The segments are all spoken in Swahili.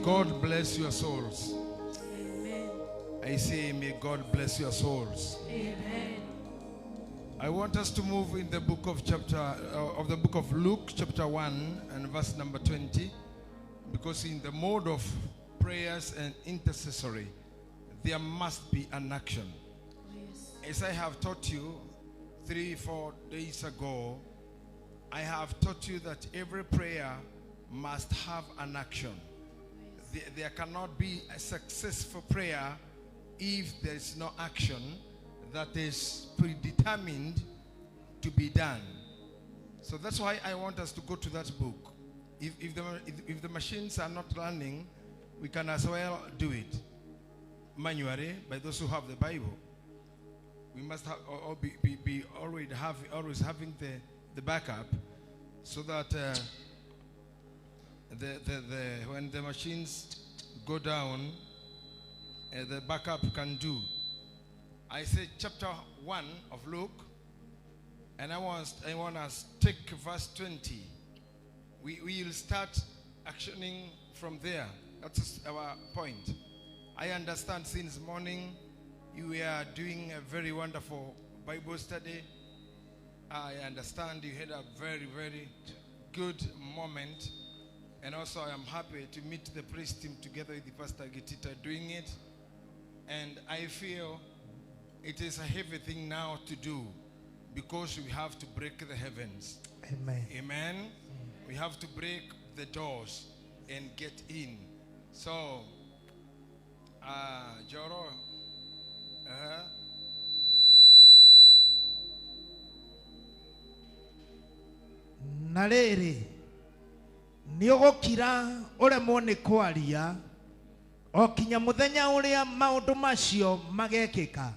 God bless your souls. Amen. I say, may God bless your souls. Amen. I want us to move in the book of the book of Luke, chapter 1 and verse number 20, because in the mode of prayers and intercessory, there must be an action. Yes. As I have taught you 3-4 days ago, I have taught you that every prayer must have an action. There cannot be a successful prayer if there is no action that is predetermined to be done. So that's why I want us to go to that book. If the machines are not running, we can as well do it manually by those who have the Bible. We must have, be always having the backup, so that when the machines go down, the backup can do. I said chapter 1 of Luke, and I want us to take verse 20. We will start actioning from there. That's our point. I understand since morning you are doing a very wonderful Bible study. I understand you had a very, very good moment. And also I am happy to meet the praise team together with the Pastor Gitahi doing it. And I feel it is a heavy thing now to do, because we have to break the heavens. Amen. Amen. We have to break the doors and get in. So, Joro, Narere niogokira uremwo ni kwaria okinya muthenya uria maundu macio magekika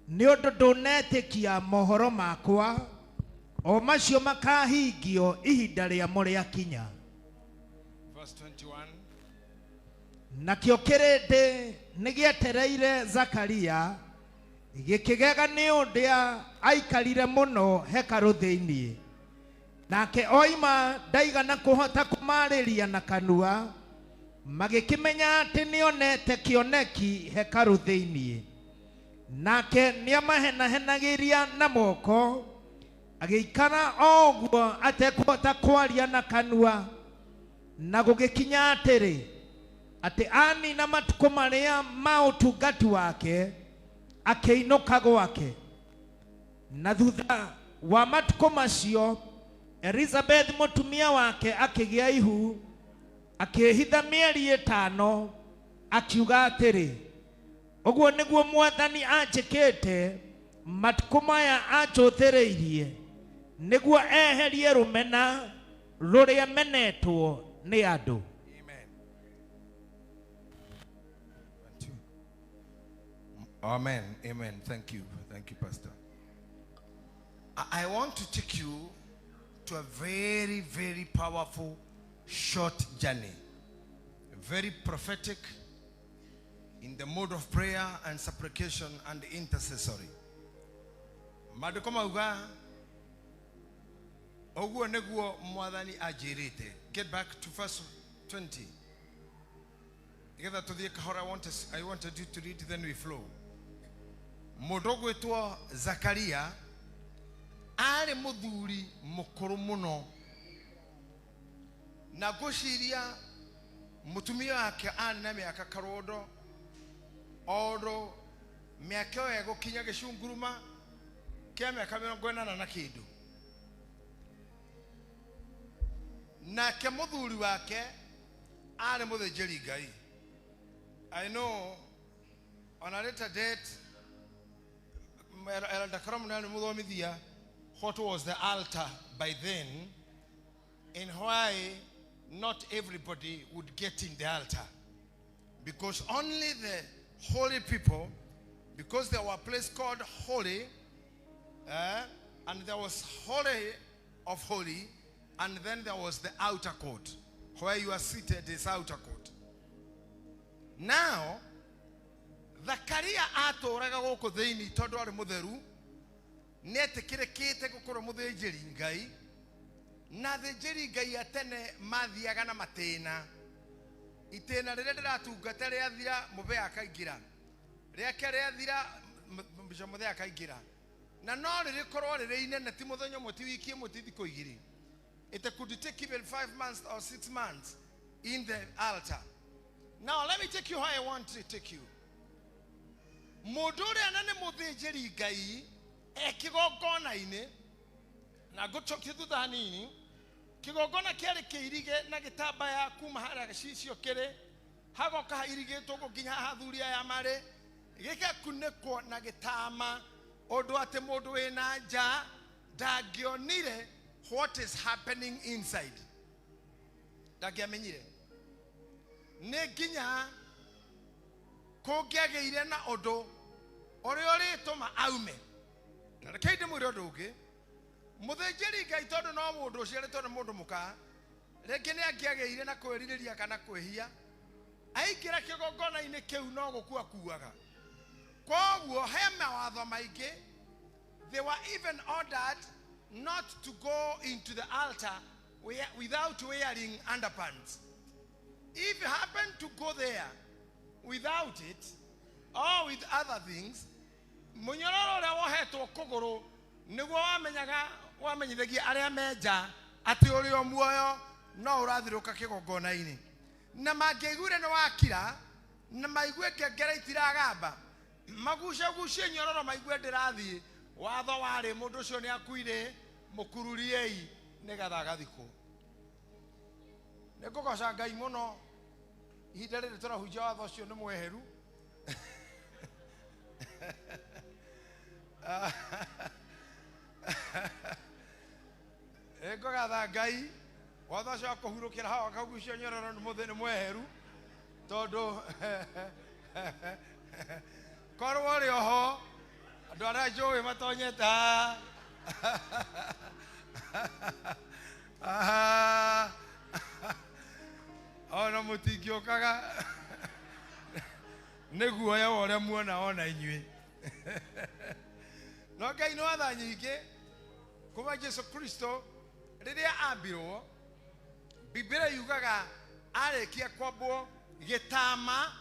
ni undu ndunetikia mohoro makwa o macio makahingio ihinda ria muria kinya. verse 21. Nakio kirindi nigietereire Zakaria gikigega ni undia aikarire muno hekaru thiini, nake oima ndaigana kuhota kumariria na kanua, magikimenya ati nionete kioneki hekaru thiini. Nake niamahenahenagiria na moko, agikara oguo atekuhota kwaria na kanua, na gugikinya atiri ati ani na matuko maria mautungati wake akiinuka gwake. Na thutha wa matuko macio Elizabeth mutumia wake akigia ihu, akihitha mieri 5, akiuga atiri uguo niguo Mwathani anjikite matuko maya achuthiriirie, niguo eherie rumena ruria menetwo ni andu. Amen. Amen. Thank you. Thank you, Pastor. I want to take you to a very, very powerful short journey. Very prophetic, in the mode of prayer and supplication and intercessory. Madukoma uga oguo neguo Mwathani ajirite. Get back to verse 20. Together to the I wanted you to read, then we flow. Mudogo etwa Zakaria ari muthuri mukuru muno, na gushiria mutumia wake ari na miaka karodo odo miaka yo gukinya gicunguruma kia miaka 80 na kindu, na ke muthuri wake ari muthinjiri Ngai. I know on a later date what was the altar by then, and why not everybody would get in the altar, because only the holy people, because there were a place called holy, and there was holy of holy, and then there was the outer court where you are seated is outer court. Now Zakaria atoraga goko thiini tondu ari mutheru, netekirekete gukora muthinjiri Ngai, na thinjiri Ngai atene mathiaga na matena. itena rĩrĩa ndĩratungata rĩathira mũbĩa akaingĩra rĩake rĩathira mbica mũthĩa akaingĩra na no rĩrĩkorwo rĩrĩ inene ti mũthenya ũmwe ti wiki ĩmwe ti thikũ igĩrĩ. It could take even 5 months or 6 months in the altar. Now let me take you how I want to take you. Mũndũ ũrĩa na nĩ mũthĩnjĩri Ngai kĩgongona-inĩ na ngũcokia thutha hanini. Kĩgongona kĩarĩ kĩirige na gĩtambaya kuma harĩa gĩcicio kĩrĩ hagoka hairigĩtwo gũkinya haha thuria ya marĩ gĩgakunĩkwo na gĩtama ũndũ atĩ mũndũ wĩna nja ndangĩonire what is happening inside. Ndangĩamenyire. Nĩ nginya kũngĩagĩire na ũndũ ũrĩa ũrĩtũma aume. Na reke ndĩmwĩre ũndũ ũngĩ. Mũthĩnjĩri Ngai tondũ no mũndũ ũciarĩtwo nĩ mũndũ mũka rĩngĩ nĩ angĩagĩire na kwĩrirĩria kana kwĩhia aingĩra kĩgongona-inĩ kĩu no gũkua kuaga. Koguo he mawatho maingĩ they were even ordered not to go into the altar without wearing underpants. If you happen to go there without it or with other things, mũnyororo ũrĩa wohetwo kũgũrũ nĩguo wamenyithagia arĩa menja atĩ ũrĩ o muoyo no ũrathirũka kĩgongona-inĩ. Na mangĩiguire nĩ wakira na maigue ngengere itiragamba magucagucie nyororo maigue ndĩrathiĩ watho warĩ mũndũ ũcio nĩ akuire mũkururiei nĩgetha agathikwo. Nĩ ngũgoca Ngai mũno ihinda rĩrĩ tũrahunjia watho ũcio nĩ mweheru. Ngogatha Ngai watho ũcio wa kũhurũkĩra haha akagucio nyororo nĩ mweheru tondũ korwo ũrĩ oho andũ arĩa njũĩ matonyete ona mũtingĩũkaga nĩ guoya wa ũrĩa muona ona inyuĩ. No Ngai nĩ watha nyingĩ kuma Jesu Kristo rĩrĩa ambirwo Biblia yugaga arĩkia kwambwo gĩtama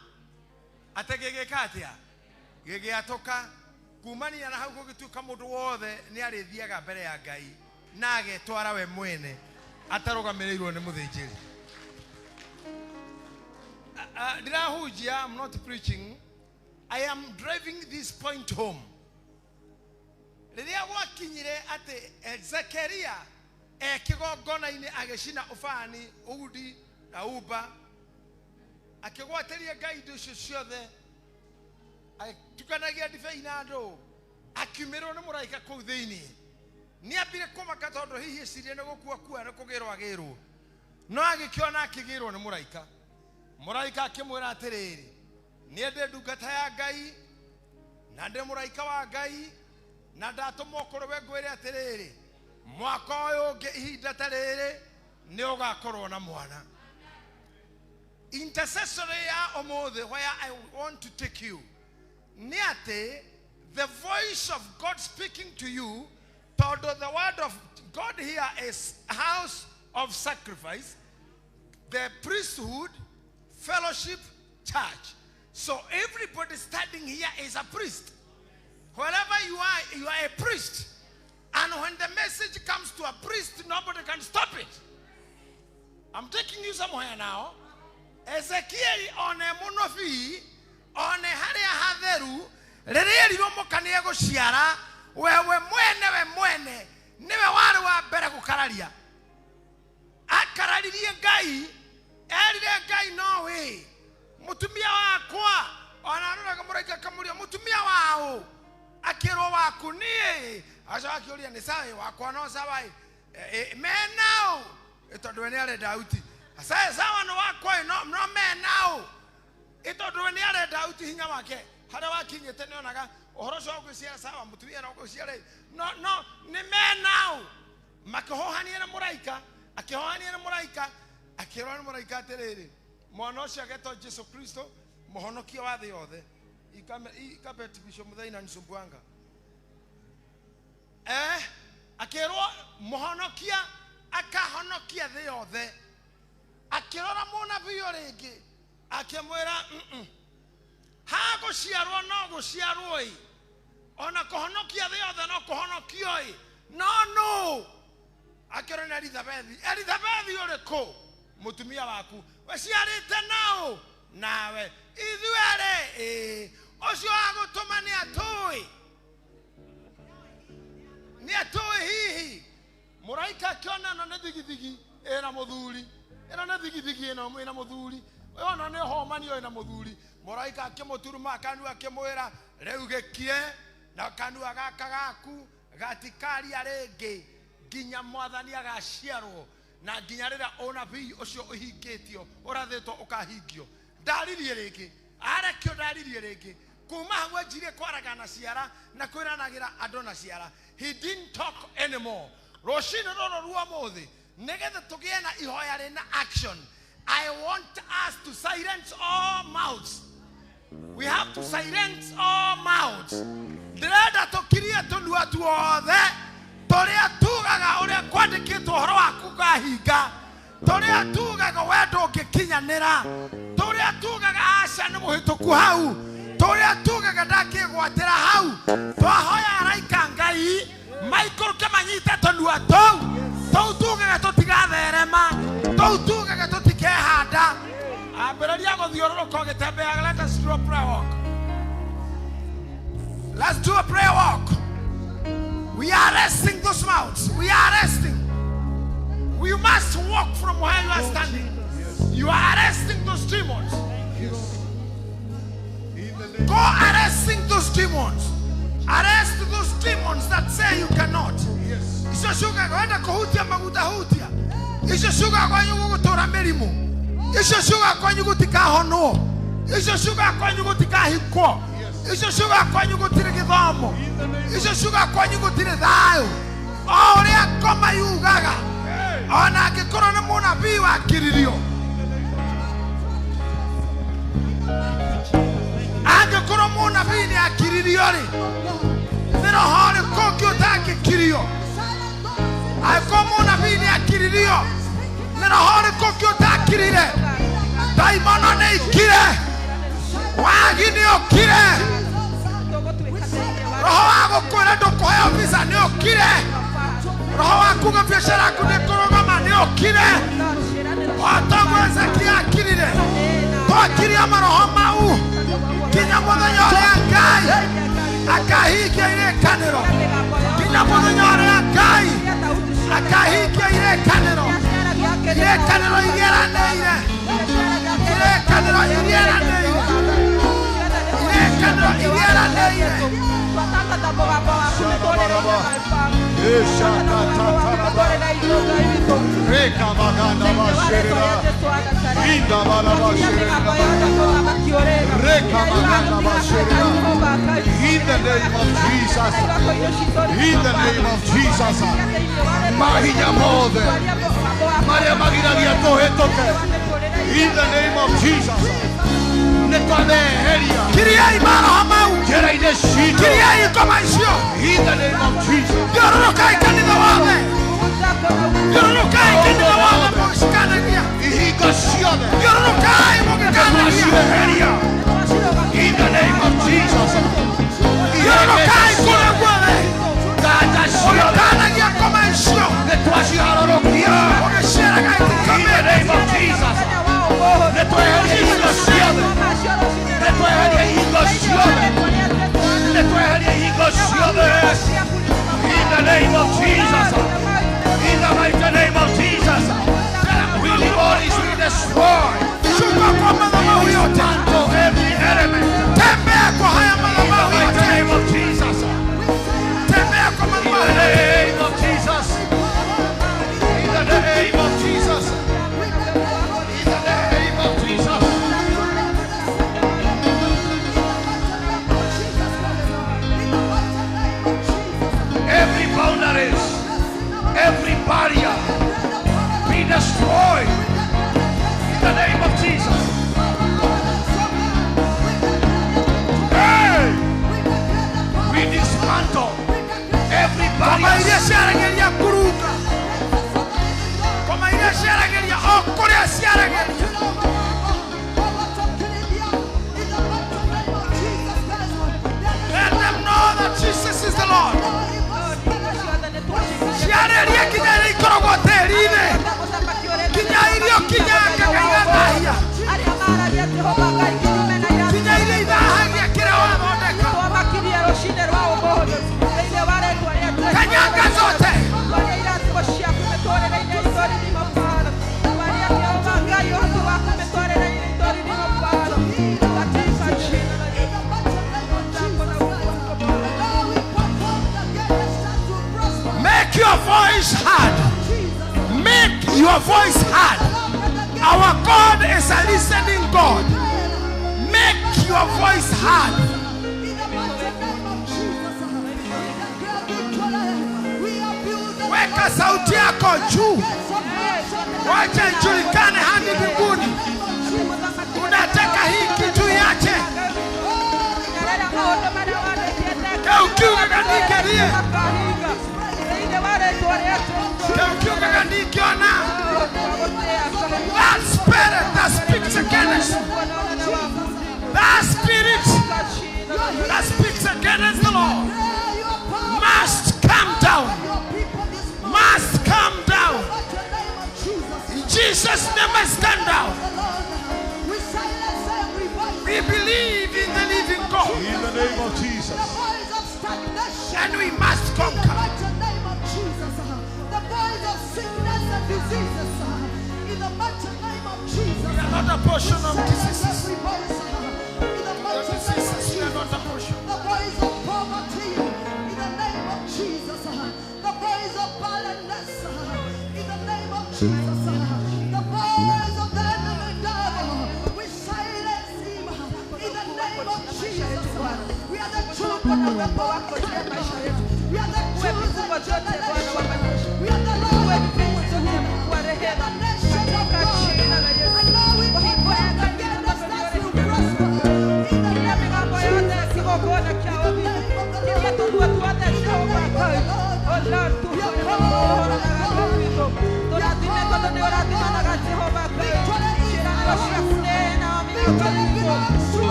atĩ gĩgĩka atĩa gĩgĩatũka kumania na hau gũgĩtuĩka mũndũ wothe nĩ arĩthiaga mbere ya Ngai na agetwara we mwene atarũgamĩrĩirwo nĩ mũthĩnjĩri. Ndirahunjia, I'm not preaching. I am driving this point home. Rĩrĩa gwakinyire atĩ Zekaria kĩgongona-inĩ agĩcina ũbani udi na uba akĩgwatĩria Ngai indo icio ciothe atukanagia ndibei na andũ akiumĩrwo nĩ mũraika kũu thĩinĩ nĩ ambire kũmaka tondũ hihi ecirie nĩ gũkua nĩ kũgĩrwo agĩrwo no agĩkĩona akĩgĩrwo nĩ mũraika. Mũraika akĩmwĩra atĩrĩrĩ niĩ ndĩ ndungata ya Ngai na ndĩ mũraika wa Ngai na ndatũmwo kũrĩ we ngwĩre atĩrĩrĩ mwaka ũyũ ũngĩ ihinda ta rĩrĩ nĩ ũgakorwo na mwana. Intercessory ya ũmũthĩ where I want to take you nĩ atĩ the voice of God speaking to you tondũ the word of God here is house of sacrifice, the priesthood, fellowship, church. So everybody standing here is a priest. Wherever you are a priest. And when the message comes to a priest, nobody can stop it. I'm taking you somewhere now. Ezekiel on a monofi, on a haria haveru, rere mokane gũciara, we mwene, newe waru wa mbere gũkararia. Akararirie Ngai, erire Ngai no way. Mutumia wakwa, ona arora mũraika kamuria mutumia wao. Akĩrwo waku niĩ aca akĩũria nĩ sawa wakwa no sawa menao tondũ nĩ arenda auti sawa no wakwa no menao tondũ nĩ arenda auti hinya wake harĩa wakinyĩte nĩ onaga ũhoro ũcio ũgũciara sawa mũtumia no ũgũciara no nĩ menao makĩhohania na mũraika akĩhohania na mũraika akĩrwo nĩ mũraika atĩrĩrĩ mwana ũcio agetwo Jesu Kristo mũhonokia wa thĩ yothe ikabeti bisho muthaina nisumbuanga akĩrwo mũhonokia akahonokia thĩ yothe akĩrora mũnabii rĩngĩ akimwira hago ciarwo no guciarwo i ona kuhonokia thi yothe no kuhonokio i no akirona Elizabeth uriku mutumia waku waciarite nao nawe ithuere ucio agutuma ni atui hihi muraika akiona no ne thigithigi ena muthuri ena ne thigithigi ena muthuri ona ne homanio ena muthuri muraika akimuturuma kanua akimwira riu gikie na kanua gaka gaku gatikaria ringi nginya mwathani agaciarwo na nginya rira onabii ucio uhingitio urathitwo ukahingio ndaririe ringi arekio ndaririe ringi kuma hamwe njire kwaragana ciara na kwiranagira andu na ciara. He didn't talk anymore. Roshino roro ruo muthi nigetha tugie na ihoya rina action. I want us to silence all mouths. We have to silence all mouths. Ndirenda tukirie tunua tuothe turia tugaga uria kwandikitwo horo waku gahinga turia tugaga wendo ngikinyanira turia tugaga aca ni muhituku hau turia tugaga ndakigwatira hau twahoya araika Ngai maikuruke manyite tunua tou tugaga tutigatherema tou tugaga tutikehanda ambĩrĩria gũthiũrũrũka ũgĩtembeaga. Let us do a prayer walk. Let's do a prayer walk. We are arresting those mouths. We are arresting. We must walk from where you are standing. You are arresting those demons. Go arresting those demons. Arrest those demons that say you cannot. Icio shuga kwenda kuhutia magutahutia. Icio shuga kwanyu gutura mirimu. Icio shuga kwanyu gutikahonwo. Icio shuga kwanyu gutikahikwo. Icio shuga kwanyu gutire githomo. Icio shuga kwanyu gutire thayo. Oria koma yugaga. Ona angĩkorwo nĩ mũnabii wakiririo. Angĩkorwo mũnabii nĩ akiririo rĩ. Nĩ roho rĩkũ ũngĩ ũtangĩkirio. Angĩkorwo mũnabii nĩ akiririo. Nĩ roho rĩkũ ũngĩ ũtakirire. Daimono nĩ ikire. Wagi nĩ ũkire. Roho wa gũkwĩra ndũkũheo visa nĩ ũkire. Roho wa kuga biashara yaku ndĩkũrũgama nĩ ũkire. Otoguo Ezekia akirire. Twakiria maroho mau nginya mũthenya ũrĩa Ngai akahingia irekanĩro. Nginya mũthenya ũrĩa Ngai akahingia irekanĩro. Irekanĩro igĩranĩire. Irekanĩro igĩranĩire. Irekanĩro igĩranĩire. In the name of Jesus. In the name of Jesus. Magia mothe. Maria magiragia tohetoke. In the name of Jesus. Kiriai maroho mau. Kiriai ngoma icio. In the name of Jesus. Thiũrũrũkai kanitha wothe. Thiũrũrũkai kanitha wothe mũgĩcikanagia. Ihingo ciothe. Thiũrũrũkai mũgĩkanagia. In the name of Jesus. Thiũrũrũkai kũrĩa guothe. Mũgĩkanagia ngoma icio. Nĩtwaciharũrũkia. Mũgĩciaraga itikame. In the name of Jesus. Nĩtweheria ihingo ciothe. Nĩtweheria ihingo ciothe. Nĩtweheria ihingo ciothe. In the name of Jesus. In the mighty name of Jesus. kinyanga kaigatahia kinya ile idahagia kila wamondeka kanyanga zote make your voice heard. Make your voice heard. Our God is a listening God. Make your voice heard. Weka sauti yako juu. Wacha ijulikane hadi mbinguni. Unataka hii kitu yache. Ukiuka kanikerie. Ukiuka kanikiona. That spirit that speaks against you. That spirit that speaks against the Lord must come down. Must come down. In Jesus' name, I stand down. We believe in the living God. In the name of Jesus. And we must conquer. We are not a portion of diseases. The diseases, we are not a portion. The voice of poverty in the name of Jesus. The voice of barrenness in the name of Jesus. The voice of the enemy devil. We silence him in the name of Jesus. We are the children of the Lord. We are the chosen generation. We are the Lord. We are the nation of God. And now we prepare against us to prosper in the name of Jesus.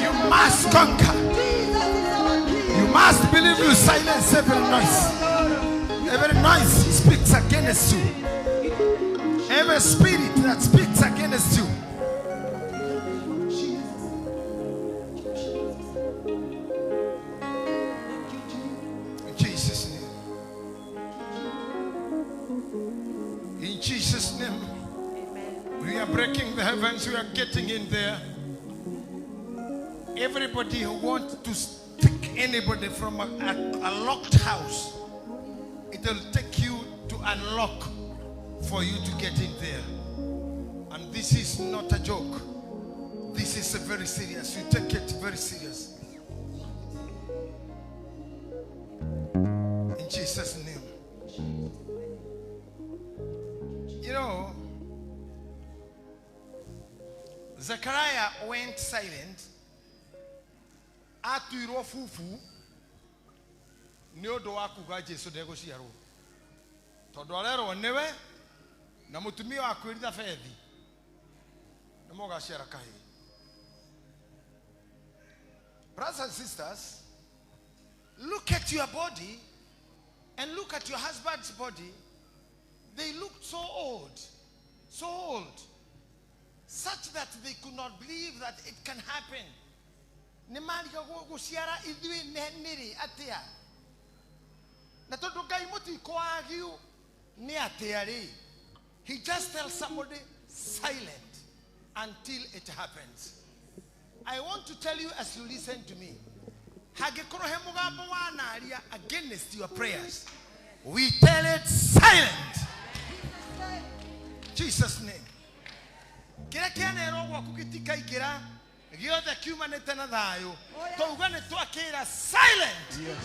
You must conquer. You must believe you silence every noise. Every noise speaks against you. Every spirit that speaks against you. In Jesus' name. In Jesus' name. We are breaking the heavens. We are getting in there. Everybody who wants to take anybody from a locked house, it will take you to unlock for you to get in there. And this is not a joke. This is a very serious. You take it very serious. In Jesus' name. You know, Zechariah went silent. Atuirwo fufu ni undu wa kuga Jesu ndegũciarwo tondu arerwo niwe na mutumia wa kwĩritha bethi nĩ mũgaciara kahĩĩ. Brothers and sisters, look at your body and look at your husband's body. They looked so old, such that they could not believe that it can happen. Nimalika guciara ithui niri atia na tondu Ngai mutiko agiu ni atia ri. He just tells somebody silent until it happens. I want to tell you as you listen to me, hagikorwo he mugambo wa naria against your prayers, we tell it silent. Jesus name. Kira kianero gwaku gitikaikira giothe kiumanite na thayo touga ni twakira silent.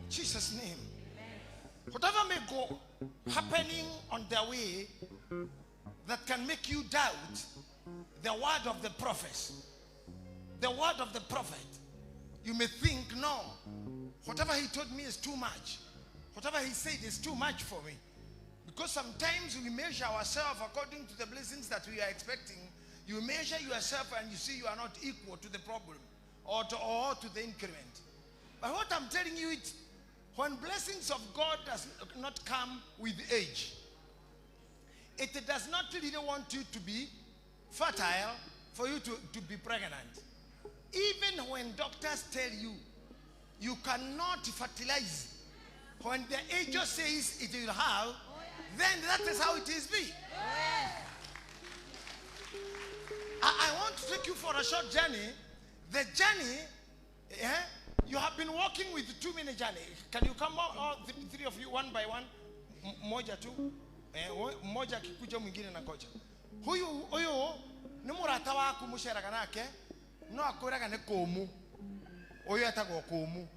Jesus name. Whatever may go happening on their way that can make you doubt the word of the prophet, the word of the prophet, you may think, no, whatever he told me is too much. Whatever he said is too much for me. Because sometimes we measure ourselves according to the blessings that we are expecting. You measure yourself and you see you are not equal to the problem or to the increment. But what I'm telling you is, when blessings of God does not come with age, it does not really want you to be fertile for you to be pregnant. Even when doctors tell you you cannot fertilize, when the angel says it will have, then that is how it is be. I want to take you for a short journey. The journey, you have been walking with too many journeys. Can you come all three of you one by one? Moja tu. Moja kikuja mwingine na koja. Huyu ni murata waku musheraga nake no akwiraga ni kumu. Huyu atagwo kumu.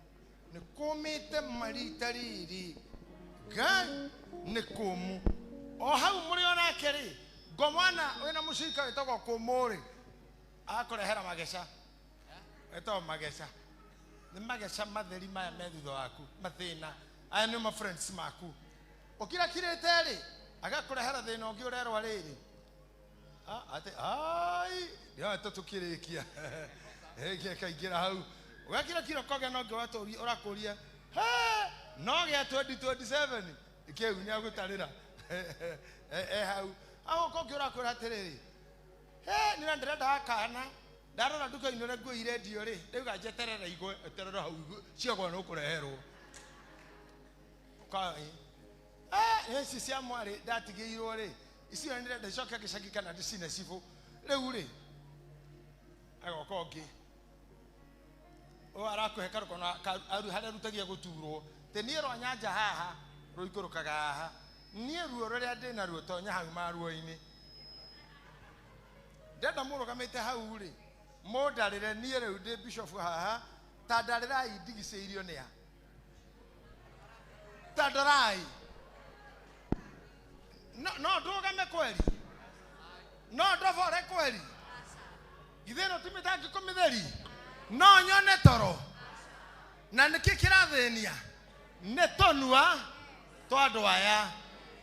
Ni kumite marita riri. Gan ni kumu. O hau muri onake ri. Gomwana wena mushika etagwo kumuri. Akorehera magesha. Eto magesha. Ni magesha matheri maya methutho waku mathina. Aya ni ma friends maku. Okira kirete ri agakorehera thina ungi urerwa riri. Ate ai ya tutukirikia. Ege kaingira hau. Ugakira kiro koge no nge watori urakuria. No ge 2027 ikeu ni agutarira. Hau. Aho koge urakura atiriri. Ni ndirenda akana. Ndarora duka inore ngo iredio ri. Riu gajeterera igwe eterera hau ciogwa no kureherwo. Kai. Esi cia mwari ndatigirwo ri. Isi ndirenda coka gicagi kana ndicine cibu. Riu ri. Agoka ongi. O arakuhe karuko na aru hara rutagia guturwo. Te nie ro nyanja haha ro ikurukaga haha. Nie ruo roria ndina ruo tonya hau maruo-ini. Ndenda murugamite hau ri. Modarire nie riu ndi bishop haha. Tandarirai ndigiceirio nia. Tandarai. No ndugame kweli. No ndovore kweli. Githeno timitaki kumitheri. No nyone toro. Na niki kirathenia. Ne tonua twandu aya.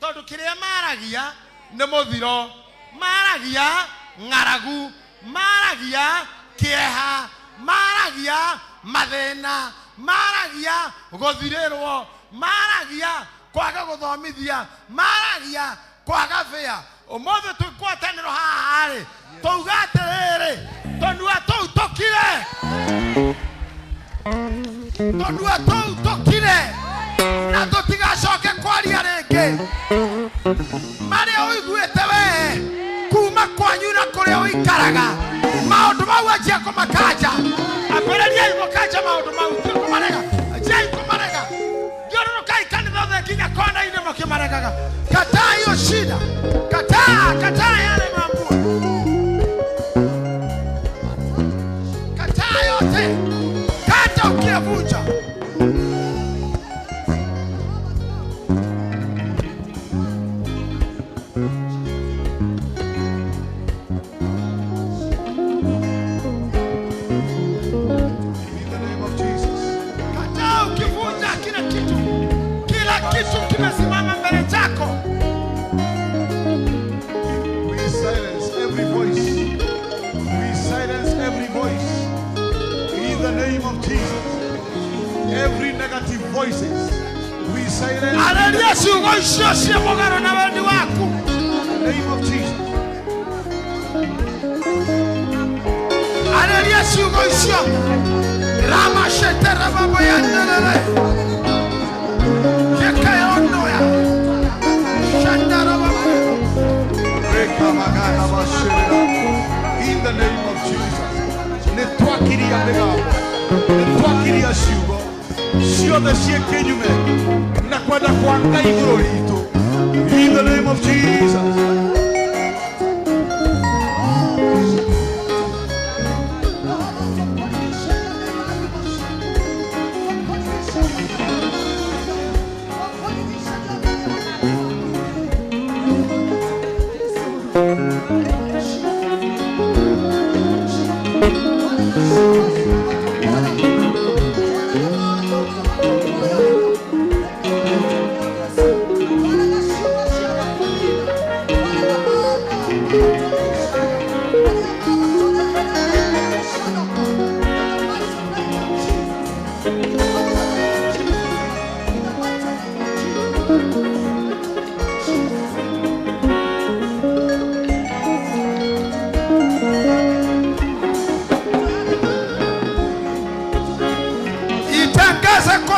Tondu kiria maragia ni muthiro. Maragia ngaragu. Maragia kieha. Maragia mathina. Maragia guthirirwo. Maragia kwaga guthomithia. Maragia kwaga fea. Umothe tukwataniro haha ri. Tuuga atiriri. Tonua tou tokire. Tonua tou tokire. Na tutigacoke kwaria ringi. Mari uiguite we kuma kwanyu na kuria uikaraga. Maundu mau ajia kumakanja. Ambĩrĩriai gũkanja maundu mau kumarega. Ajia kumarega. Thiũrũrũkai kanitha othe nginya kona-inĩ mũkĩmaregaga. Kataa hiyo shida. Kataa yale mambo. Kataa yote. Kata ukiyavunja. Kimesimama mbele chako. We silence every voice. We silence every voice. In the name of Jesus. Every negative voices. We silence. Aleluya ciugo icio cia mũgarũ na wendi waku. In the name of Jesus. Aleluya ciugo icio. Rama shetera baba yandelele. In the name of Jesus. Netwakiria migambo. Netwakiria ciugo. Ciothe ciekenyume. Na kwenda kwa Ngai igũrũ ritũ. In the name of Jesus.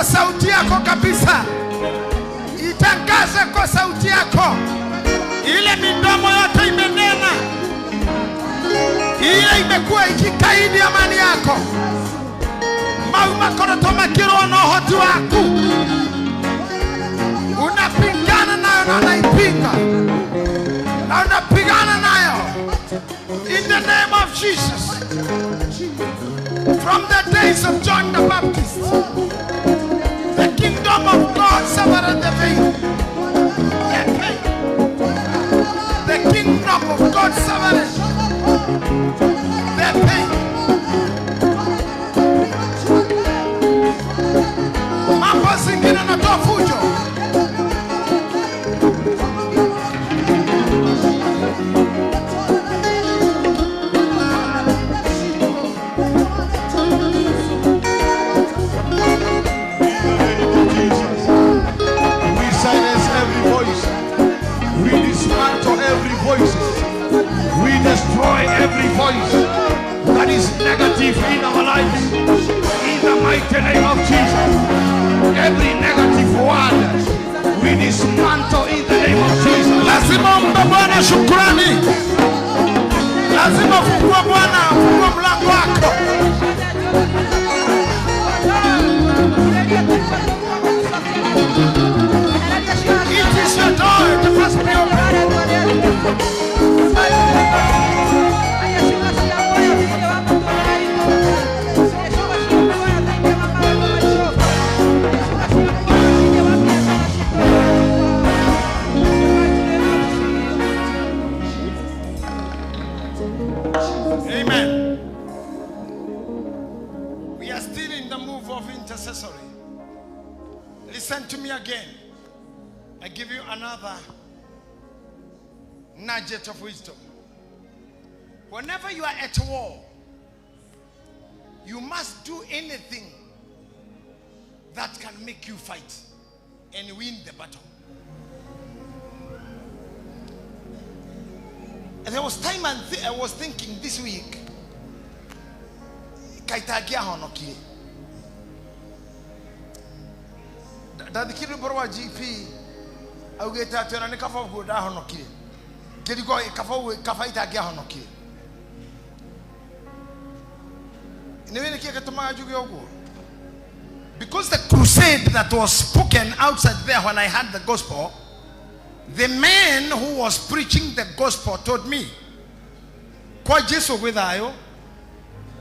kwa sauti yako kabisa. Itangaze kwa sauti yako. Ile midomo yote imenena, ile imekuwa ikikaidi amani yako, makoroto kiroho na uhoti wako, unapingana nayo na unaipinga na unapigana nayo in the name of Jesus. From the days of John the Baptist, the kingdom of God suffered the pain. The kingdom of God suffered the pain. Mambo zingine natoa fujo. We destroy every voice that is negative in our lives. In the mighty name of Jesus. Every negative word we dismantle in the name of Jesus. Lazima mpe Bwana shukrani. Lazima fungue Bwana, fungue mlango wako. It is your door to first be open. Amen. We are still in the move of intercessory. Listen to me again. I give you another nugget of wisdom. Whenever you are at war, you must do anything that can make you fight and win the battle. And there was time I was thinking this week, kaitagia honoki. Da dikiru borwa GP augeta tena ni kafa goda honoki. Kiriko kafa itagia honoki. Niwe kia katuma ajugi ogo. Because the crusade that was spoken outside there when I had the gospel, the man who was preaching the gospel told me, kwa Jesu gwithayo,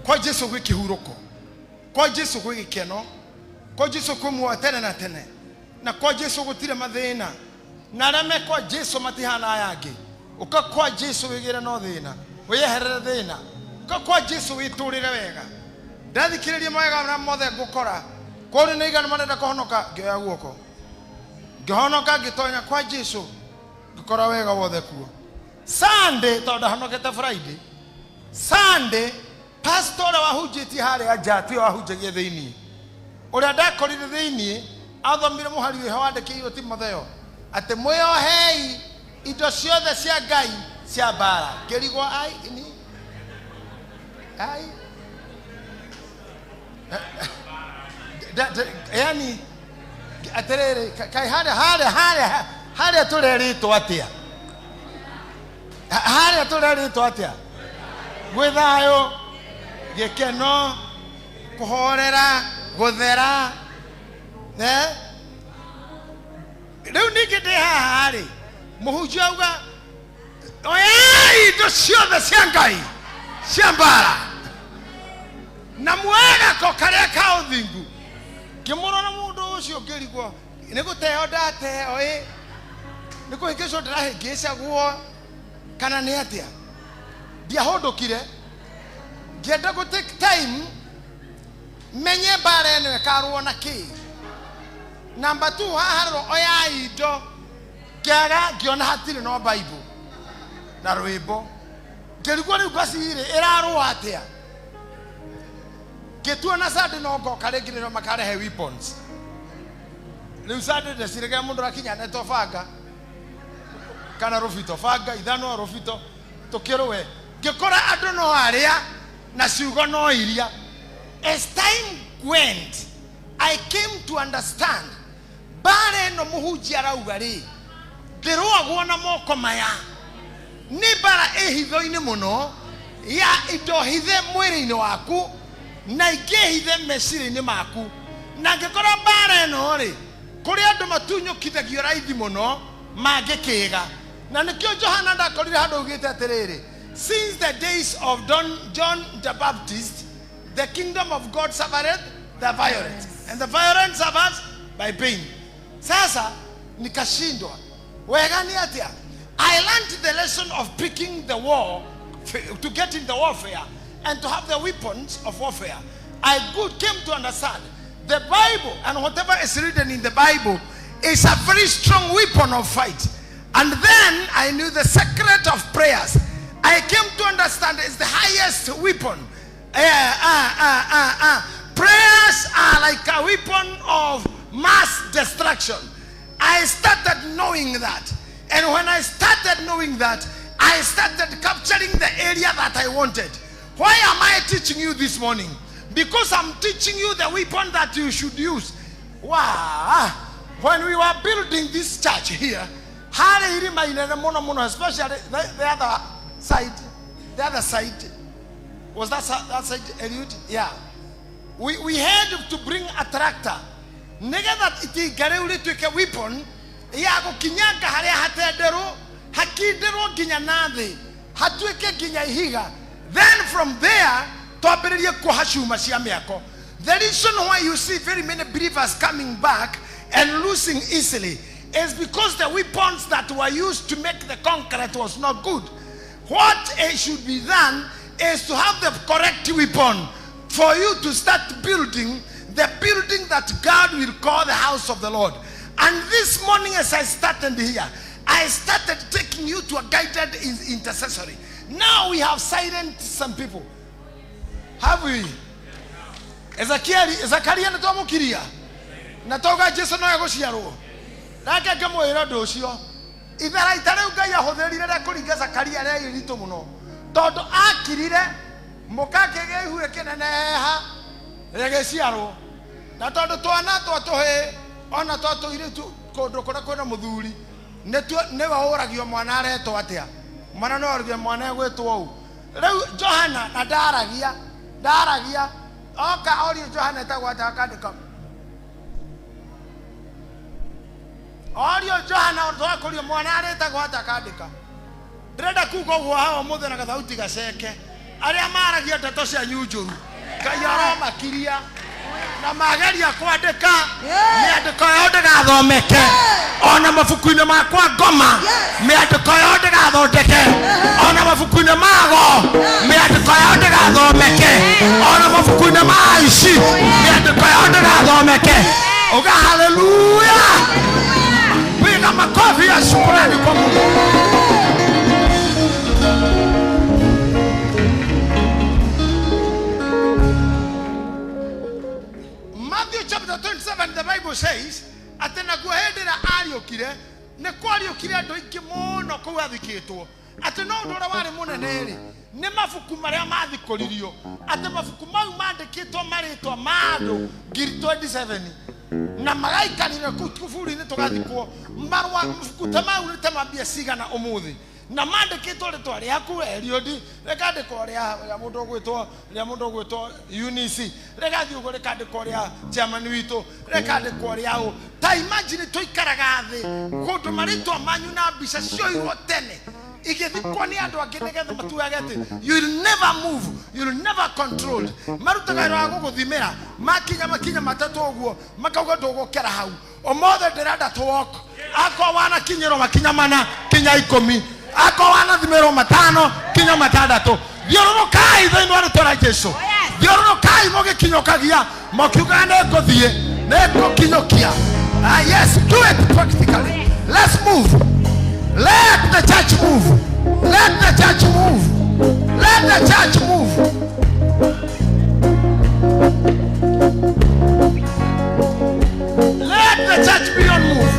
kwa Jesu gwi kihuroko, kwa Jesu gwi gikeno, kwa Jesu kumwa tene na tene, na kwa Jesu gutire mathina, na rame kwa Jesu matihana yangi, uka kwa Jesu wigira no thina, wiyeherere thina, uka kwa Jesu witurire wega. Ndathikiririe mawega na mothe ngukora, kuri ni igana marenda kuhonoka ngioya guoko. Ngihonoka ngitonya kwa Jesu ngikora wega wothe kuo. Sunday tonda honokete Friday. Sunday pastor wahunjiti hari ajati wahunjagie thiini. Uria ndakorire thiini athomire muhari we wandikirwo Timotheo ati mwiyohei indo ciothe cia Ngai cia bara. Ngirigwo ai ni ai yani aterere kai hare tureritwo atia hare tureritwo atia gwithayo gikeno kuhorera guthera riu ningi ndi haha ri muhunjia uga oya indo ciothe cia Ngai cia mbara na mwega ko karia ka uthingu kimurona mundu ucio ngirigwo niguteo ndateo nikuhingicio ndirahingicagwo kana ni atia ndiahundukire ngienda go take time menye bara eno ekaruo na ki. Number 2 haharo oya indo ngiaga ngiona hatire no Bible na rwimbo ngirigwo riu basire irarua atia Ketua na sade no go kare ngiriro makarehe weapons. Riu sade ndecirege mundu akinya neto banga kana rufito banga ithano rufito tukirwe ngikora andu no aria na ciugo no iria. As time went I came to understand bare no muhunjia rauga ri ndirwagwo na moko maya ni bara ehitho-ini muno ya indo hithe mwiri-ini waku na ingihithe meciria-ini maku na ngikora bara ino ri kuri andu matunyukithagio raithi muno mangikiga na nikio Johana ndakorire handu ugite atiriri since the days of John the Baptist the kingdom of God suffered the violent and the violent suffers by pain. Sasa nikashindwa wega ni atia. I learned the lesson of picking the war to get in the warfare and to have the weapons of warfare. I came to understand the Bible and whatever is written in the Bible is a very strong weapon of fight. And then I knew the secret of prayers. I came to understand it's the highest weapon. Prayers are like a weapon of mass destruction. I started knowing that. And when I started knowing that, I started capturing the area that I wanted. Why am I teaching you this morning? Because I'm teaching you the weapon that you should use. Wow. When we were building this church here, especially the other side. The other side. Was that side, Eliud? Yeah. We had to bring a tractor. Nega that iti gareuli to a weapon. Yago kinyaka hare hatedero. Hakidero ginyanade. Hatueke ginyahiga. Then from there, the reason why you see very many believers coming back and losing easily is because the weapons that were used to make the concrete was not good. What should be done is to have the correct weapon for you to start building the building that God will call the house of the Lord. And this morning as I started here, I started taking you to a guided intercessory. Now we have silenced some people. Have we? Zakaria natomukiria. Natoga Jesu no egociarwo. Nake ngamwira nducio. Ithara itare Ngai ahutherire na kuringa Zakaria re iritu muno. Tondu akirire mukake gehure kineneha regeciarwo. Na tondu twana twatuhe ona twatuiritu kundu kuria kwina muthuri. Niwe uragio mwana aretwo atia. Mwana no arugio mwana egwitwo u. Riu Johana na ndaragia oka orio Johana tagwata akandika orio Johana otwakurio mwana aretagwata akandika ndrenda kuga uguo hao muthe na gathauti gaceke aria maragia ndeto cia nyunjuru Ngai aromakiria na mageria kwandika miandiko yothe gathomeke ona mabuku-ini makwa ngoma miandiko yothe gathondeke ona mabuku-ini mago miandiko yothe gathomeke ona mabuku-ini ma aici miandiko yothe gathomeke uga haleluya piga makofi ya shukrani kwa Mungu. Chapter 27, the Bible says, atena guhendera ariokire ne kwariokire andu ingi muno kuu athikitwo ati no ndora wari muneneri ne mafuku maria mathikoririo ati mafuku mau mandikitwo maritwa mandu ngiri 27 na magaikanire kuburi-ini tugathikwo marwa mafuku ta mau ni ta mambia cigana umuthi na mandikitwo ritwa riaku Eliud rekandikwo ria mundu gwitwo Eunice regathi ugo rekandikwo ria chairman witu rekandikwo ria u ta imagine tuikaraga thi kundu maritwa manyu na mbica cioirwo tene igithikwo ni andu angi nigetha matuage ati you will never move, you will never control marutaga wira wa guguthimira makinya matatu uguo makauga ndugukera hau omothe ndirenda to walk akwa wana kinyiro makinya mana kinya 10 ako wana thimero matano kinya matandatu thiururukai thiini wa ritwa Jesu thiururukai mugikinyokagia mukiuga nikuthie nikukinyokia. Yes, do it practically. Let's move. Let the church move. Let the church move. Let the church move. Let the church be on move.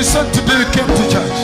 Listen to the came to church.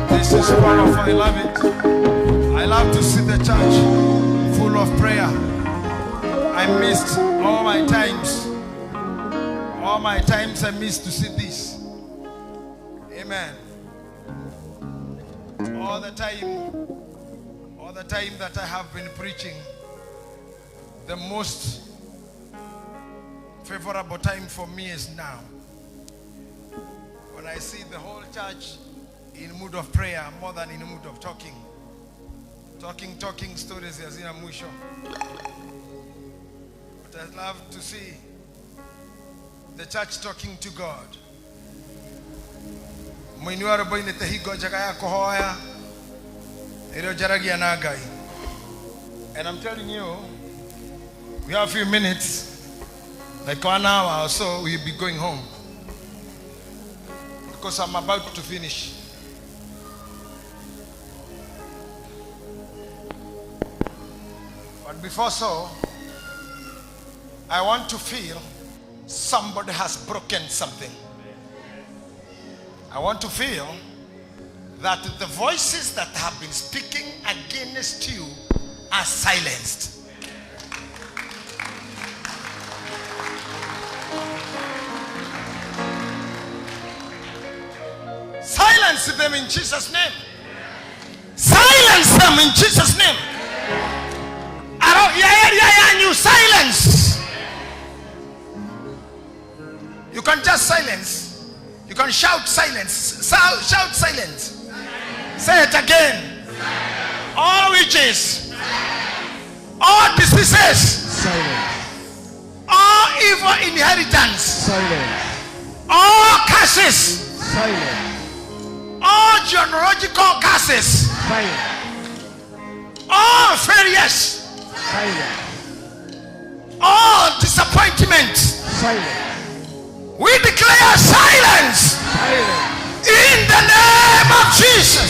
This is wonderful. I love it. I love to see the church full of prayer. I missed all my times. All my times I missed to see this. Amen. All the time that I have been preaching, the most favorable time for me is now. When I see the whole church in mood of prayer more than in a mood of talking. Talking stories yazina mwisho. But I love to see the church talking to God. Mwinuwa robo inetahigo jaga yako hoya. Ero jaragi anagai. And I'm telling you, we have a few minutes, like 1 hour or so, we'll be going home. Because I'm about to finish. But before so, I want to feel somebody has broken something. I want to feel that the voices that have been speaking against you are silenced. Silence them in Jesus' name. Silence them in Jesus' name. You silence. You can just silence. You can shout silence. Shout silence. Say it again. All witches. All diseases. All evil inheritance. All curses. All genealogical curses. All failures. All disappointment. We declare silence. In the name of Jesus.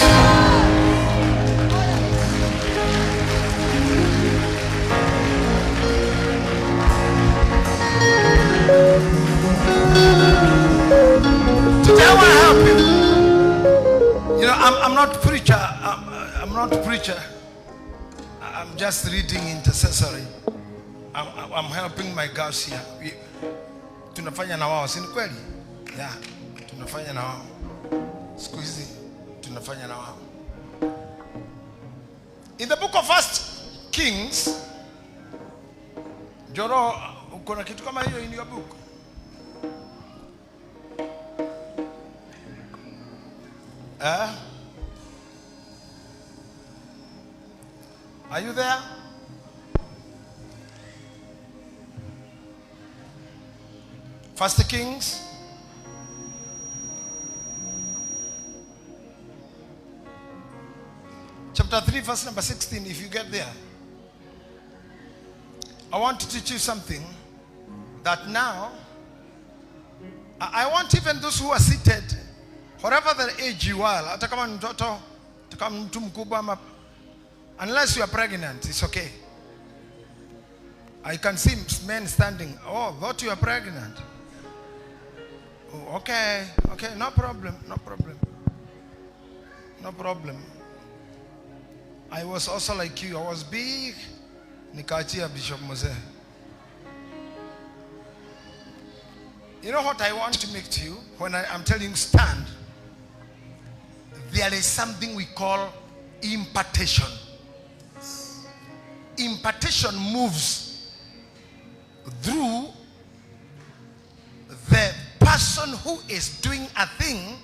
Today I want to help you. You know, I'm not preacher. I'm not preacher. I'm just reading intercessory. I'm helping my girls here. Tunafanya na wao, si ni kweli? Yeah, tunafanya na wao. Siku hizi tunafanya na wao. In the book of 1 Kings, Joro, uko na kitu kama hiyo in your book? Are you there? First Kings chapter 3 verse number 16. If you get there, I want to teach you something that now I want even those who are seated, whatever the age you are, hata kama ni mtoto, hata kama mtu mkubwa, unless you are pregnant, it's okay. I can see men standing. Oh, thought you are pregnant. Oh, okay, no problem. I was also like you. I was big. Nikachia Bishop Mose. You know what I want to make to you when I'm telling you stand? There is something we call impartation. impartation moves through the person who is doing a thing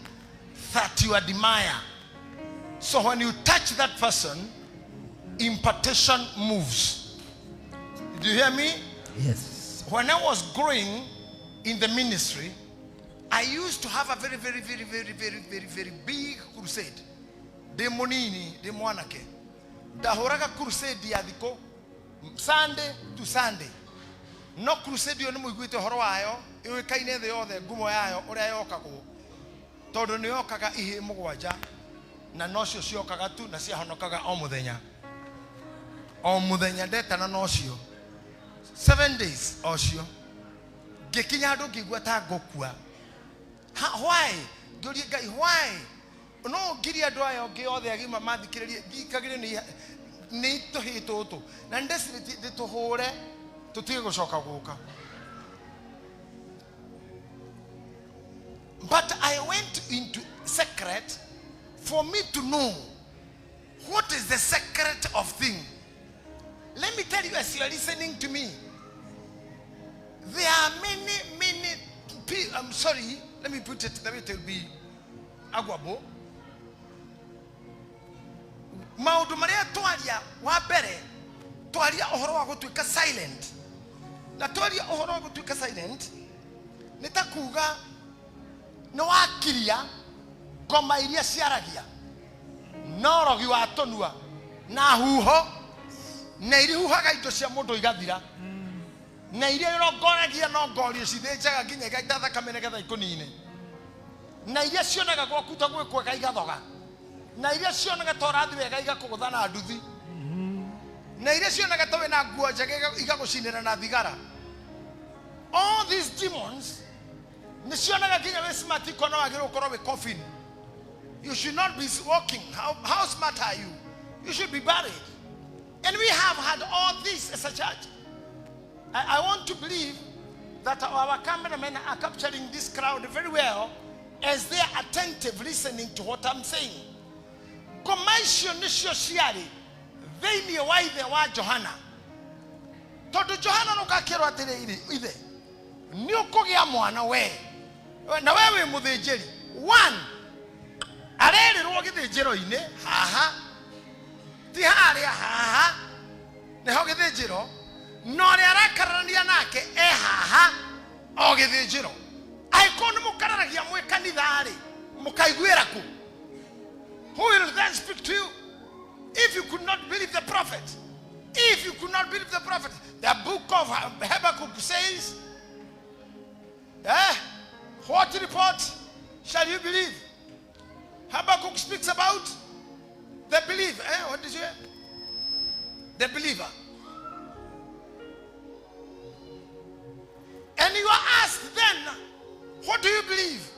that you admire. So when you touch that person, impartation moves. Do you hear me? Yes. When I was growing in the ministry, I used to have a very big crusade. De monini, de mwanake. Da horaga crusade ya diko Sunday to Sunday. No crusade yo nimo igwite horo wayo, iwe kaine the yothe gumo yayo uria yokago. Tondu ni yokaga ihe mugwanja na nocio ciokaga tu na ciahonokaga o muthenya. O muthenya ndetana nocio. 7 days ocio. Gekinya andu ngigwa ta ngokua. Why? Ndorie Ngai, why? No ngiri andu aya onge othe agima mathikiririe ngikagire ni tuhito tu. Na ndesire tuhure tutige gucoka guka. But I went into secret for me to know what is the secret of thing. Let me tell you as you are listening to me. There are many people, I'm sorry, let me put it the way it will be agwabo. Maundu maria twaria wa mbere twaria ohoro wa gutuika silent. Na twaria ohoro wa gutuika silent nitakuga no wakiria ngoma iria ciaragia no rogi wa tonua na huho na iri huhaga indo cia mundu igathira na iria irongoragia no ngorio cithinjaga nginya igaita thakame nigetha ikunine na iria cionaga gwaku ta gwikwa igathoga na iria cionaga ta ũrathi wega igakũgũtha na nduthi na iria cionaga ta wĩna nguo njega igagucinĩra na thigara. All these demons ni cionaga nginya wĩ smart ikono wagĩrĩirwo gũkorwo wĩ coffin. You should not be walking. How smart are you? You should be buried. And we have had all this as a church. I want to believe that our cameramen are capturing this crowd very well as they are attentive listening to what I'm saying. Commercial nisho shiari thĩinĩ wa ithe wa Johana. Tondu Johana nũkakĩrwo atĩrĩrĩ ithe nĩ ũkũgĩa mwana we na we wĩ mũthĩnjĩri. One, arerĩrwo gĩthĩnjĩro-inĩ haha ti harĩa haha nĩho gĩthĩnjĩro no ũrĩa arakararania nake haha o gĩthĩnjĩro. Angĩkorwo nĩ mũkararagia mwĩ kanitha-rĩ mũkaiguĩra kũ? Who will then speak to you? If you could not believe the prophet, the book of Habakkuk says, what report shall you believe? Habakkuk speaks about the believer. What did you hear? The believer. And you are asked then, what do you believe?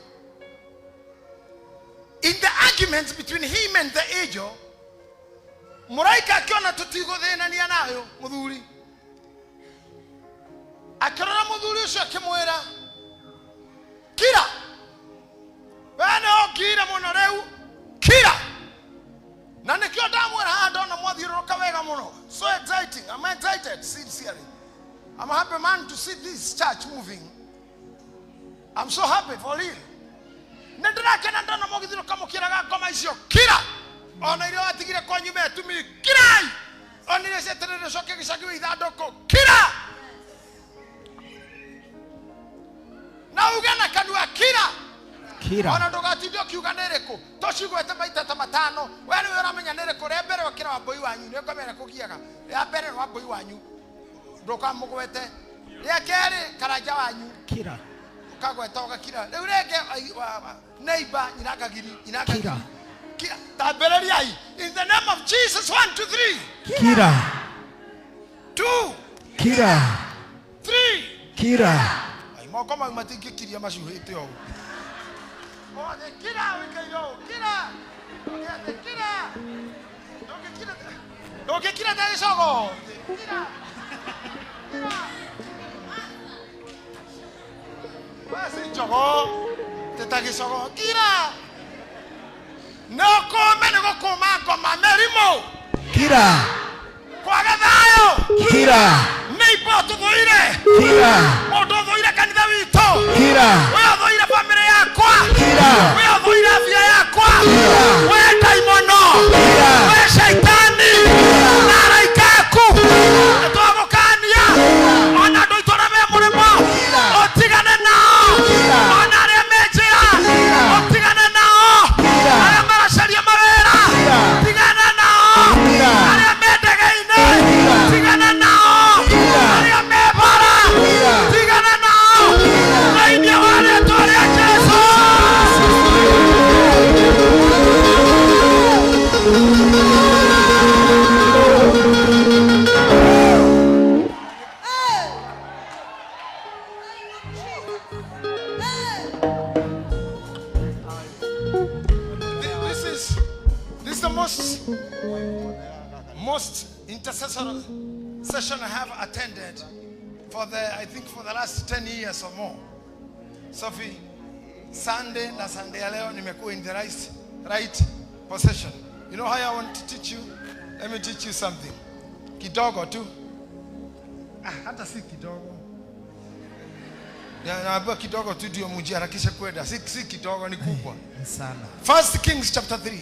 In the arguments between him and the angel, Muraika akiona tutiguthinania nayo muthuri akirora muthuri ucio akimwira kira wene okire muno riu kira na nikio ndamwira haha ndona mwathiururuka wega muno. So exciting. I'm excited sincerely. I'm a happy man to see this church moving. I'm so happy for real. Ndĩrakena ndona mũgithiruka mũkĩraga ngoma icio kira ona irio watigire kwa nyuma etumiri kirai ona irio cieterere coke gĩcagi ithandũkũ kira na uge na kanua kira ona ndũgatinde ũkiuga nĩ ĩrĩkũ tũcigwete maita ta matano. We nĩwe ũramenya nĩ ĩrĩkũ. Rĩa mbere ũkĩra wambũi wanyu nĩ ũkamenya kũgiaga. Rĩa mbere nĩ wambũi wanyu ndũkamũgwete. Rĩa kerĩ karanja wanyu Kira. Kagweta ũgakira. Rĩu rĩngĩ neighbor nyinakagiri kira tabeleriai in the name of Jesus. 1 2 3 Kira. 2 Kira. 3 Kira. ai moko mau matingĩkiria macuhĩte ũũ. Othe kira wĩkairo kira othe kira ndũngĩkira ta gĩcogo kira basi njogo teta gĩcogo kira no kome nĩ gũkũma ngoma mĩrimũ Kira. kwaga thayũ Neighbor tugoire. Modo goire kanitha wito. Wewe goire family yakwa. Wewe goire afya yakwa. Wewe daimono. Wewe shaitani. Malaika yaku. Twavokania. Ona ndoitona me murimo. Otigane nao. Ona ria mejira. Otigane nao. Aria marasharia mawera. Tigana nao. Aria medegeine. Tigana nao. Aria mebara. Tigana nao. Aidia wale toria Yesu. This is the most intercessory session I have attended for I think for the last 10 years or more. Sophie, Sunday na Sunday ya leo nimekuwa in the right position. You know how I want to teach you? Let me teach you something. Kidogo tu. Hata si kidogo. Na kidogo tu ndio mjiharakishe kwenda. Si kidogo, ni kubwa sana. 1 Kings chapter 3.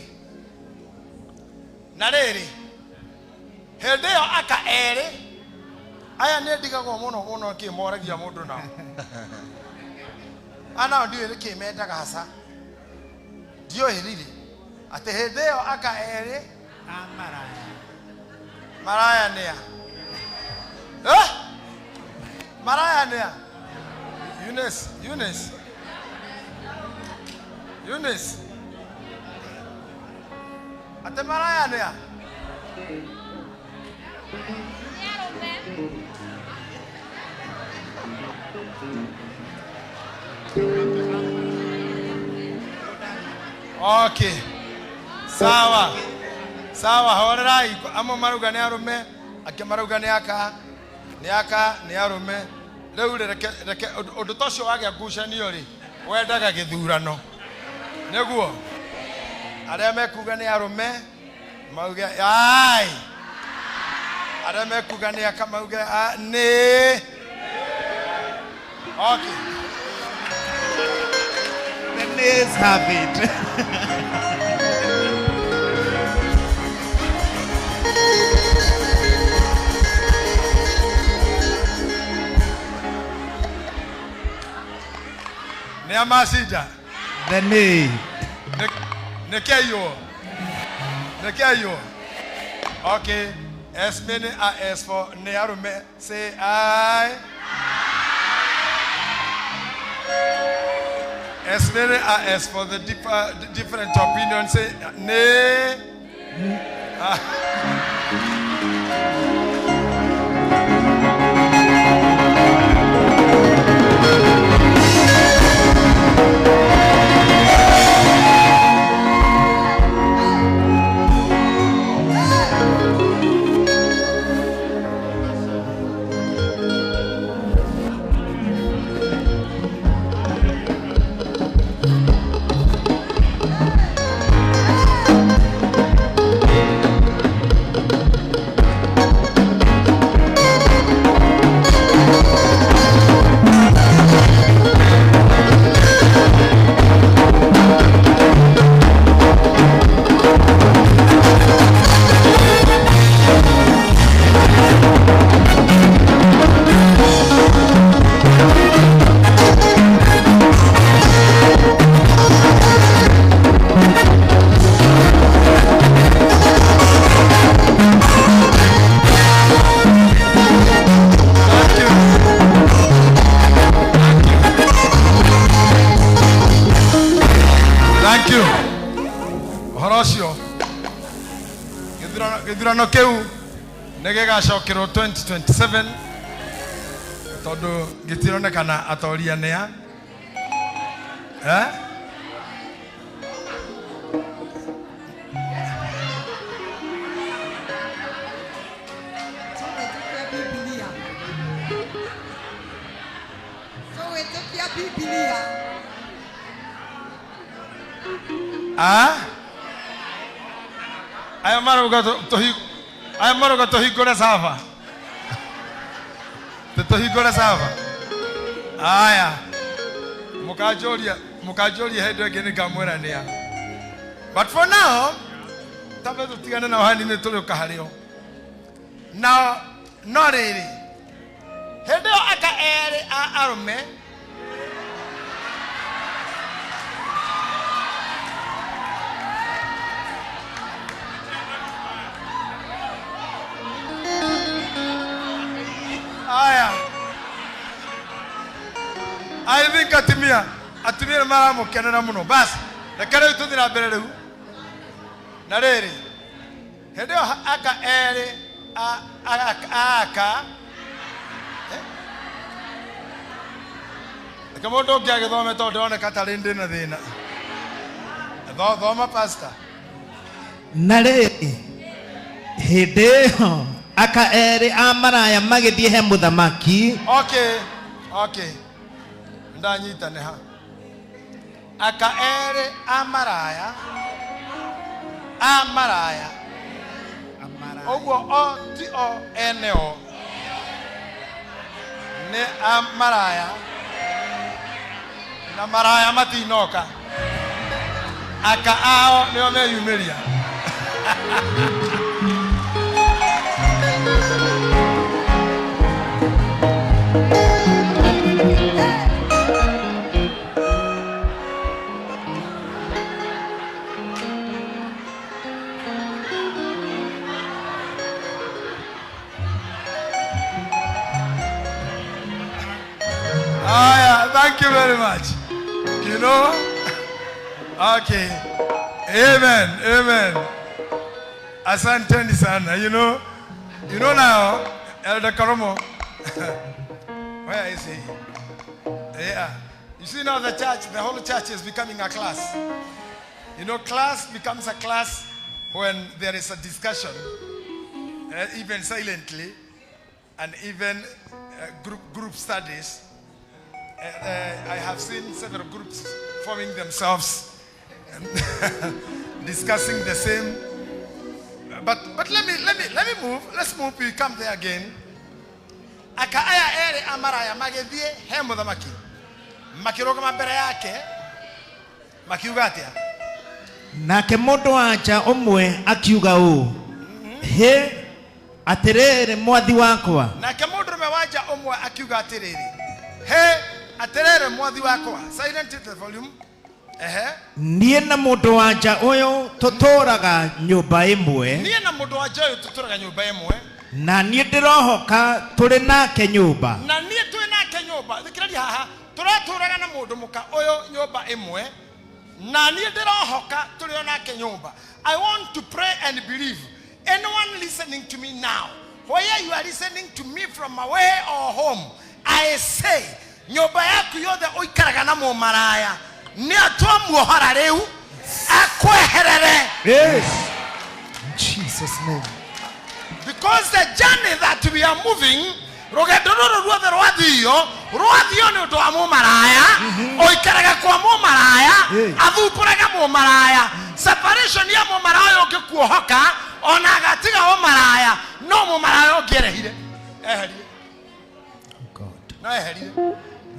Na rĩrĩ hĩndĩ ĩyo aka erĩ aya nĩ ndigagwo mũno kĩmoragia mũndũ nao ana ndiũĩ nĩ kĩmendaga haca ndiũĩ riri atĩ hĩndĩ ĩyo aka erĩ maraya nĩa maraya nĩa Eunice ate maraya nĩa okay sawa horerai amo maruga nĩ arume ake maruga nĩ arume rĩu reke ũndũ tocio wagĩa ngucanio rĩ wendaga gĩthurano nĩguo arĩa mekuga nĩ arume mauge ai arĩa mekuga nĩ aka mauge nĩ okay The nays have it. nĩ amasida The nay. Nekeyo. Okay. As many as for Nearume, say I. As many as for the different opinions, say ne. Githurano keu negegacokirwo 2027 tondu gitironekana atoria nĩa aya maruga tohingũre sava Tutohingũre sava. Aya. Mukajoria hendo ĩngĩ nĩngamwĩra nĩa. But for now, tabe tutigane na ohani-inĩ tũrĩũka harĩo. No rĩrĩ. Hĩndĩ ĩyo aka erĩ a arũme aya. I think atumia maramukenera muno. Bas, reka rĩu tũthiĩ na mbere rĩu. Na rĩrĩ. Hĩndĩ ĩyo aka erĩ aka reka mũndũ ũngĩ agĩthome tondũ ndĩroneka tarĩ ndĩ na thĩna. Thoma pastor. Na rĩrĩ hĩndĩ ĩyo aka erĩ a maraya magĩthiĩ he mũthamaki. Okay. Ndanyita nĩ ha. Aka erĩ a maraya. Oguo o ti o ene o. Nĩ a maraya. Na maraya matinoka. Aka ao nĩo meyumĩria. Thank you very much. You know? Okay. Amen. Asanteni sana. You know now, Elder Karomo. Where is he? Yeah. You see now the whole church is becoming a class. You know, class becomes a class when there is a discussion, even silently, and even group studies. I have seen several groups forming themselves and discussing the same. But let me move. Let's move. We come there again. Aka aya ere amaraya magethie he muthamaki. Makirogama mbere yake. Makiuga atia. Nake mũndũ wanja ũmwe akiuga ũũ. He atirĩrĩ mwathi wakwa. Nake mũndũrũme wanja ũmwe akiuga atirĩrĩ. He atirĩrĩ mwathi wakwa. Silent the volume. Niĩ na mũndũ wanja ũyũ tũtũraga nyũmba ĩmwe. Niĩ na mũndũ wanja ũyũ tũtũraga nyũmba ĩmwe. Na niĩ ndĩrohoka tũrĩ nake nyũmba. Na niĩ tũrĩ nake nyũmba. Thikĩrĩria haha tũratũraga na mũndũ mũka ũyũ nyũmba ĩmwe. Na niĩ ndĩrohoka tũrĩ nake nyũmba. I want to pray and believe. Anyone listening to me now, whether you are listening to me from away or home, I say, nyũmba yaku yothe ũikaraga na mũmaraya. Ni atua muohara rĩu akweherere. Yes. In Jesus' name. Because the journey that we are moving, rũgendo rũrũ ruothe rwathio nĩ ũndũ wa mũmaraya, ũikaraga kwa mũmaraya, athumbũraga mũmaraya. Separation ya mũmaraya ũngĩkuohoka, ona agatiga mũmaraya, no mũmaraya ũngĩerehire. Eherire. God. No eherire.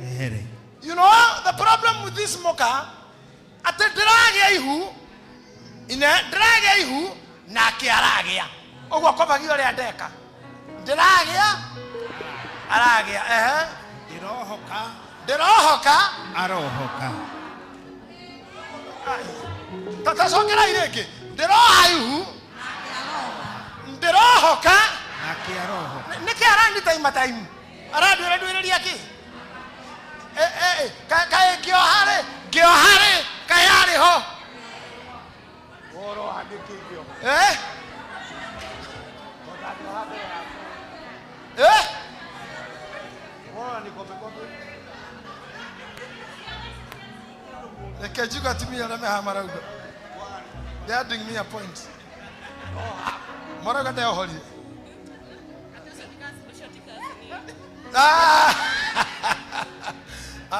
Ehere. You know, the problem with this moka, ate ndĩragĩa ihu na kĩaragĩa. Ũguo kũbagio rĩa ndeka. Ndĩragĩa aragĩa. Ndĩrohoka arohoka. Tatacokera irĩngĩ. Ndĩroha ihu ndĩrohoka na kĩarohoka. Nĩkĩ aranyita imataimu? Aranduĩrĩria kĩ? Kaĩ kĩoharĩ kaĩ arĩ ho. Kejuga to me and I'm they are doing me a point. Moraga they are holy.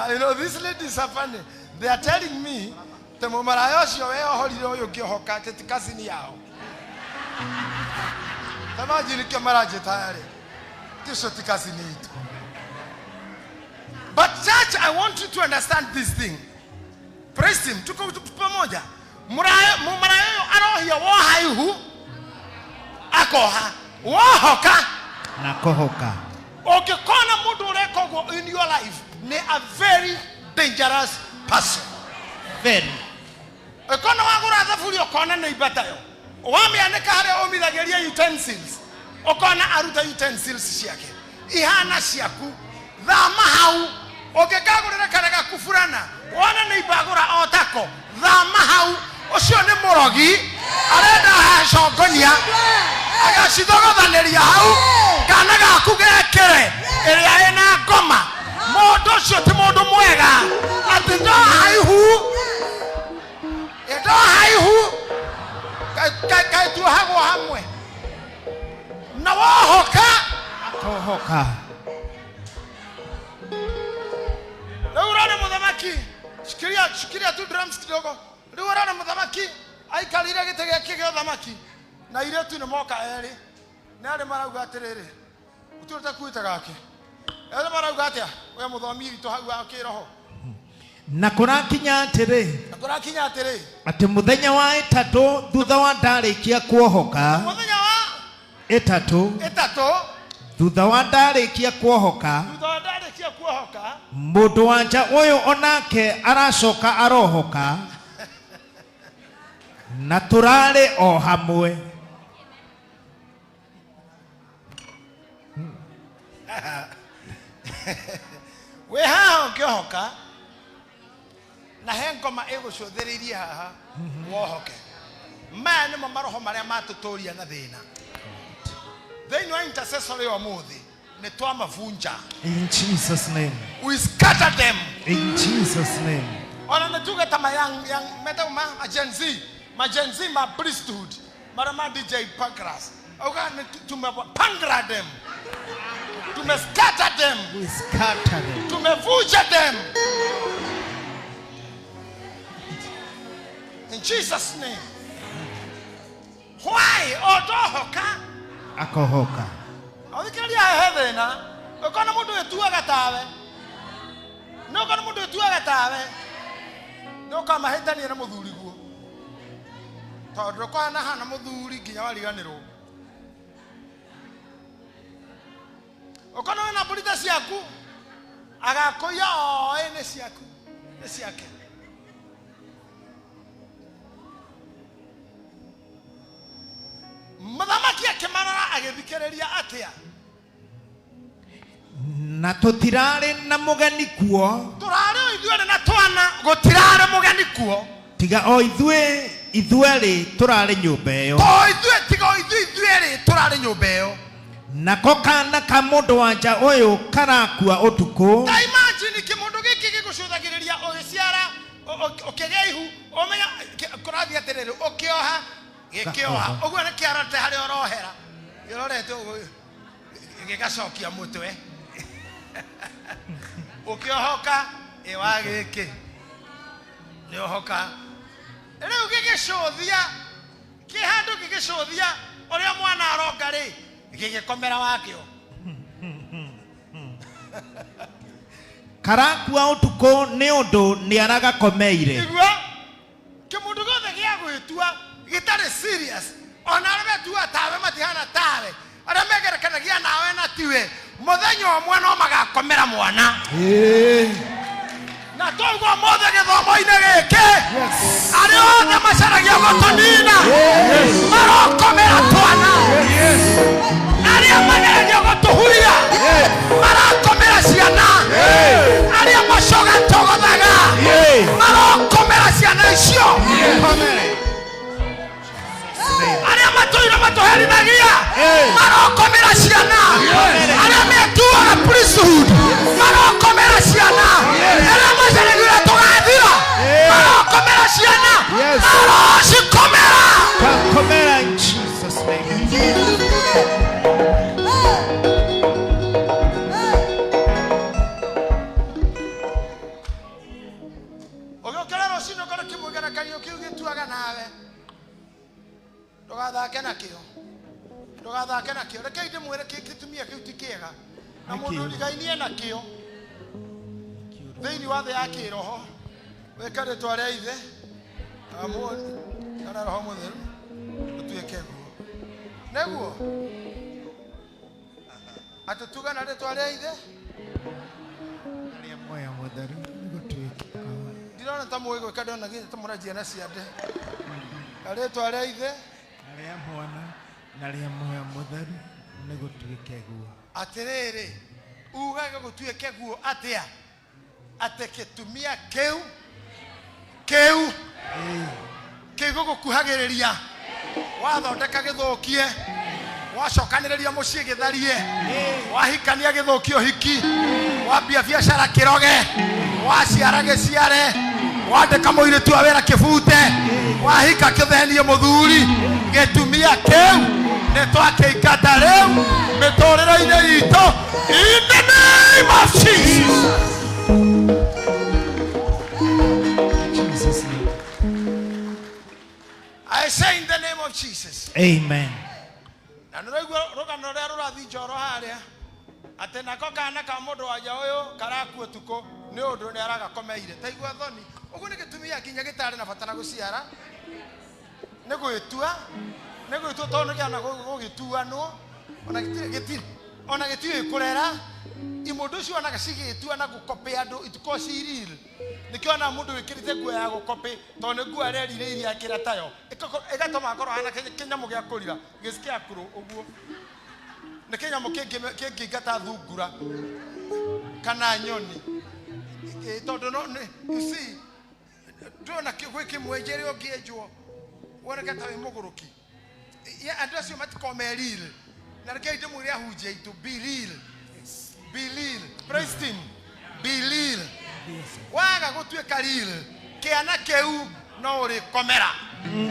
You know, these ladies are funny. They are telling me the momarayoshi we holy you give hoka tetikasini yao. Imagine kamaraje tayari. Tisho tikasini itu. But church, I want you to understand this thing. Praise him. Tuko pamoja. Murayo arohia wahaihu akoha wahoka nakohoka. okikona mudu urekogo in your life ne a very dangerous person. Very. Ekona wagura thafuri okona ne ibatayo. Wamianeka hare omithageria utensils. Okona aruta utensils ciake. Ihana ciaku thama hau okikagurira karega kufurana. Wana ne ibagura otako thama hau ocio ne murogi arenda hacogonia agacithogothaneria hau kana gaku gekere iria ina ngoma mundu ucio ti mundu mwega ati ndo haihu kai tu hago hamwe na wahoka Akohoka. Leurane muthamaki shikiria tu drums kidogo. Leurane muthamaki aikarire gite gĩake gĩa thamaki na iretu nĩ moka eri na arĩ marauga atĩrĩrĩ uturute kuita gake eri marauga atĩa we muthomi witũ hau akĩroho Na kũrakinya atĩrĩ atĩ mũthenya wa ĩtatũ thutha wa ndarĩkia kuohoka, muthenya wa ĩtatũ thutha wa ndarĩkia kuohoka, mũndũ wa nja ũyũ onake aracoka arohoka, na tũrarĩ o hamwe. we haha ũkĩohoka na he ngoma ĩgũcũthĩrĩirie haha wohoke. Maya nĩmo maroho marĩa matũtũria na thĩna thĩinĩ wa intercessory ũmũthĩ nĩ twamavunja. In Jesus' name. We scatter them. In Jesus' name. Ona netugeta ma young metama Gen Z ma priesthood marama DJ Pancras oga tumepangra them, tumescatter them, We scatter them. tumevunja them in Jesus' name. Why odohoka Akohoka. Odikaria heathena ukona mundu etuaga tawe no kana mundu etuaga tawe no kama hetania na muthuri guo tondu kwana hana muthuri nginya wariganirwo ukona na bulita ciaku agakoya o ene ciaku ne ciake muthamaki akimarara agithikiriria atia Na tũtirarĩ na mũgeni kuo, turare ithuĩ na twana gutirare mugeni kuo tiga o ithuerĩ tũrarĩ nyũmba ĩyo. ithuĩ turare nyũmba ĩyo. Nako kana ka mũndũ wa nja ũyũ karakua ũtukũ, Ta imagine kimundu giki gigucuthagiriria ugiciara ukigea ihu umenya kurathi atiriri ukioha gikioha uguo ni kiarate hari orohera irorete uguo gigacokia mutwe ukiohoka ewa giki ni ohoka riu gigicuthia kihandu gigicuthia uria mwana aronga ri gigikomera wakio karakua ũtukũ nĩ ũndũ nĩ aragakomeire. igua kimundu gothe gia gwitua gitari serious ona arebe tua tawe matihana tawe aria megerekanagia nawe na tiwe muthenya omwe no magakomera mwana na toguo mothe githomo-inĩ gĩkĩ arĩa othe macaragia gũtũnina marokomera twana arĩa mageragia gũtũhuria marakomera ciana arĩa macoga togothaga marokomera ciana icio arĩa matũire matũherithagia marokomera ciana arĩa metuaga priesthood marokomera ciana arĩa maceragĩra tũgathira marokomera ciana arocikomera Kakomera in Jesus' name. ũgĩũkĩra rũcinĩ ũkorwo kĩmũiganĩkanio kĩu gĩtuaga nawe ndũgathake nakĩo rekei ndĩmwĩre gĩtumia kĩu ti kĩega na mũndũ ũrigainie nakĩo Thĩinĩ wa thĩ ya kĩroho wĩka rĩtwa rĩa ithe na mũriũ na roho mũtheru ũtuĩke guo. Nĩguo atũtuga na rĩtwa rĩa ithe Arĩa moya mũtheru nĩgũtuĩke guo. ndirona ta mũĩ gwĩka ndona githĩ ta mũranjia na ciande. Na rĩtwa rĩa ithe Arĩa mwana na arĩa moya mũtheru nĩgũtuĩke guo. atĩrĩrĩ ugaga gũtuĩke guo atĩa atĩ gĩtumia kĩu gũgũkuhagĩrĩria wathondeka gĩthũkie wacokanĩrĩria mũciĩ gĩtharie wahikania gĩthũkie ũhiki wambia biacara kĩroge waciara gĩciare wandĩka mũirĩtu wa wĩra kĩbute wahika kĩthenie mũthuri gĩtumia kĩu nĩtwakĩingata rĩu mĩtũrĩre-inĩ itũ in the name of Jesus. Jesus name. I say in the name of Jesus. Amen. Na nĩraigua rũgano rũrĩa rũrathiĩ njoro harĩa atĩ nako kana ka mũndũ wanja ũyũ karakua ũtukũ nĩ ũndũ nĩ aragakomeire. Taigua thoni ũguo nĩ gĩtumia nginya gĩtarĩ na bata na gũciara nĩ gwĩtua tondũ nĩ kĩana gũgĩtuanwo ona gĩtirĩ kũrera imundu ũcio onaga cigĩtua na gũkope andũ ituko ciril nĩkĩona mũndũ wĩkĩrĩte nguo ya gũkope tondũ nĩ nguo arerirĩirie akĩra tayo ĩgatũma akorwo hana kĩnyamũ gĩa kũrira gĩcikia kũrũ ũguo nĩ kĩnyamũ kĩngĩingata thungura kana nyoni tondũ no ici ndona gwĩ kĩmwenjere ũngĩenjwo woneka ta wĩ mũgũrũki andũ acio matikomeril na reke ndĩmwĩre ahunjia aitũ Bilil, Preston, Bilil. Waga gũtuĩka ril, kĩana kĩu no ũrĩkomera.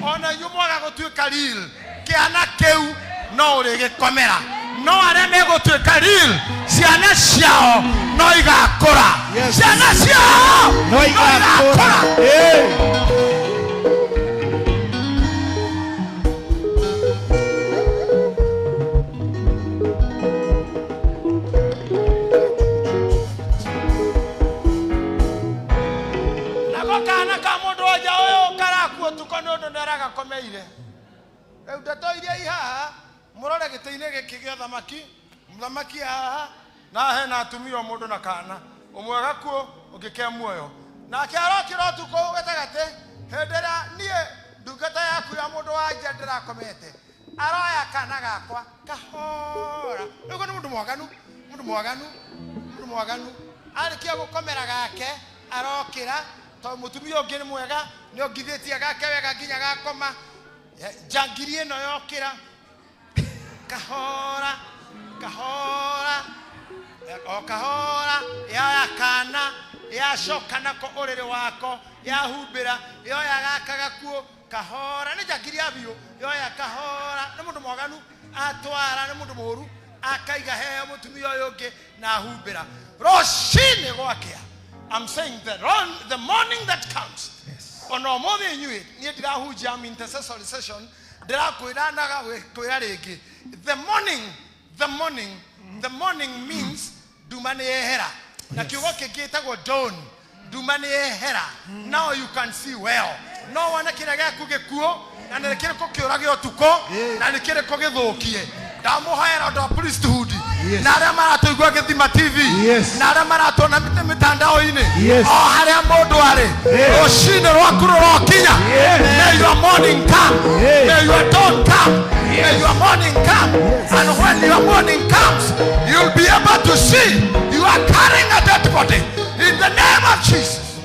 Ona inyuĩ mwaga gũtuĩka ril, kĩana kĩu no ũrĩgĩkomera. No arĩa megũtuĩka ril, ciana ciao no igakũra. Ciana ciao no igakũra. Komeire rĩu ndeto iria ihaha mũrore gĩtĩ-inĩ gĩkĩ gĩa mũthamaki haha na hena atumia mũndũ na kana ũmwe gakuo ũngĩ ke muoyo nake arokĩra ũtukũ gatagatĩ hĩndĩ ĩrĩa niĩ ndungata yaku ya mũndũ wa nja ndĩrakomete aroya kana gakwa kahora ũguo nĩ mũndũ mwaganu arĩkia gũkomera gake arokĩra tondũ mũtumia ũngĩ nĩ mwega nĩ ongithĩtie gake wega nginya gakoma njangiri ĩno yokĩra kahora yaya kana yacoka nako ũrĩrĩ wako yahumbĩra yoya gaka gakuo kahora nĩ njangiri ya biũ yoya kahora nĩ mũndũ mwaganu atwara nĩ mũndũ mũũru akaiga heo mũtumia ũyũ ũngĩ na ahumbĩra rũcinĩ gwakĩa. I'm saying that the morning that comes. Yes. On no more than you, near the Rahujam intercessory session, the morning means Dumane Hera. Like you walk a gate or dawn, Dumane Hera. Now you can see well. No one can get kuo, and the Kirko Kuragio to go, and the Kirko Gedokie. Damo hire out of priesthood. Nara marato igwa thima TV. Nara marato na mitandao ine. Oh haria mundu ari. Rucini rwaku rurokinya. May your morning come. May your dawn come. May your morning come. And when your morning comes, you'll be able to see you are carrying a dead body in the name of Jesus.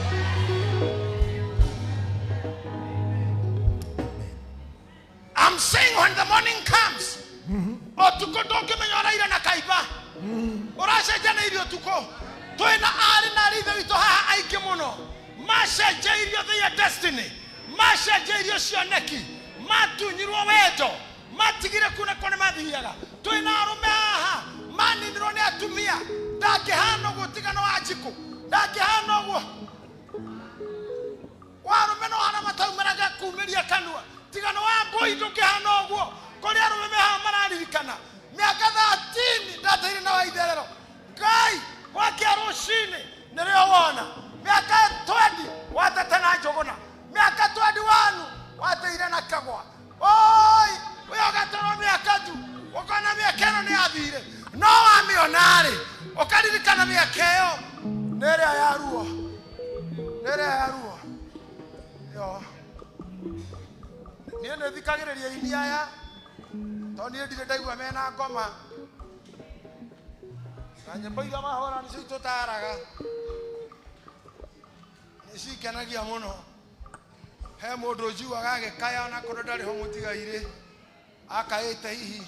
I'm saying when the morning comes, otukotoke menyoraira na kaiba uracenjana irio tuko twina ari na rithe witũ haha aingĩ mũno macenjeirio their destiny macenjeirio cioneki matunyirwo wendo matigire kuna kone mathiaga twina arũme haha maninirwo nĩ atumia ndangĩhana ũguo tigano wa njikũ ndangĩhana ũguo warũme no hana mataumĩraga kumĩria kanua tigano wa mbũi ndũngĩhana ũguo kuri arũme meha mararirikana mĩaka 13 ndateire na waitherero Ngai wakia rũcinĩ Nĩrĩo wona mĩaka 20 watete na njũgũna, mĩaka 21 wateire na kagwa. Oi, ũyũ gatorwo mĩaka tu ũkona mĩaka ĩno nĩyathire, no wamĩonarĩ ũkaririkana mĩaka ĩyo nĩrĩa yaruo, nĩrĩa yaruo. Yo niĩ nĩthikagĩrĩria ini aya tondũ niĩ ndirĩ ndaigua mena ngoma, na nyĩmbo iria mahũra nĩcio itũtaraga, nĩcikenagia mũno. He mũndũ njuaga agĩkaya ona korwo ndarĩ ho mũtigairĩ, akaĩte hihi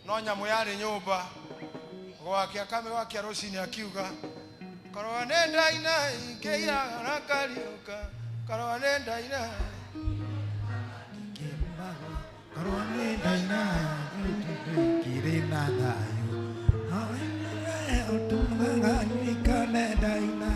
no nyamũ yarĩ nyũmba gwake, akamĩgwakia rũcinĩ akiuga korwo nĩ ndaina ingĩiraga na kariũka, korwo nĩ ndaina korwo nĩ ndaina kĩrĩ na thayũ, ũtũmaga nyikane ndaina.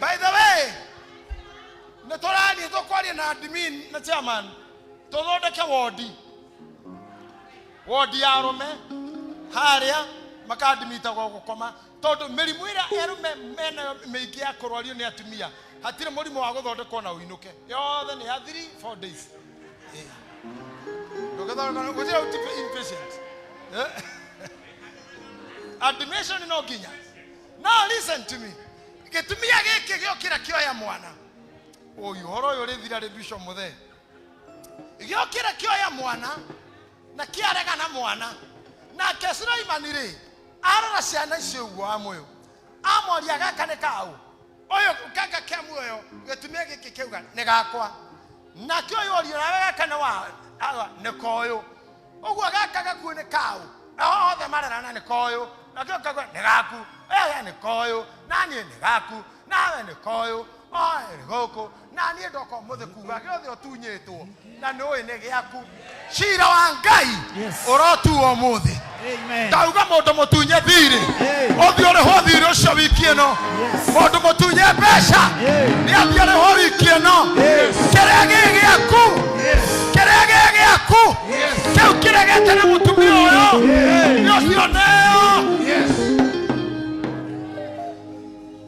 By the way, Netorani tokwari na admin na chairman tothondeke wodi ya arume haria makadimita gukoma tondu mirimu ira erume mena meingi ya kurwario ni atumia hatire murimu wa guthondekwo na uinuke yothe ni ya 3-4 days ndogathondeka gutira impatient admission no ginya. Now listen to me. Getumia geke giokira kioya mwana oyu horo yo rithira bishop muthe giokira kioya mwana na kiarega na mwana na kesira imanire arora ciana icio uwa moyo amoria gaka ne kau oyo kaka kemu oyo getumia geke kiuga ne gakwa na kioyo ori na gaka ne wa ne koyo ogwa gaka gaku ne kau othe marera na ne koyo na kioka ne gaku ne koyo nani ne gaku nawe ne koyo ne goko nani ndoko muthe kuga giothe otunyetwo na noe ne giaku cira wa ngai orotuo muthe amen tauga mundu mutunye thiri othi ore ho thiri ucio wiki eno mundu mutunye besha ni athiare ho wiki eno kerege giaku keu kiregete na mutumia uyo yocio neo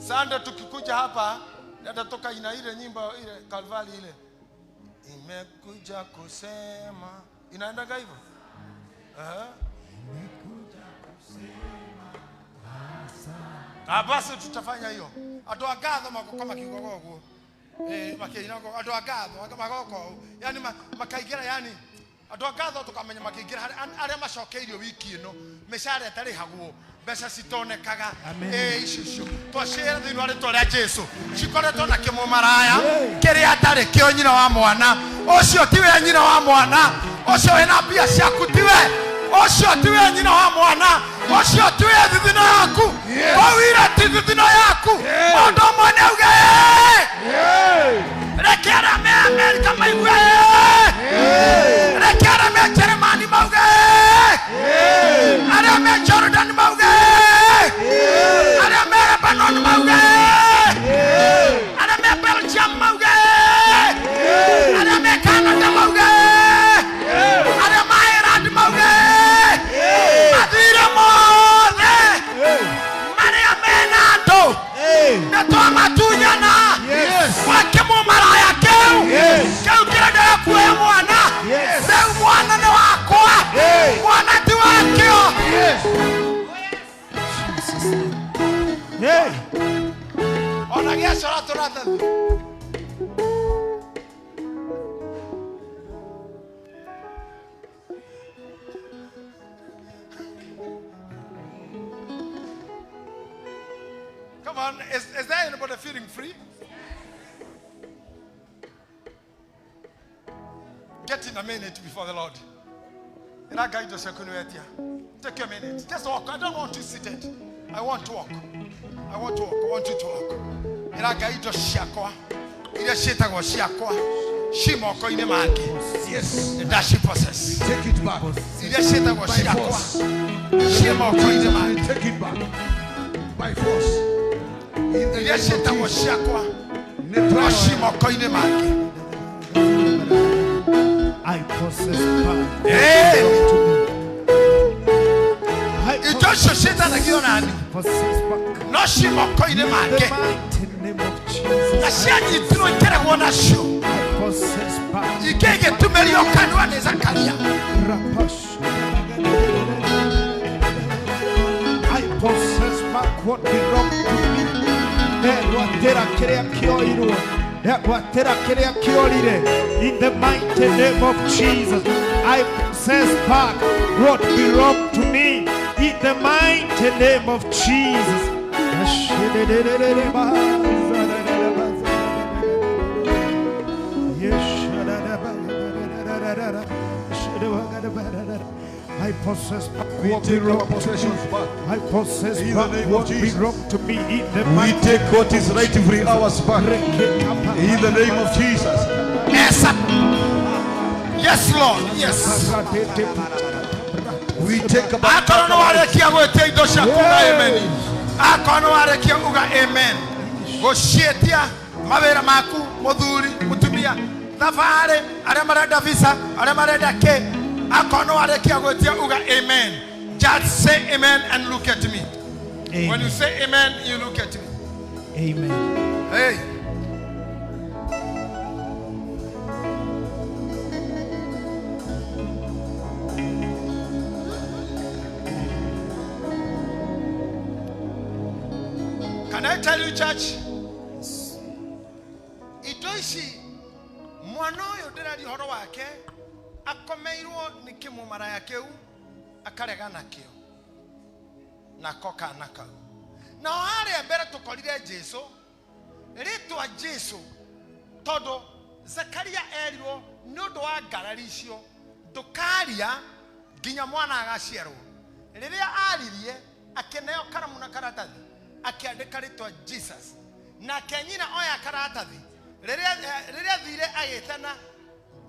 Sanda tukikuja hapa natatoka ina ile nyimbo ile Kalvari ile imekuja kusema inaendaga hivyo imekuja kusema basi tutafanya hiyo atu agatho makoma kigogogo makina atu agatho magoko yani makaigera yani atu agatho tukamenya makigira aria macokeirio wiki ino meshare tari hagwo Besa citonekaga Amen. icicio twacira thiini wa ritwa ria Jesu cikoretwo na kimumaraya kiria atari kio nyina wa mwana ucio tiwe nyina wa mwana ucio wina mbia ciaku tiwe ucio tiwe nyina wa mwana ucio tiwe thithino yaku kowira ti thithino yaku mundu umwe niauge rekera me Amerika maigue rekera me Germany mauge aria me Jordan mauge aria me Lebanon mauge aria me Belgium mauge aria me Canada mauge aria me Ireland mauge athire mothe maria menando na twamatunyana wakimumaraya keu keu kirenda kuoya mwana rĩu mwana nĩ wakwa mwana ti wakio ona gĩacora tũrathathi Come on, is there anybody feeling free? Get in a minute before the Lord. Take a minute. Just walk. I don't want you seated. I want to walk. I want to walk. I want you to walk. Yes. And that she possess. Take it back. By force. Take it back. By force. In the name of Jesus. I possess power. Hey! I possess power. No shimoko ine In the make. mighty name of Jesus. Na siaji tino nkere wona sho. I possess power. Ikege tumeli okanwa ne Zakaria. I possess back what belongs to me. In the mighty name of Jesus, I possess back what belongs to me. In the mighty name of Jesus. I possess back what belongs to me. I possess back what belongs to me. In the We mighty take what is rightfully ours back. In the name of Jesus. Yes. Yes, Lord. Yes. We take back. Akono warekia gwete indo cia kuga amen. Akono warekia uga amen. Gocietia mawira maku muthuri mutumia thabari aria marenda visa aria marenda ke akono warekia gwetia uga amen. Just say amen and look at me. Amen. When you say amen, you look at me. Amen. Hey. Can I tell you, church? Itoishi mwana uyu ndirari horo wake akomeirwo ni kimumara yakeu akarega nakio nakoka nakau na hare mbere tukorire Jesu ritwa Jesu todo Zakaria erirwo nundu wa ngarari icio ndukaria nginya mwana agaciarwo riria aririe akeneo karamu na karatathi akiandika ritwa Jesus na kenyina oya karatathi riria thire agitana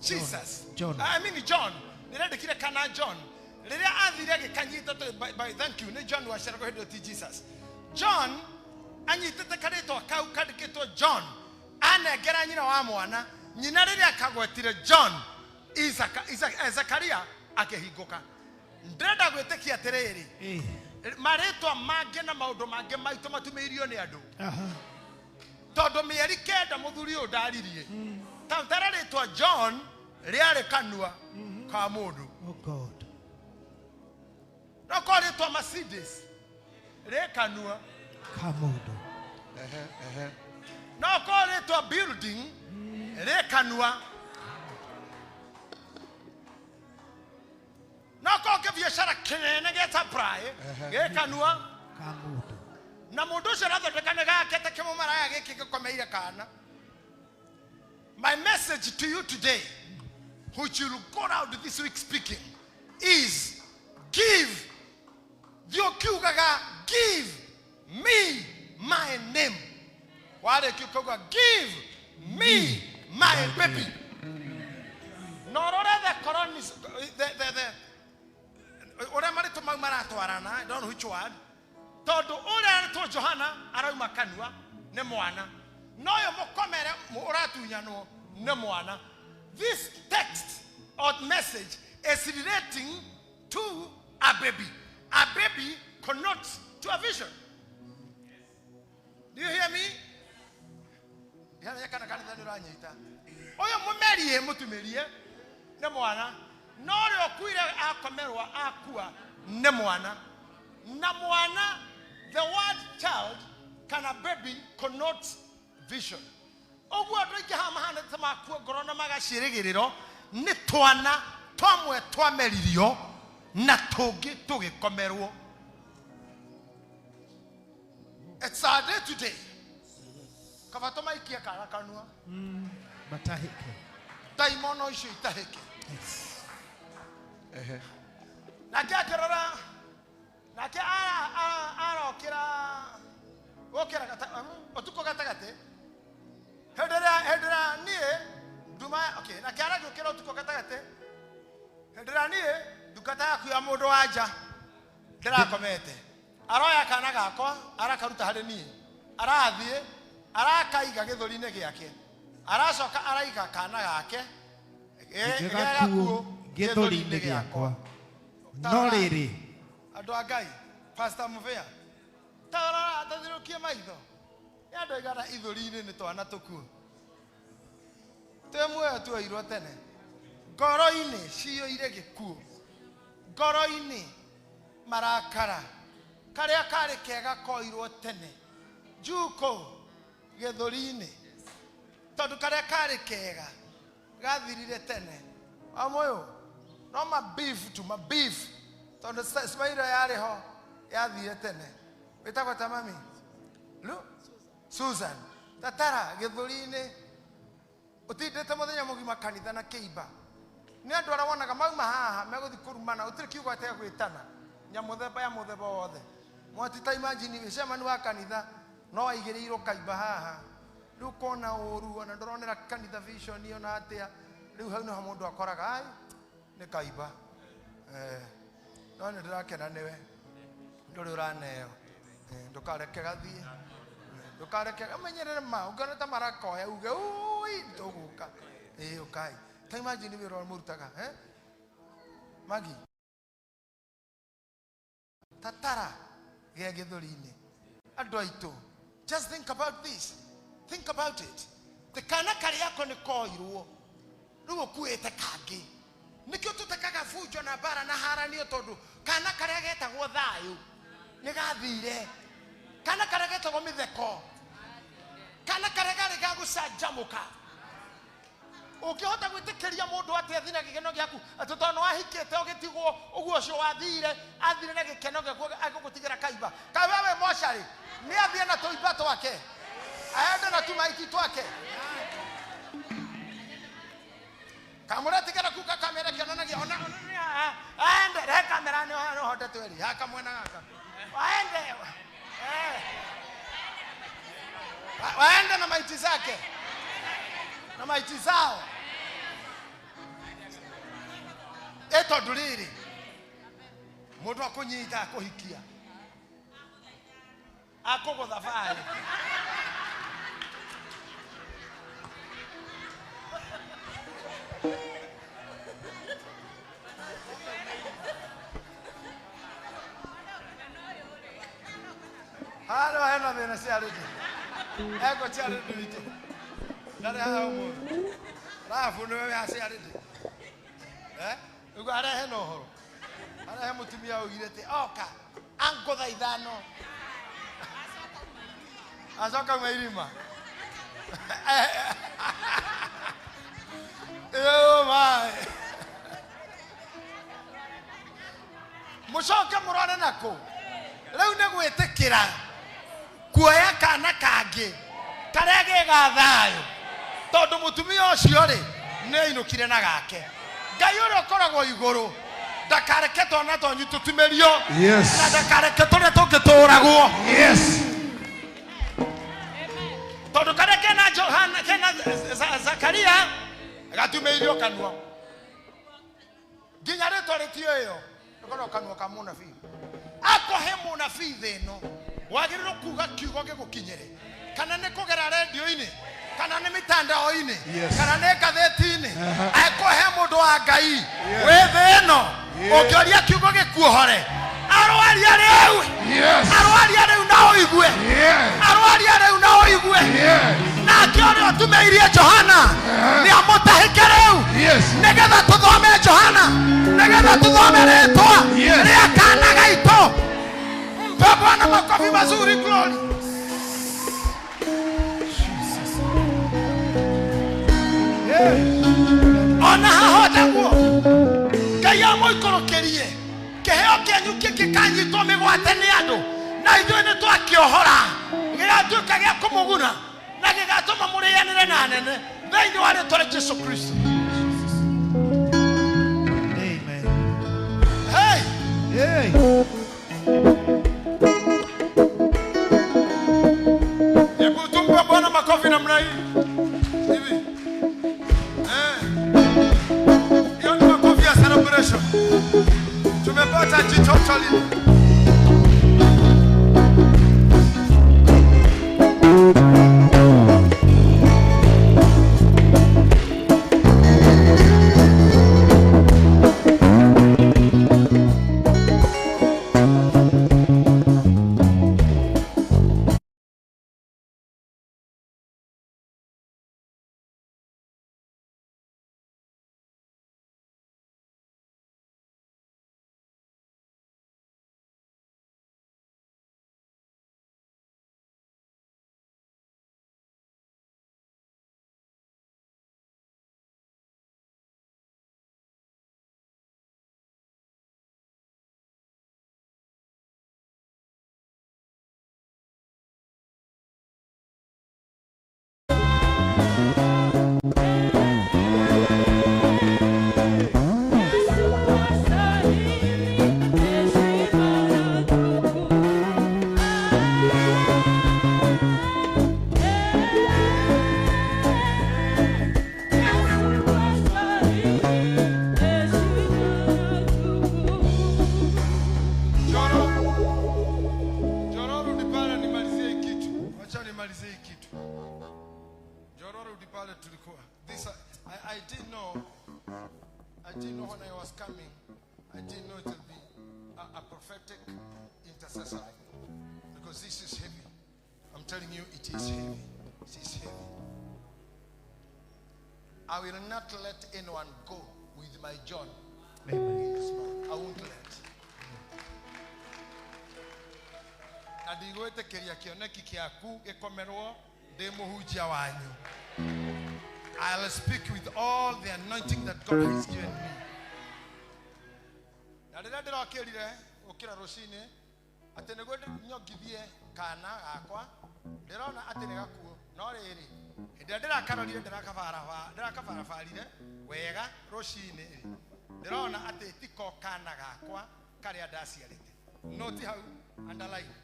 Jesus John. I mean John nirendekire kana John riria athire gikanyita by thank you ni John wacharako hendo ti Jesus John anyitete karitwa kau kandikitwo John anengera nyina wa mwana nyina riria akagwetire John Zakaria akehinguka ndenda gwitikia atiriri maritwa mange na maundu mange maitu matumiirio ni andu todo mieri kenda muthuri uyu ndaririe tantara ritwa John riari kanua ka mundu Oh God. no ko ritwa Mercedes rekanua Kamodo. no ko ritwa building rekanua no ko ke biashara kenene getaprai gekanua kamutu na mundu ucio rathondekane gake te kimumaraya giki gikomeire kana. My message to you today, which you will go out this week speaking, is give me my name. Wale kikoga give me my baby. No the coronis the ora mari to marato arana, I don't know which one. Todo ora to Johanna arauma kanua ne mwana. No yo mokomere mo ora tunyano ne mwana. This text or message is relating to a baby. A baby connotes to a vision. Do you hear me? Oyo mumerie mutumerie ne mwana no re okuire akomerwa akua ne mwana na mwana. The word child can a baby connotes vision. Ogu adoike ha mahane tama akua gorona magashirigiriro ni twana twamwe twameririo na togi tugikomerwo. It's our day today. Kavatoma ikia karakanua. batahike. Daimono isho itahike. Yes. Nakia kirora. Nakia ara okira. Okira kata. Otuko kata kate. Hedera nie. Duma okay. Nakia ara okira otuko kata kate. Hedera nie. Dukata kuya modo aja. Dera komete. Aroya kana gako. Ara karuta hare nie. Ara athie. Ara kaiga githurine giake. Ara soka araiga kana gake. Gakuo githurine giakwa. No riri. Ado agai. Pastor Muvea. Tara tadirukie maitho. Yado igara ithurine ni twana tuku. Temwe tu airwo tene. Ngoro-ini cio ire gikuo. Ngoro-ini marakara. Karia kari kega koirwo tene. Juko githurine. Tondu karia kari kega gathirire tene. Amoyo no ma beef to ma beef. Tondu smaira yari ho yathire tene. Bitagwa tamami. Lu Susan. Tatara githurine. Utindete muthenya mugima kanitha na kiiba. Ni andu ara wonaga mauma haha meguthi kurumana utire kiugo atega gwitana. Nyamuthemba ya muthemba wothe. Mwatita imagine wicemani wa kanitha no aigirirwo kaiba haha. Riu kona uru ona ndoronera kanitha vision iyo na atia. Riu hau no mundu akoraga ai ni kaiba. No ni ndirakena niwe. Nduri uraneo. Ndukareke gathie. Ndukareke amenyerere ma ugana ta marakoya uge ui nduguka. Ukai. Ta imagine wiro murutaga Magi. Tatara githurine. Andu aitu. Just think about this. Think about it. The kana kari yako ni koirwo. Riu kuete kangi. Nikio tutekaga fujo na bara na haranio tondu kana kari getagwo thayu. Ni gathire. Kana kari getagwo mitheko. Kana kari gari gagucanjamuka. Ukihota gwitikiria mundu ati athina gikeno giaku atotono ahikite ogitigwo uguo cio wathire athire na gikeno giaku agugutigira kaiba kawewe moshari ni athie na tuiba twake aende na tumaiti twake kamurati kana kuka kamera kiona gia ona aende re kamera ni hote tweri haka mwena gaka aende waende na maiti zake na maiti zao. Eto nduriri mundu akunyita akuhikia akugutha bari halo hena bena siaridi eko siaridi wito ndare hao mu rafu no we asiaridi ugo ara heno horo ara he mutumia ugirete oka angotha ithano asoka mairima oh my mucoke murone nako riu ni gwitikira kuoya kana kangi karia gigathayo tondu mutumia ucio ri ni inukire na gake ngai uri ukoragwo iguru ndakareke twana twanyu tutumirio na ndakareke turia tungituragwo tondu karia kena Johana kena Zakaria gatumeirio kanua nginya ritwa ritio iyo ukono kanua ka munabii akohe munabii thino wagiriro kuga kiugo gigukinyire kana ni kugera radio-ini kana ni mitandao-ini kana ni gatheti-ini akohe mundu wa ngai we thino ukioria kiugo gikuohore arwaria riu arwaria riu na uigue arwaria riu na uigue na kioro tumeirie Johana ni amutahike riu nigetha tuthome Johana nigetha tuthome ritwa ria kana gaito mpe Bwana makofi mazuri glory ona hahotaguo ngai amoikorokerie keheo kenyu kikanyitwo migwate ni andu na ithuĩ nĩ twakĩohora gĩgatuĩka gĩa kũmũguna na gĩgatũma mũrĩanĩre na nene thĩinĩ wa rĩĩtwa rĩa Jesũ Kristo. Amen. Hey! Hey. Hebu tumpe Bwana makofi namna hii. Hivi. Hiyo ni makofi ya celebration. Tumepata jicho chali. I didn't know when I was coming. I didn't know it would be a prophetic intercessor. Because this is heavy. I'm telling you, it is heavy. It is heavy. I will not let anyone go with my John. Amen. Yes, no, I won't let. Adigwete keria kioneki kiaku ekomerwo de muhujia wanyu. I'll speak with all the anointing that God has given me. Na rĩrĩa ndĩrokĩrire gũkĩra rũcinĩ atĩ nĩguo nyongithie kana gakwa ndĩrona atĩ nĩ gakuo no rĩrĩ hĩndĩ ĩrĩa ndĩrakarorire ndĩrakabarabarire wega rũcinĩ ndĩrona atĩ tiko kana gakwa karĩa ndaciarĩte no ti hau underline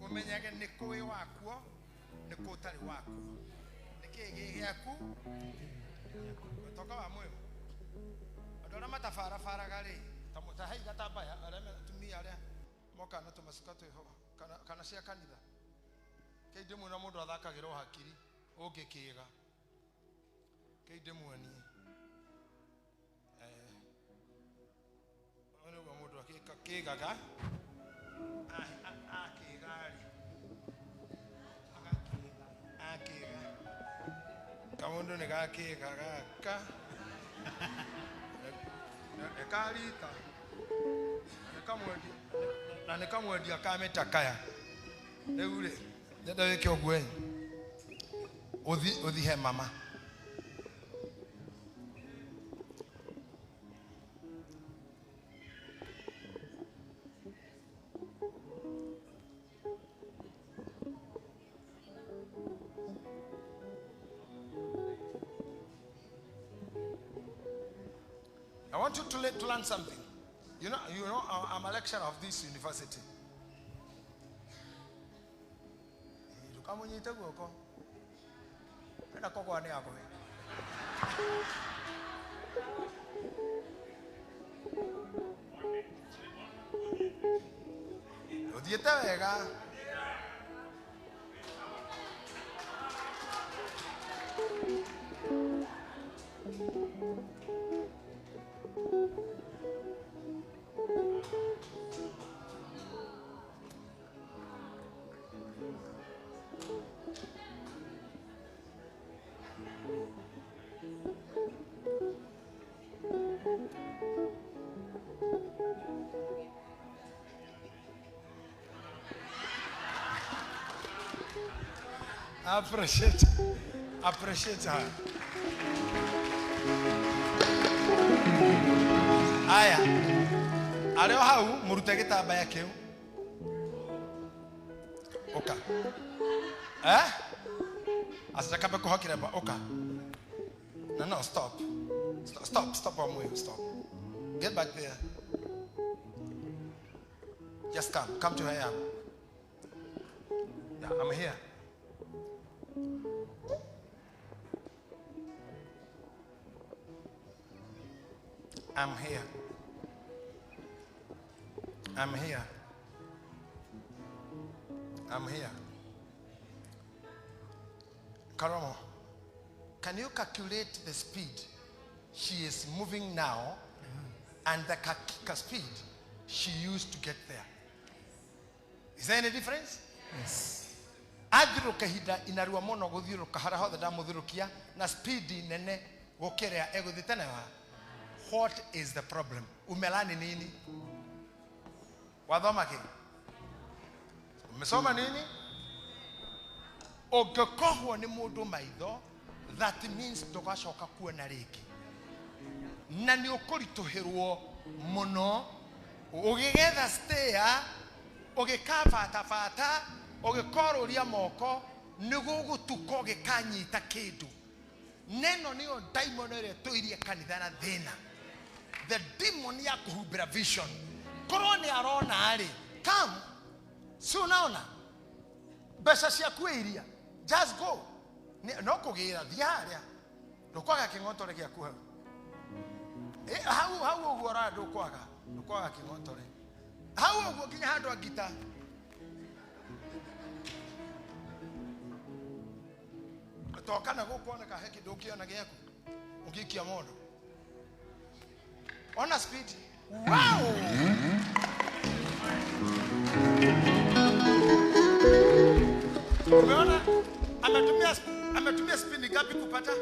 umenyage nĩ kũĩ wakuo nĩ kũ ũtarĩ wakuo nĩkĩĩ gĩaku toka wa moyo andũ arĩa matabarabaraga rĩ ta hai gatambaya arĩa tumia arĩa moka na tũmacuka twĩho kana cia kanitha kĩndĩ mũno mũndũ athakagĩrwo hakiri ũngĩkĩga kĩndĩ muonie ono wa mũndũ akĩgaga kamondo nĩ gakĩgaga ka ekarita na nikamwendia kameta kaya rĩu rĩ ndenda wĩke ũguo ũthi he mama want you to learn something. You know, I'm a lecturer of this university. Appreciate her. Aya. Areo hau murute gitamba ya kiu. Oka. Asitakabe kuhokire ba oka. No, stop. Stop Amoyo, stop. Get back there. Just come to her. Yeah, I'm here. I'm here. Karomo, can you calculate the speed she is moving now and the speed she used to get there? Is there any difference? Yes. Adhiruka hida inarua mono guthiruka hara hothe ndamuthirukia na speed nene gukiria eguthitene wa. What is the problem? Umelani nini? Wathoma ki? Umesoma nini? Ogekohwo ni mundu maitho, that means ndugacoka kuona ringi. Na ni ukurituhirwo muno ugigetha stair ugikafata ugikoruria moko nigugutuka ugikanyita kindu. Neno niyo daimon ire tuirie kanitha na thina. The demon ya kuhubira vision. Koroni arona ari. Come. Si unaona? Besa cia kwiria. Just go. No kugira thiaria. Ndukwaga kingotore gia kuha. Hau ugora ndukwaga. Ndukwaga kingotore. Hau ugo kinya handu a Gitahi. Tokana gukona ka heki ndukiona giaku. Ungikia mono. On a speed. Wow! Umeona? Ametumia speed ngapi kupata?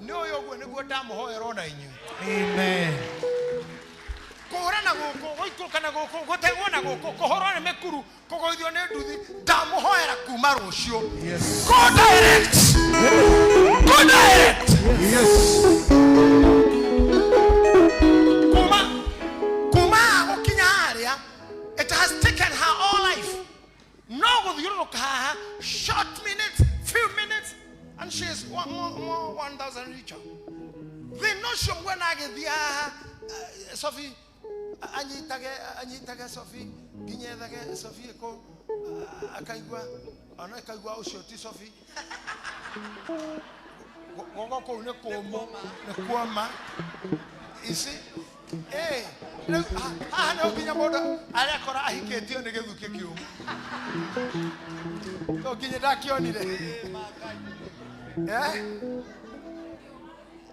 Ndio yogo niguo ndamuhoera na inyu. Amen. Kuhorana guko, goikukana guko, gutegona guko, kuhorana mekuru, kugoithio ne nduthi, ndamuhoera kuma rucio. Yes. Go direct. Go direct. Yes. It has taken her all life. No, short minutes, few minutes, and she is more 1,000 richer. The notion when I get the Sophie, Anita Sophie, Guinea Sophie, Akaigua, Anakaigua, Shoti Sophie. You see? Hey, I know Kinyamoda. I reckon I can't do anything to kick you. So, can you duck your need? Yeah?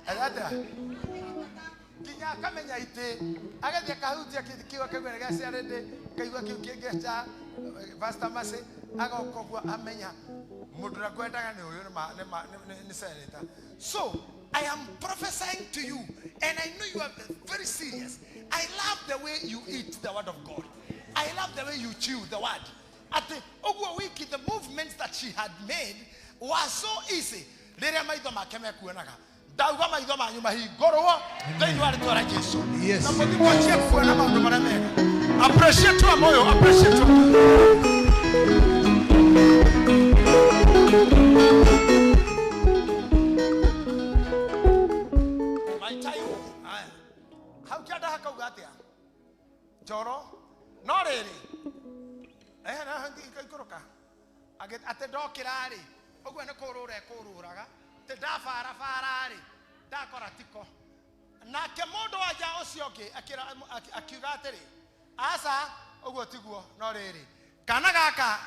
Another. Kinya kamenya ite. Agathia kahutia kiwa kagwena gaciarende kaigua kiu kingecha pastor Mase agokogwa amenya mundu rakwendaga ni uyu ni senator. So I am prophesying to you, and I know you are very serious. I love the way you eat the word of God. I love the way you chew the word. At the Ogwa wiki, the movements that she had made was so easy. Yes. Appreciate you, Moyo. Appreciate you. toro no riri na ikoroka aget ate dokirari ogwe ne kururaga te dafara farari dakora tiko na ke modo aja osioke akiuga atiri asa ogwo tiguo no riri kana gaka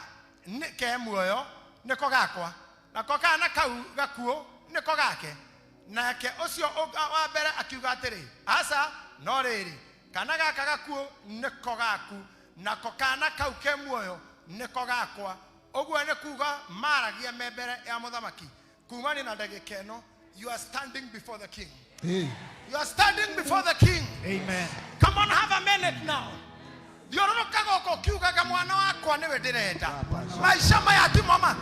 ke muoyo niko gakwa na ko kana kau gakuo niko gake na ke ocio wa mbere akiuga atiri asa no riri kana gaka gakuo niko gaku na ko kana kau ke muoyo niko gakwa ogwo ne kuga maragia membere ya muthamaki kumani na ndagika eno you are standing before the king. Hey. You are standing before the king. Amen. Come on, have a minute now. Dioroka goko kiuga mwana wako niwe ndirenda. Maisha maya ti mama.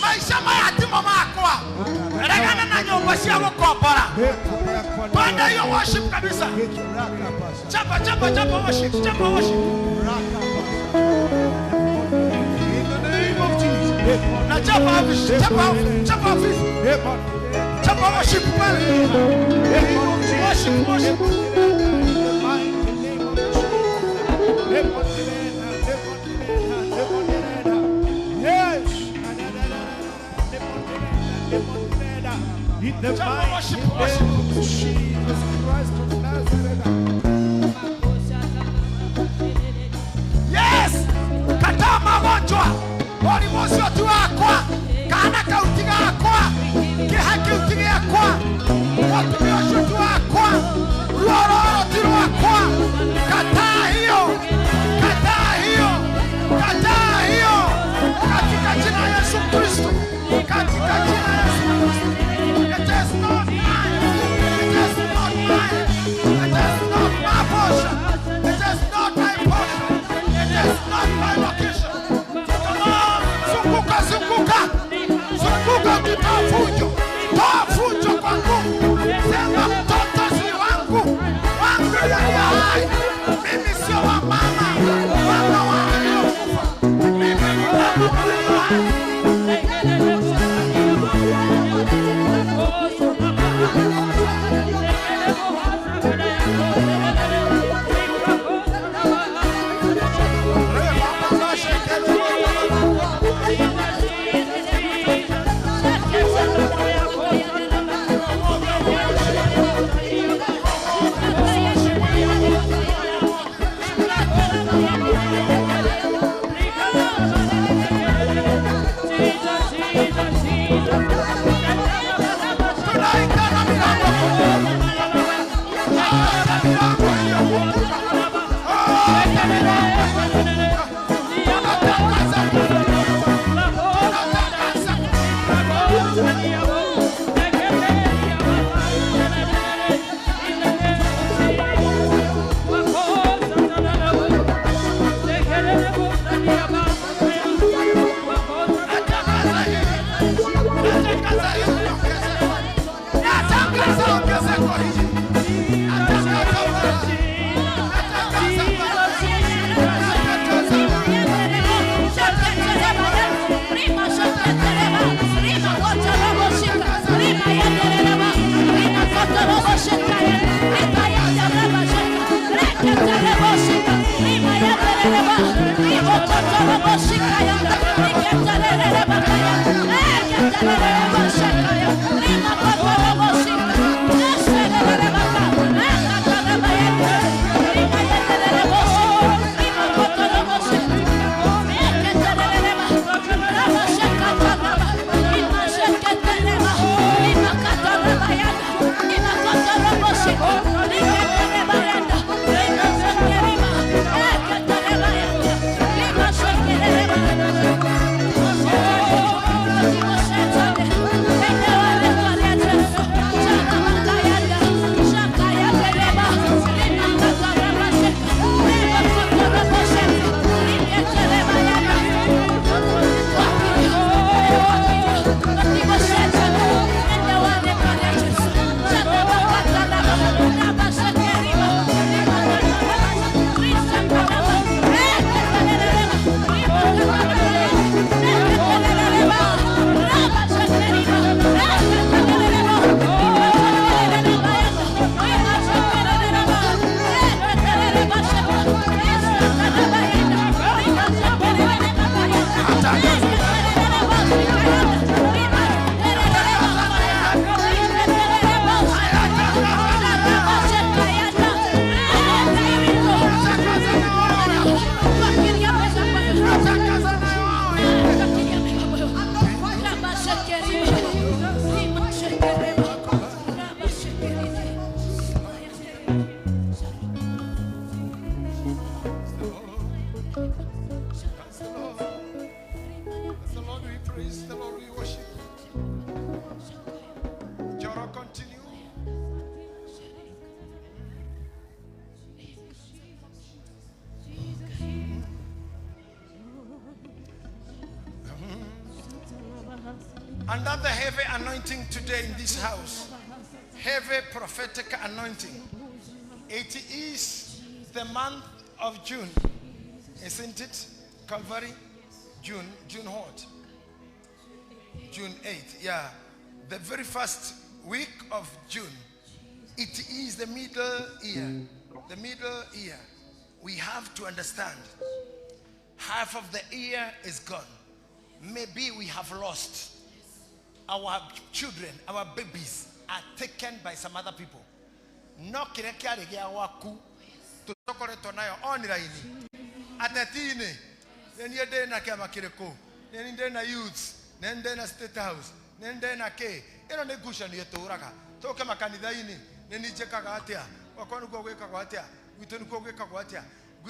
Maisha maya ti mama akwa. Regana na nyumba cia gukopora. Panda yo worship kabisa. Chapa worship. In the name of Jesus. Na chapa worship pale. Worship. In the mighty name of Jesus Christ of Nazareth. Yes! Kata magonjwa. Bori mosio tu akwa. Kana kautiga akwa. Kihaki utiga akwa. Watu yosho tu akwa. Loro tiru akwa. Kata hiyo. Katika jina la Yesu Kristo. Katika jina la Yesu Kristo. It is not mine. It is not mine. It is not my portion. It is not my portion. It is not my location. Come on, zunguka. Another heavy anointing today in this house. Heavy prophetic anointing. It is the month of June, isn't it? Calvary, June what? June 8th, yeah. The very first week of June. It is the middle year. The middle year. We have to understand. Half of the year is gone. Maybe we have lost. Our children, our babies are taken by some other people. No kirekia regia waku tutokoretwo nayo online atatine nenie de na kama kireko nenie de na youths nenie de na state house nenie de na ke eno ne gusha ni turaga toke makanitha-ini nenie jekaga atia wakonu ko gwikaga atia gwitoni ko gwikaga atia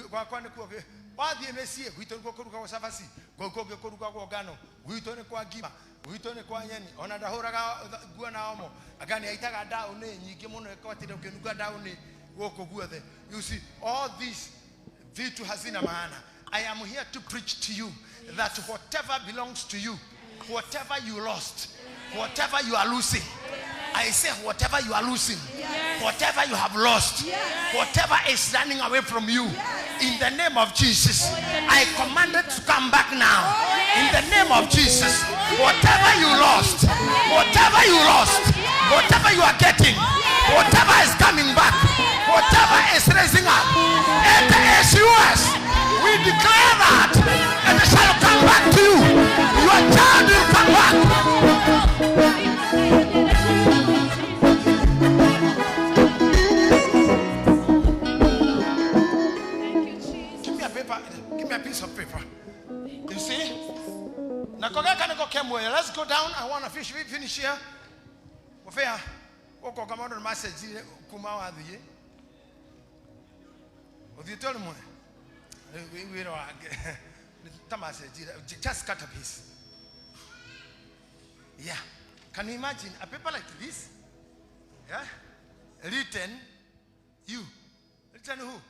gwakwane ko gwe wathie mesie gwitoni ko kuruga go sabasi ko kuruga go ngano gwitoni kwa ngima gwitoni kwa nyeni ona ndahuraga gua na omo agani aitaga down nyingi muno ekwatire ukinuga down woko guothe. You see, all this vitu hazina maana. I am here to preach to you that whatever belongs to you, whatever you lost, whatever you are losing, I say whatever you are losing, whatever you have lost, whatever is running away from you, in the name of Jesus, I command it to come back now. In the name of Jesus, whatever you lost, whatever you lost, whatever you are getting, whatever is coming back, whatever is raising up, it is yours. We declare that, and it shall come back to you. Your child will come back. Give me a paper. Give me a piece of paper. You see? Let's go down. I want to finish here. Just cut a piece. Yeah. Can you imagine a paper like this? Yeah. Written you. Written who?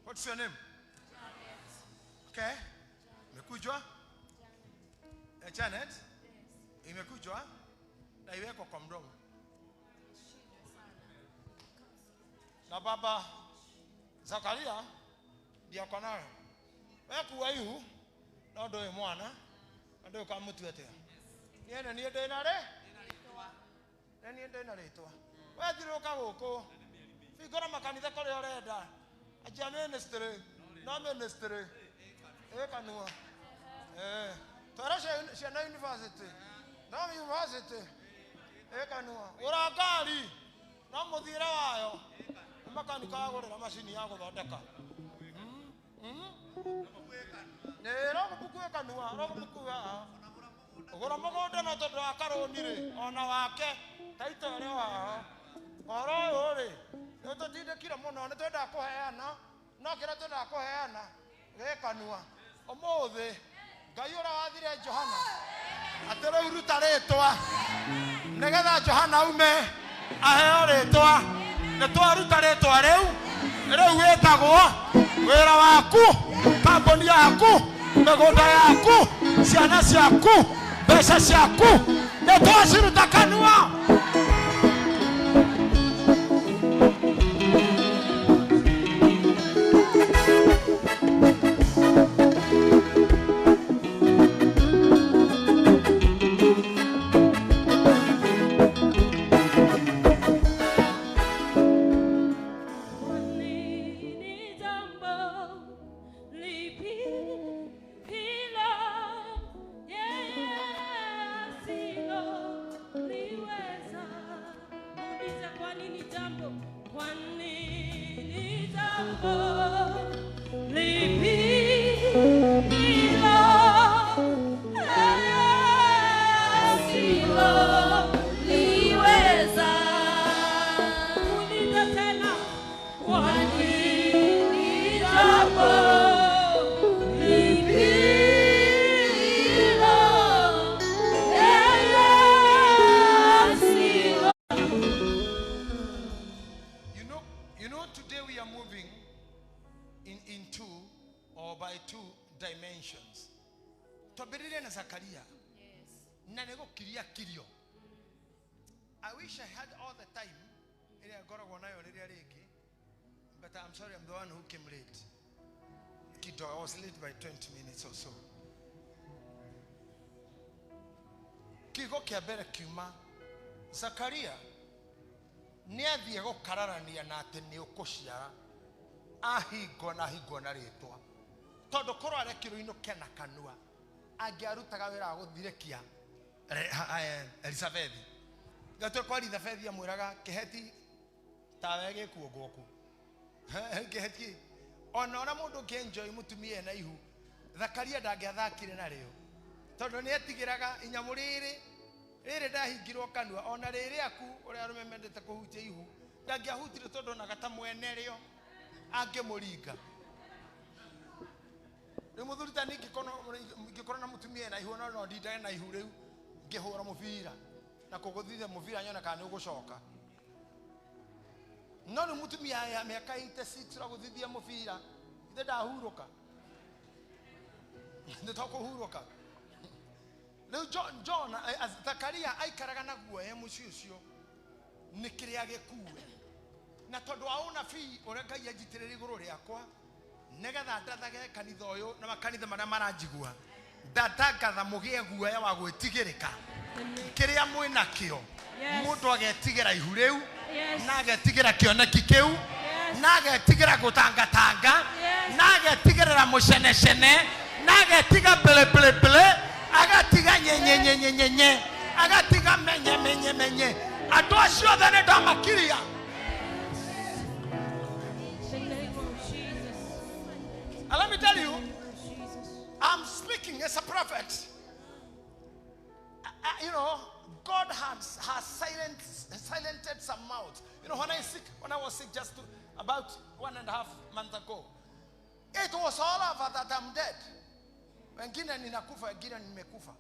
What's your name? Okay. Mekujwa? Janet? Imekujwa? Na iweko kwa mdomo. Na baba Zakaria diakonayo. Wekuwa ihu na ndoe mwana ndoe kamutuetea. Niene ni ndenare? Neni ndenarĩtwa. Wethiruka guku. Figura makanitha kore orenda. Aja ministry, no ministry. Ekanua. Tara shana university. No university. Ekanua. Urangari. No muthira wayo. Makanika agurira machine ya guthondeka. Rogo buku ekanua, rogo buku ugura mugonda no tondu akarunire ona wake taito ri wao. Oro uri. Tutindikire muno ni twenda kuheana. No kira twenda kuheana. Gekanua. Umuthi Ngai ura wathire Johana. Atero uruta ritwa. Nigetha Johana ume aheo ritwa. Ni twaruta ritwa riu. Riu wetagwo wira waku, kamboni yaku, migunda yaku, ciana ciaku, mbeca ciaku. Ni twaciruta kanua. nego kirio. I wish I had all the time. But I'm sorry, I'm the one who came late. I was late by 20 minutes or so. Kigo kiabere kiuma Zakaria niathie gukararania na ati ni ukuciara ahingo na ritwa tondu korwo arekirwo inuke na kanua angiarutaga wira wa guthirekia Elizabeth gatwe kwa Elizabeth amwiraga kiheti tawe gikuogwo ku kiheti ona mundu ngenjoy mutumie na ihu Zakaria ndangiathakire na rio tondu ni atigiraga inyamuriri riri ndahingirwo kanua ona riri aku uri arume mendete kuhutia ihu ndangiahutire tondu na gata mwene rio angemuringa rimuthurita ngikona na mutumie na ihu no ndindae na ihu riu ngihura mubira na kuguthithia mubira nyona kana ni ugucoka no ni mutumia ya miaka 86 ra guthithia mubira ithe ndahuruka nditokuhuruka riu John Zakaria aikaraga na guoya mucio ucio ni kiria gikuwe na tondu wa unabii uria Ngai ajitirira iguru riakwa negetha ndathage kanitha uyu na makanitha maria maranjigua ndatangatha mugie guoya wa gwitigirika kiria mwina kio mundu agetigira ihu riu na agetigira kioneki kiu na agetigira gutangatanga na agetigirira mucenecene na agetiga ple agatiga nyenyenyenyenye agatiga menye andu acio thane ndamakiria. And let me tell you, I'm speaking as a prophet. You know, God has silenced some mouths. You know, when I was sick just about 1.5 months ago, it was all over that I'm dead. Wengine ninakufa, wengine nimekufa.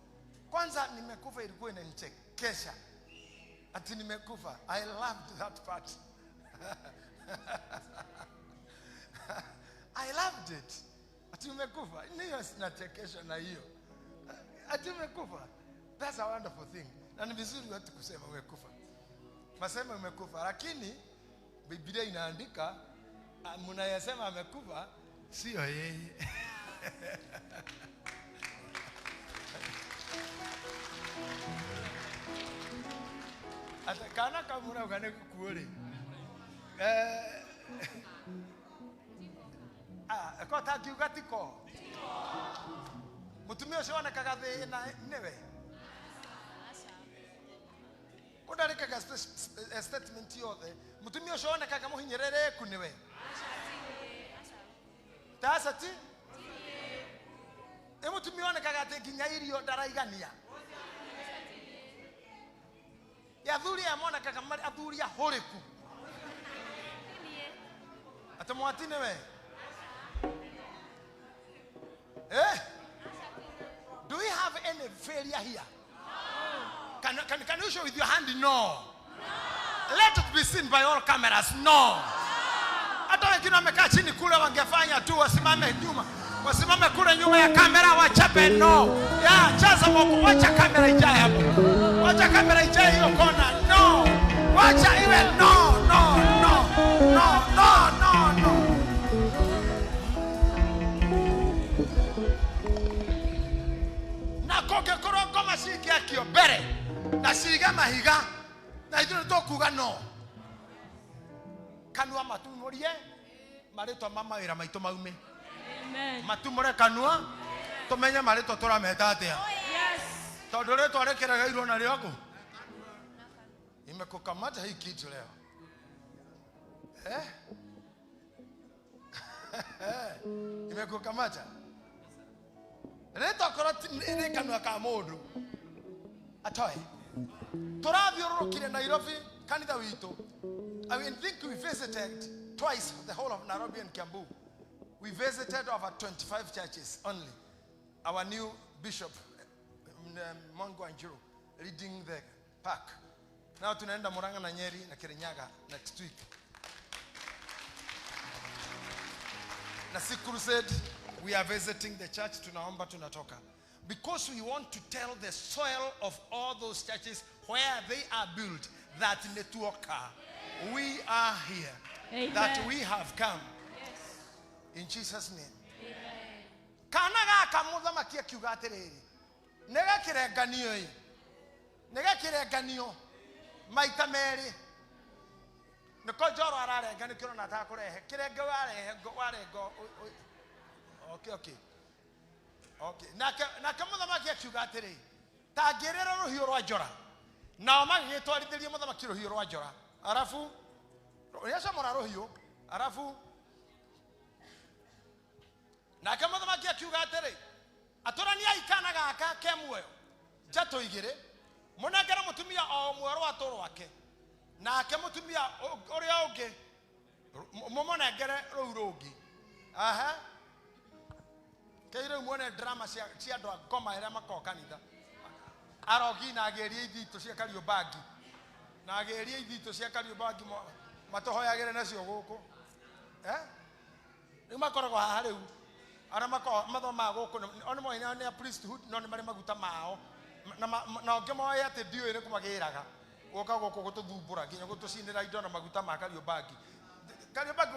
Kwanza nimekufa ilikuwa inanichekesha. Ati nimekufa. I loved that part. I loved it. Ati nimekufa. Niyo sinachekesha na hiyo. Ati nimekufa. That's a wonderful thing. Na ni vizuri watu kusema umekufa. Masema umekufa. Lakini Biblia inaandika mnayasema amekufa sio yeye. Atakana kamura ukane kukuole. Kota kiugatiko. Mutumio ucio onekaga thina niwe. Udarikaga statement yothe. Mutumio ucio onekaga muhinyerere ku niwe. Tasati? Mutumio onekaga ati nginya irio ndaraigania. Ya thuri ya mona kaka mari athuri ya horiku. Atamwati newe. Do we have any failure here? No. Can you show with your hand? No. Let it be seen by all cameras. No. Hata wengine wamekaa chini kule wangefanya tu wasimame nyuma. Wasimame kule nyuma ya kamera wachape no. Ya chaza Mungu wacha kamera ijae hapo. Wacha kamera ijae hiyo kona. No. Wacha iwe no. Na koke korongo masiki akio bere. Na siga mahiga. Na iduro tokuga no. Kanua matumurie. Marito mama wira maito maume. Amen. Matumore kanua tumenye marito turameta atia. Yes. Tondu reto arekeraga irwo na rioko. Imekukamata hii kitu leo. Imekukamata. Reto koroti ni kanua ka mundu. Atoe. Turathiururukire Nairobi kanitha witu. I think we visited twice the whole of Nairobi and Kiambu. We visited over 25 churches only. Our new bishop, Mongo Anjuru, leading the park. Now tunaenda Muranga na Nyeri na Kirinyaga next week. Na si crusade, we are visiting the church, tunaomba tunatoka. because we want to tell the soil of all those churches where they are built that Netuoka, we are here. Amen. That we have come. Yes. In Jesus' name. Amen. Kanaga kamuthamaki akiuga atiriri nega kirenganio yi nega kirenganio maita meri niko njoro ararenga nikiro na ta kurehe kirenge warengo okay na kamuthamaki akiuga atiriri tangirira ruhiu rwa njora nao magitwarithirie muthamaki ruhiu rwa njora arafu yesha mora ruhiu arafu na kamuthamaki akiuga atiriri aturania ikana gaka ke muoyo jato igire munengera mutumia o mwero atoro wake na ke mutumia uria ungi mumonengere rungi aha keire muone drama cia andu ngoma ira makoka kanitha arogi na ageria ithito cia Kariobagi na ageria ithito cia Kariobagi matohoyagire nacio guku ni makoragwo haha riu ara mathoma guku oni moina ne priesthood no ni mari maguta mao na ngemoye ati dio ire kumagiraga goka guku gututhumbura nginya gutucinira indo na maguta ma Kariobagi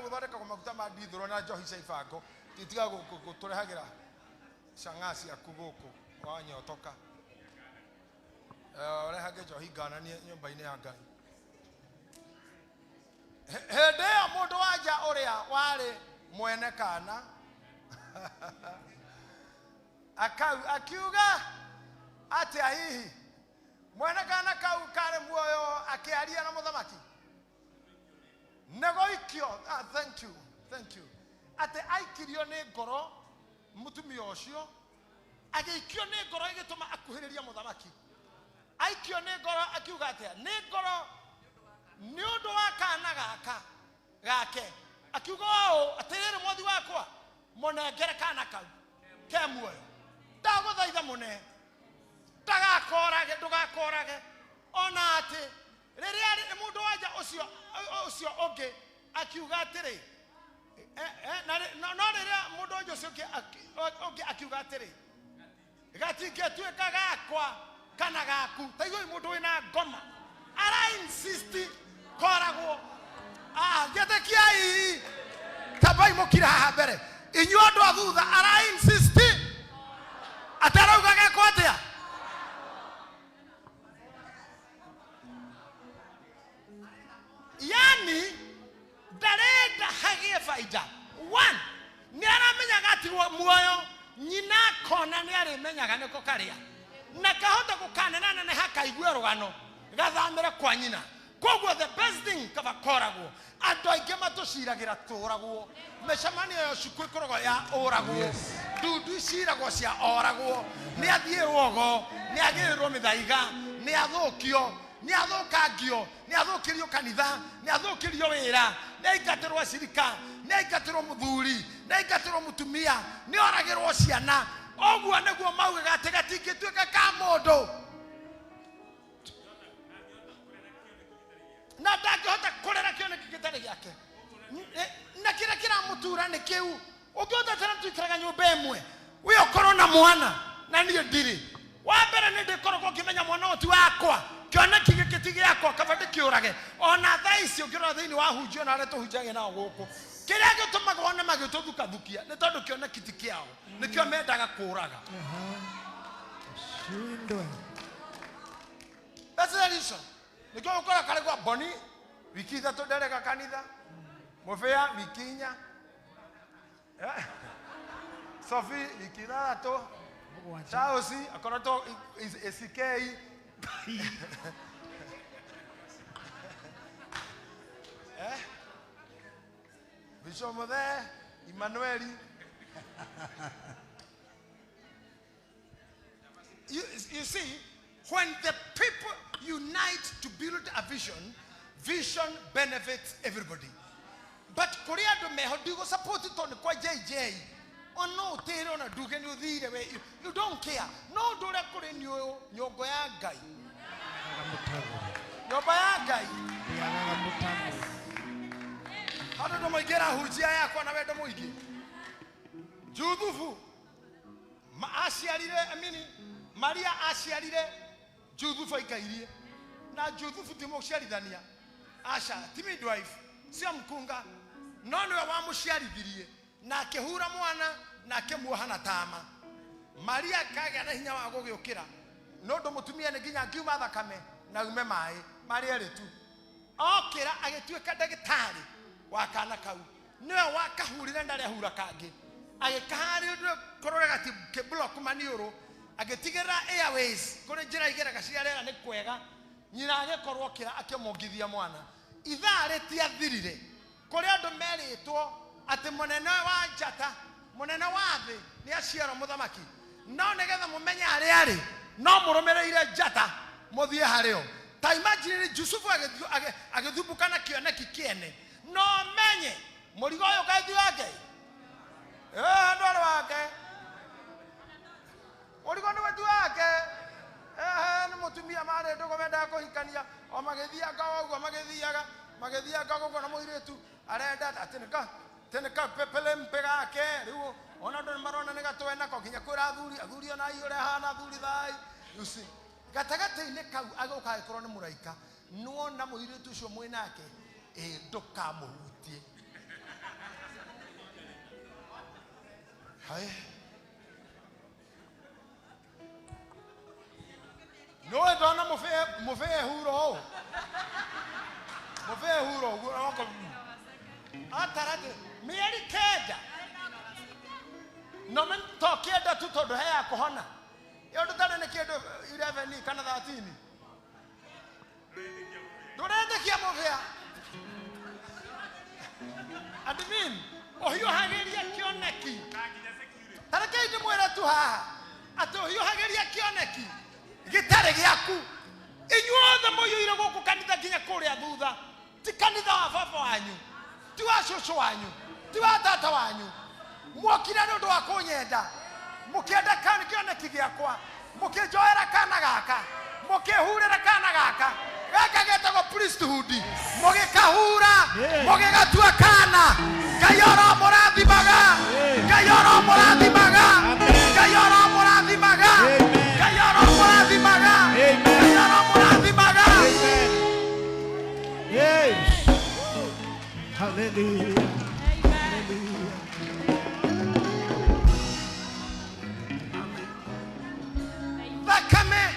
guthondeka kwa maguta ma ndithuro na njohi cia ibango titiga guturehagira sangasi akuguku wanyotoka orehage njohi ngananie nyumba-ini ya Ngai hende ya mundu wanja uria wari mwene kana akiuga ati hihi mwene kana kau kare muoyo akiaria na muthamaki negoikio thank you ati aikirio ni ngoro mutumia ucio agiikio ni ngoro igituma akuhiriria muthamaki aikio ni ngoro akiuga atia ni ngoro ni undu wa kana gake akiuga atiriri mwathi wakwa monengere kana kau ke muoyo ndaguthaitha mune ndugakorage ona ati riria mundu wanja ucio ungi akiuga atiri no riria mundu wanja ucio ungi akiuga atiri gatingetuika gakwa kana gaku taigoi mundu wina ngoma ara insist koragwo getekiai tabai mukira haha mbere inyu andu athutha ara insist atarauga gakwa atia yani ndarenda hagie faida one ni aramenyaga ati muoyo nyina kona ni arimenyaga niko karia na kahota gukanena ne hakaigwe rugano gathamire kwa nyina koguo the best thing kabakoragwo andu aingi matuciragira turagwo mecamania yo cikwikoragwo ya uragwo ndudu iciragwo cia oragwo ni athie wogo ni agirirwo mithaiga ni athukio ni athukangio ni athukirio kanitha ni athukirio wira ni aingatirwo cirika ni aingatirwo muthuri ni aingatirwo mutumia ni oragirwo ciana oguo niguo maugaga ati gatingituika ka mundu na ndangihota kurera kioneki gitari giake na kira kiramutura ni kiu ugiota tena tuikaraga nyumba imwe we okoro na mwana na niyo ndiri wa mbere ni ndikoragwo kimenya mwana oti wakwa kioneki gikiti giakwa kabandi kiurage ona thaici ukirora thiini wa hunjio na areto hunjage na guku kiria gitumaga ona magituthuka thukia ni tondu kioneki ti kiao nikio mendaga kuraga shindwe that's the reason nikio ukora kare kwa boni wiki ithatu nderega kanitha mufia wiki inya Sofi wiki ithatu Chausi akorato esikei Bishomo there Emmanuel you see when the people unite to build a vision benefits everybody but korea do meho digo support it on kwa JJ ono tere ona duke ni uthire we you don't care no dore kore nyogo ya Ngai nyoba ya Ngai yaga mutambo hado ndo magera hujia yako na wendo muigi juthufu Maria aciarire Juthufu aikairie na Juthufu ti muciarithania aca ti midwife cia mkunga no niwe wa muciarithirie na akihura mwana na akimuoha na tama. Maria kagĩa na hinya wa gugiukira no ndo mutumia ni nginya ngiuma thakame na ume mai Maria ritu okira agituika ndagitari wa kana kau niwe wakahurire ndari ahura kangi agikahari ndu kororega ti kiblock maniuru agitigera airways kuri njira igeraga ciarera ni kwega nyina agikorwo kira akimongithia mwana ithare ti athirire kuri andu meritwo ati munene wa njata munene wa thi ni aciara muthamaki no negetha mumenye ari ari no murumireire njata muthie hario ta imagine Yusufu agithubukana kioneki kiene no menye murigo uyu kaithu wake ndwari wake murigo ni wetu wake ni mutumia mare ndogo menda kuhikania o magithiaga oguo magithiaga guko na muiritu arenda atineka pepele mpegake riu ona ndo marona ni gatwe nako kinya kwira athuri ona iure hana athuri thai usi gatagate-ini kau agoka ikorwo ni muraika nuona muiritu ucio mwinake ndukamuhutie hai no ndona mufe huro wako atarade mieri kenda no men tokienda tu tondu he yakuhona yondo tane ne kindu 11 kana 13 ndurende kia muvea admin ohio hageria kioneki tareke ndi mwera tu haha ato ohio hageria kioneki gitare giaku inyuothe muyuire guku kanitha nginya kuria thutha ti kanitha wa baba wanyu ti wa cucu wanyu ti wa tata wanyu mwokira ndu wa kunyenda mukienda kana kioneki giakwa mukijoera kana gaka mukihurira kana gaka getagwo priesthood mugikahura mugigatua kana kayoro murathimaga kayoro murathimaga kayoro murathimaga kayoro murathimaga kayoro murathimaga Yes. Hallelujah. Bakame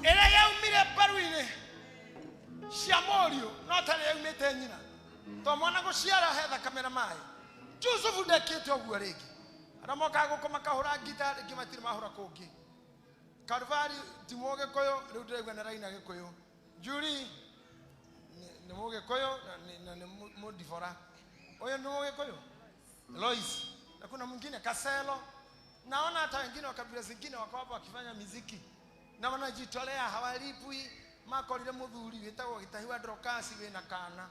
era yaumire baruine Shamorio notale yaumite nyina to mwana guciara he thakame na mai Yusufu ndekite oguo ringi aramoka gukoma kahura gitari gimatiri mahura kungi Kalvari timoge koyo riu ndiregwa na raina gikoyo Juri ni moge koyo na ni modifora oyo ni moge koyo Lois na kuna mwingine Kaselo naona hata wengine wa kabila zingine wako hapo wakifanya muziki na wanajitolea hawalipwi makorire muthuri witagwo Gitahi wa Drokasi wina kana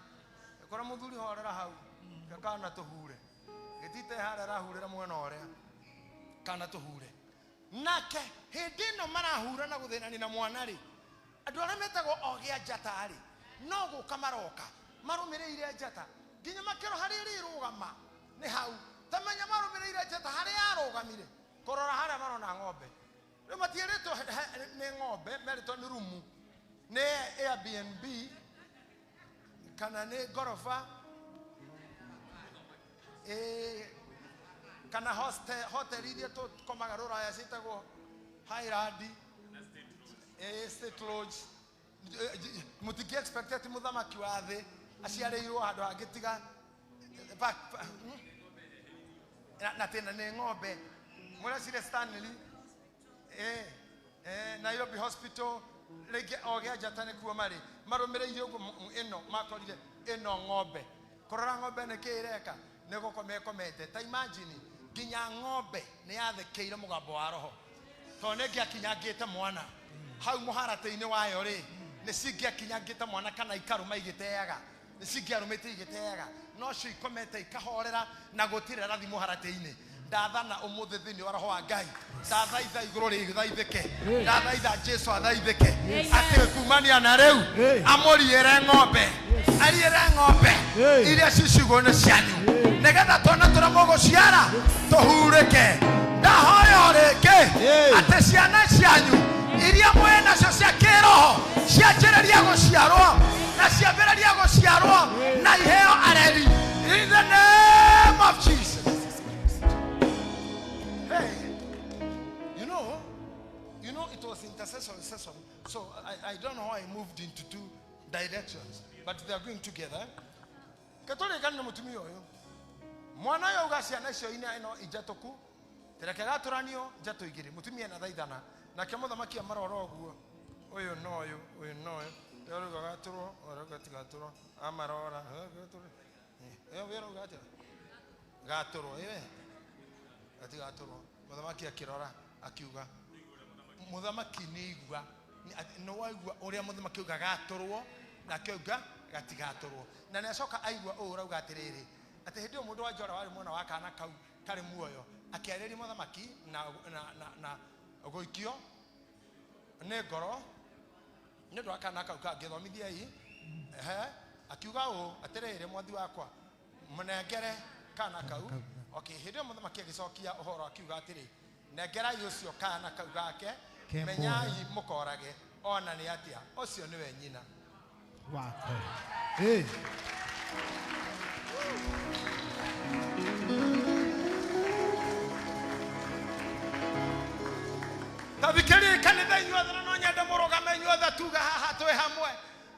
ekora muthuri horera hau kana tuhure gitite harera hurira mwena oria kana tuhure nake hindi no marahura na guthinani na mwana ri andu aria metagwo ogia njata ri no guka maroka marumireire njata nginya makero hari rirugama ni hau tamenya marumireire njata hari arugamire korora haria marona ng'ombe riu matieretwo ni ng'ombe meretwo ni rumu ni Airbnb kana ni gorofa kana hotel iria tukomaga ruraya citagwo Highland State Lodge mutiki expected muthamaki wa thi aciareirwo handu hangitiga na tena ni ng'ombe mura cire Stanley Nairobi Hospital lege ogia njata kuo mari marumireire ugo ino makorire ino ng'ombe korora ng'ombe ne kireka nego komete ta imagine ginya ng'ombe ne yathekeire mugambo wa roho to ne giakinyangite mwana hau muharate-ini wayo ri ne singiakinyangite mwana kana ikaruma igiteaga ne singiarumite igiteaga no cio ikomete ikahorera na gutire rathi muharate-ini ndathana umuthi thini wa roho wa Ngai ndathaitha iguru rigithaithike ndathaitha Jesu athaithike ati kumania na riu amuriire ng'ombe ariire ng'ombe iria cicigwo ni cianyu nigetha twana turamogo ciara tuhurike ndahoya rĩngĩ atĩ ciana cianyu iria mwena cio cia kĩroho cianjĩrĩria gũciarwo na ciambĩrĩria gũciarwo na iheo areri in the name of Jesus. Hey, you know it was intercessory session, so I don't know how I moved into two directions, but they are going together. Katolika na mutumio yo mwana yo ugaciana cio ina ino ijatoku terekega turanio jato igiri mutumia na thaithana na ke muthamaki amaroro guo uyu noyo yo gagaturo orogatigaturo amarora yo wero gaturo atigaturo muthamaki akirora akiuga muthamaki ni igwa no waigwa uria muthamaki ugagaturo na kiuga gatigaturwo na nacoka aigwa urauga atiriri ati hindi mundu wa njora wari mwana wa kana kau kari muoyo akiarĩria muthamaki na goikio ne ngoro ni ndo akana kau kangithomithia akiuga atiriri mwathi wakwa munengere kana kau okay hindi muthamaki agicokia uhoro akiuga atiri nengera ucio kana kau gake menyai mukorage ona ni atia ucio niwe nyina wako. Hey. Tavikiri kanitha inyuothe no nyende murugame inyuothe tuga haha twi hamwe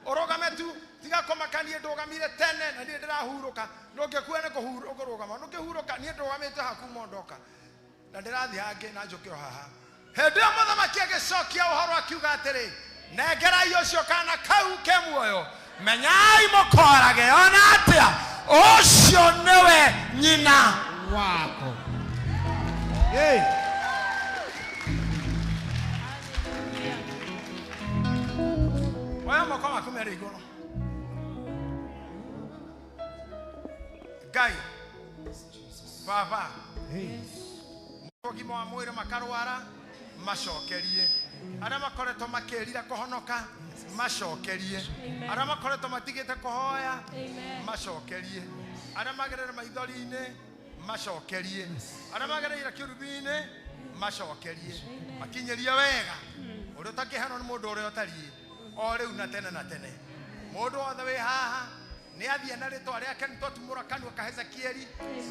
urugame tu tiga komakanie ndugamire tene na ndi ndirahuruka ndungekuwa ne kuhurugama ndukihuruka ni ndugamite haku mondoka na ndirathi hangi na njukio haha hindi muthamaki agicokia uhoro akiuga atiri nengerai ucio kana kau ke muoyo menyai mukorage ona atia ucio niwe nyina wako. Hey. Waya mukoma kumere igoro Ngai baba mugima wa mwiri makarwara macokerie ara makoretwo makirira kuhonoka macokerie ara makoretwo matigite kuhoya macokerie ara magerera maithori-ini macokerie ara magereira kirubi-ini macokerie makinyerie wega uri utakihano ni mundu uri utari o riu na tene mundu othe wi haha ni athie na ritwa riake ni twatumura kanua ka Hezekieli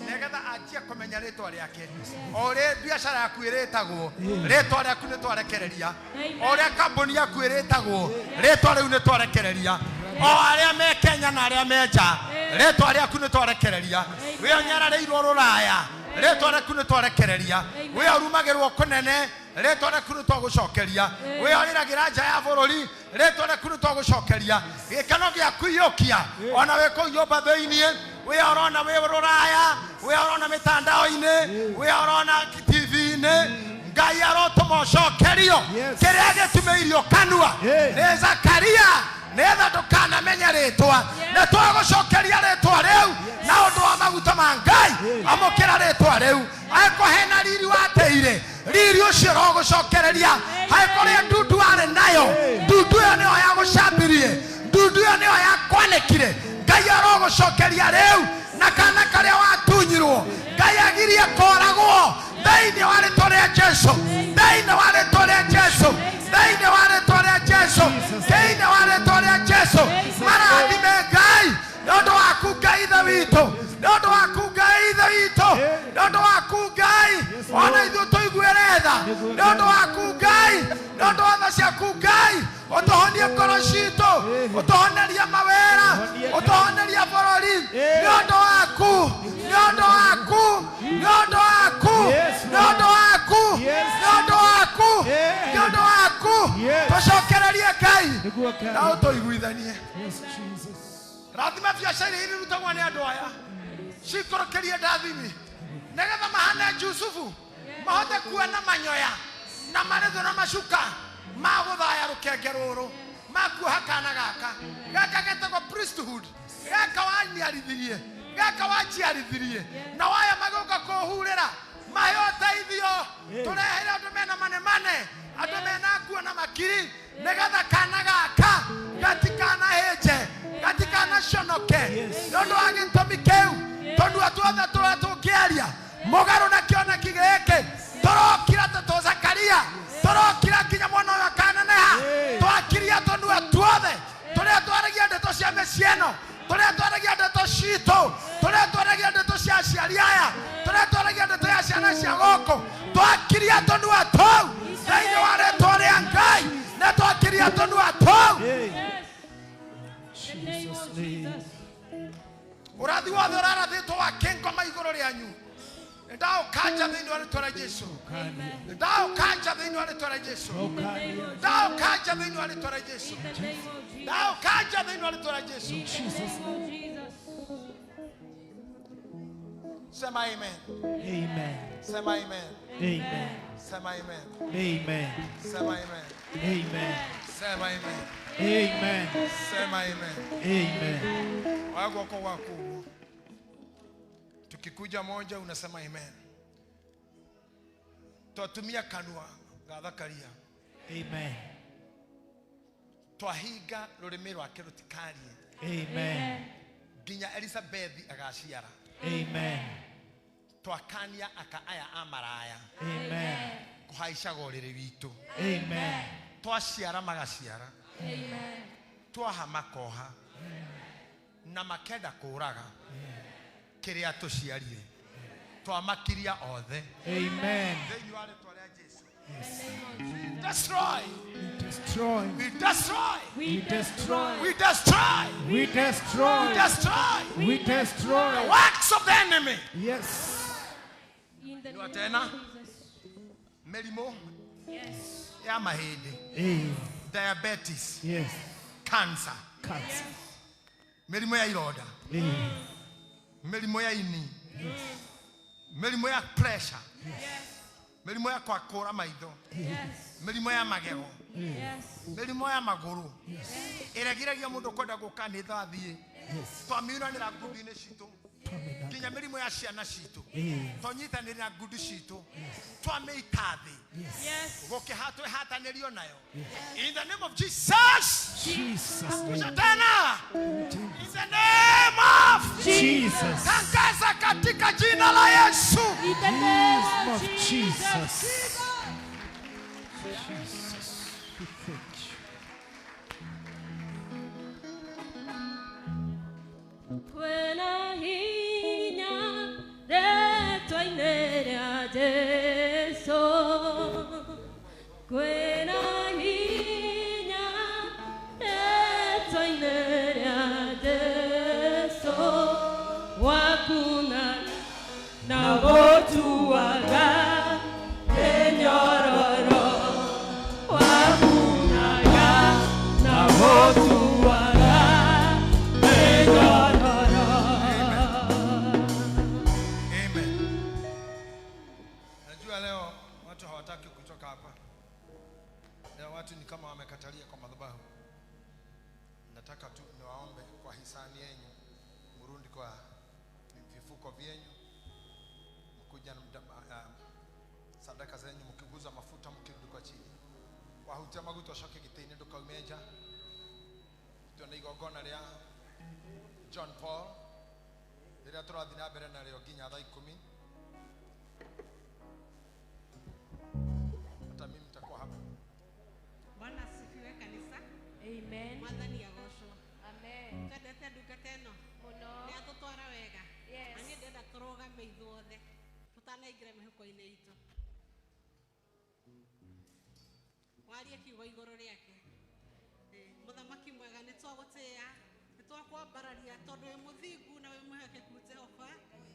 negetha anjie kumenya ritwa riake o ri biashara yaku iritagwo ritwa riaku ni twarekereria o ri kambuni yaku iritagwo ritwa riu ni twarekereria o aria me Kenya na aria me nja ritwa riaku ni twarekereria wi onyarareirwo ruraya ritwa riaku ni twarekereria wi orumagirwo kunene ritwa riaku ni twagucokeria wi oriragira nja ya bururi ritwa riaku ni twagucokeria gikano giaku iyukia ona we ku nyumba thiini we orona we ruraya we orona mitandao-ini we orona TV-ini Ngai arotomocokerio kiria gitumeirio kanua ni Zakaria netha ndukana menya ritwa na twagucokeria ritwa riu na undu wa maguta ma Ngai amukira ritwa riu akuhena riri wateire riri ucio rogucokereria akuria ndudu ari nayo ndudu yo niyo yagucambirie ndudu yo niyo yakwanekire Ngai arogucokeria riu na kana karia watunyirwo Ngai agirie koragwo thiini wa ritwa ria Jesu thiini wa ritwa ria Jesu thiini wa ritwa ria Jesu thiini wa ritwa ria Jesu marathime Ngai nondu waku Ngai ithe witu nondu waku Ngai ithe witu nondu waku Ngai ona ithuĩ tũiguĩre tha nondu waku Ngai nondu wa tha ciaku Ngai utuhonie ngoro citũ utuhonerie mawĩra utuhonerie bũrũri nondu waku nondu waku nondu waku nondu waku nondu waku nondu waku tucokererie Ngai na ũtũiguithanie rathima biacara iria irutagwo nĩ andũ aya cikorokerie ndathimi negetha mahane Jusufu mahote kuona manyoya na maretho na macuka maguthaya rukenge ruru makuoha kana gaka getagwo priesthood gaka wanyiarithirie gaka wanjiarithirie na waya magoka kuhurira maheo teithio turehere andu mena mane andu mena nguo na makiri negetha kana gaka gatikana heje gatikana conoke nondu wa gĩtũmi kĩu tondu atuothe tũrĩa tũngĩaria mũgarũ na kĩoneki gĩkĩ citũ tũrĩa twaragia ndeto cia aciari aya tũrĩa twaragia ndeto ya ciana cia gũkũ twakiria tũnua tũu thĩinĩ wa rĩĩtwa rĩa Ngai na twakiria tũnua tũu. Ũrathi wothe ũrarathĩtwo wa kĩngoma igũrũ rĩanyu ndaũkanja thĩinĩ wa rĩĩtwa rĩa Jesũ. Ndaũkanja thĩinĩ wa rĩĩtwa rĩa Jesũ. Ndaũkanja thĩinĩ wa rĩĩtwa rĩa Jesũ. Ndaũkanja thĩinĩ wa rĩĩtwa rĩa Jesũ. Sema amen. Amen. Sema amen. Amen. Sema amen. Amen. Sema amen. Amen. Sema amen. Amen. Sema amen. Amen. Wako kwa wako. Tukikuja moja unasema amen. Twatumia kanua gathakaria. Amen. Twahinga rurimi rwake rutikarie. Amen. Ginya Elizabeth agaciara. Amen. Twakania akaaya amaraya. Amen. Kuhaica gorire witu. Amen. Twaciara magaciara. Amen. Twaha makoha. Na makenda kuraga. Kiria tuciarire. Twamakiria othe. Amen. Thĩinĩ wa rĩĩtwa rĩa Jesũ. Destroy. Destroy. We destroy. We destroy. We destroy. We destroy. We destroy. We destroy. The works of the enemy. Yes. In the Nĩ name tena of Jesus. mĩrimũ Yes. ya mahĩndĩ, diabetes, Yes. cancer, Cancer. mĩrimũ ya ironda, mĩrimũ ya ini, mĩrimũ ya pressure, mĩrimũ ya kwakũra maitho, Yes. mĩrimũ ya magego, Yes. mĩrimũ ya magũrũ, ĩregiragia mũndũ kwenda gũka kanitha athiĩ. Twamiunanĩra ngundi-inĩ citũ nginya mĩrimũ ya ciana citũ twanyitanĩra ngundi citũ twamĩita thĩ Yes. gũkĩhatwĩhatanĩrio nayo. In the name of Jesus. Jesus. Tena. In the name of Jesus. tangaza katika jina la Yesu. In the name Of of Jesus. Jesus. Jesus. We thank you. Kwena hinya rĩĩtwa-inĩ rĩa Jesũ. Kwena hinya rĩĩtwa-inĩ rĩa Jesũ. Wakuna na gũtuaga mĩnyororo. Wakunaga na gũtuaga mĩnyororo. Amen. Najua leo watu hawataki kutoka hapa. Leo watu ni kama wamekatalia kwa madhabahu. Nataka tu niwaombe kwa hisani yenu mrundi kwa vifuko vyenyu. Mkuja na sadaka zenyu mkiguza mafuta mkirudi kwa chini. Wahutia maguto shoke gitini nduka umeja. Tuone igogona ria John Paul. Rĩrĩa tũrathiĩ na mbere na rĩo nginya thaa 10. Hata mimi nitakuwa hapa. Bwana asifiwe kanisa. Amen. Mwathani agoshwo. Amen. Twendete ndungata ĩno. Mũno. Nĩ atũtwara wega. Yes. Na niĩ ndĩrenda tũrũgame ithuothe. Tũtanaingĩra mĩhuko-inĩ itũ. Warie kiugo igũrũ rĩake. Mũthamaki mwega nĩ twagũtĩĩa. Nĩ twakwambararia tondũ wĩ mũthingu na wĩ mwĩhokeku Jehova.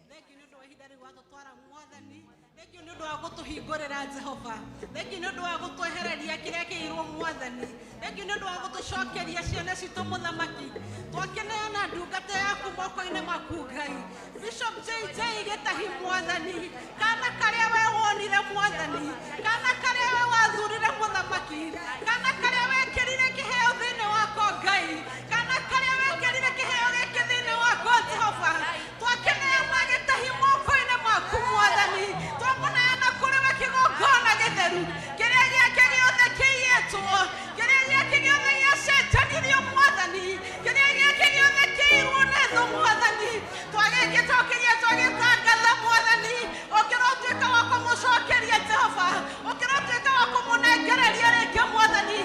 Thengiũ nĩ ũndũ wa ihinda rĩu watũtwara Mwathani. Thengiũ nĩ ũndũ wa gũtũhingũrĩra Jehova. Thengiũ nĩ ũndũ wa gũtwehereria kĩrĩa kĩirwo Mwathani. Thengiũ nĩ ũndũ wa gũtũcokeria ciana citũ Mũthamaki. Twakeneana ndungata yaku moko-inĩ maku Ngai. Bishop JJ Gitahi Mwathani. Kana karĩa we wonire Mwathani. Kana karĩa we wathurire Mũthamaki. Kana karĩa wekĩrire kĩheo thĩinĩ wako Ngai. Kana karĩa wekĩrire kĩheo gĩkĩ thĩinĩ wako Jehova. Twakeneana Gitahi moko-inĩ maku Mwathani. Twamũneana kũrĩ we kĩgongona gĩtheru. Kĩrĩa gĩake gĩothe kĩiyĩtwo. Kĩrĩa gĩake gĩothe gĩacenjanirio Mwathani. Kĩrĩa gĩake gĩothe kĩirwo nĩ thũ Mwathani. Twagĩgĩcokeria twagĩtangatha Mwathani. Ũkĩrotuĩka wa kũmũcokeria Jehova. Ũkĩrotuĩka wa kũmũnengereria rĩngĩ Mwathani.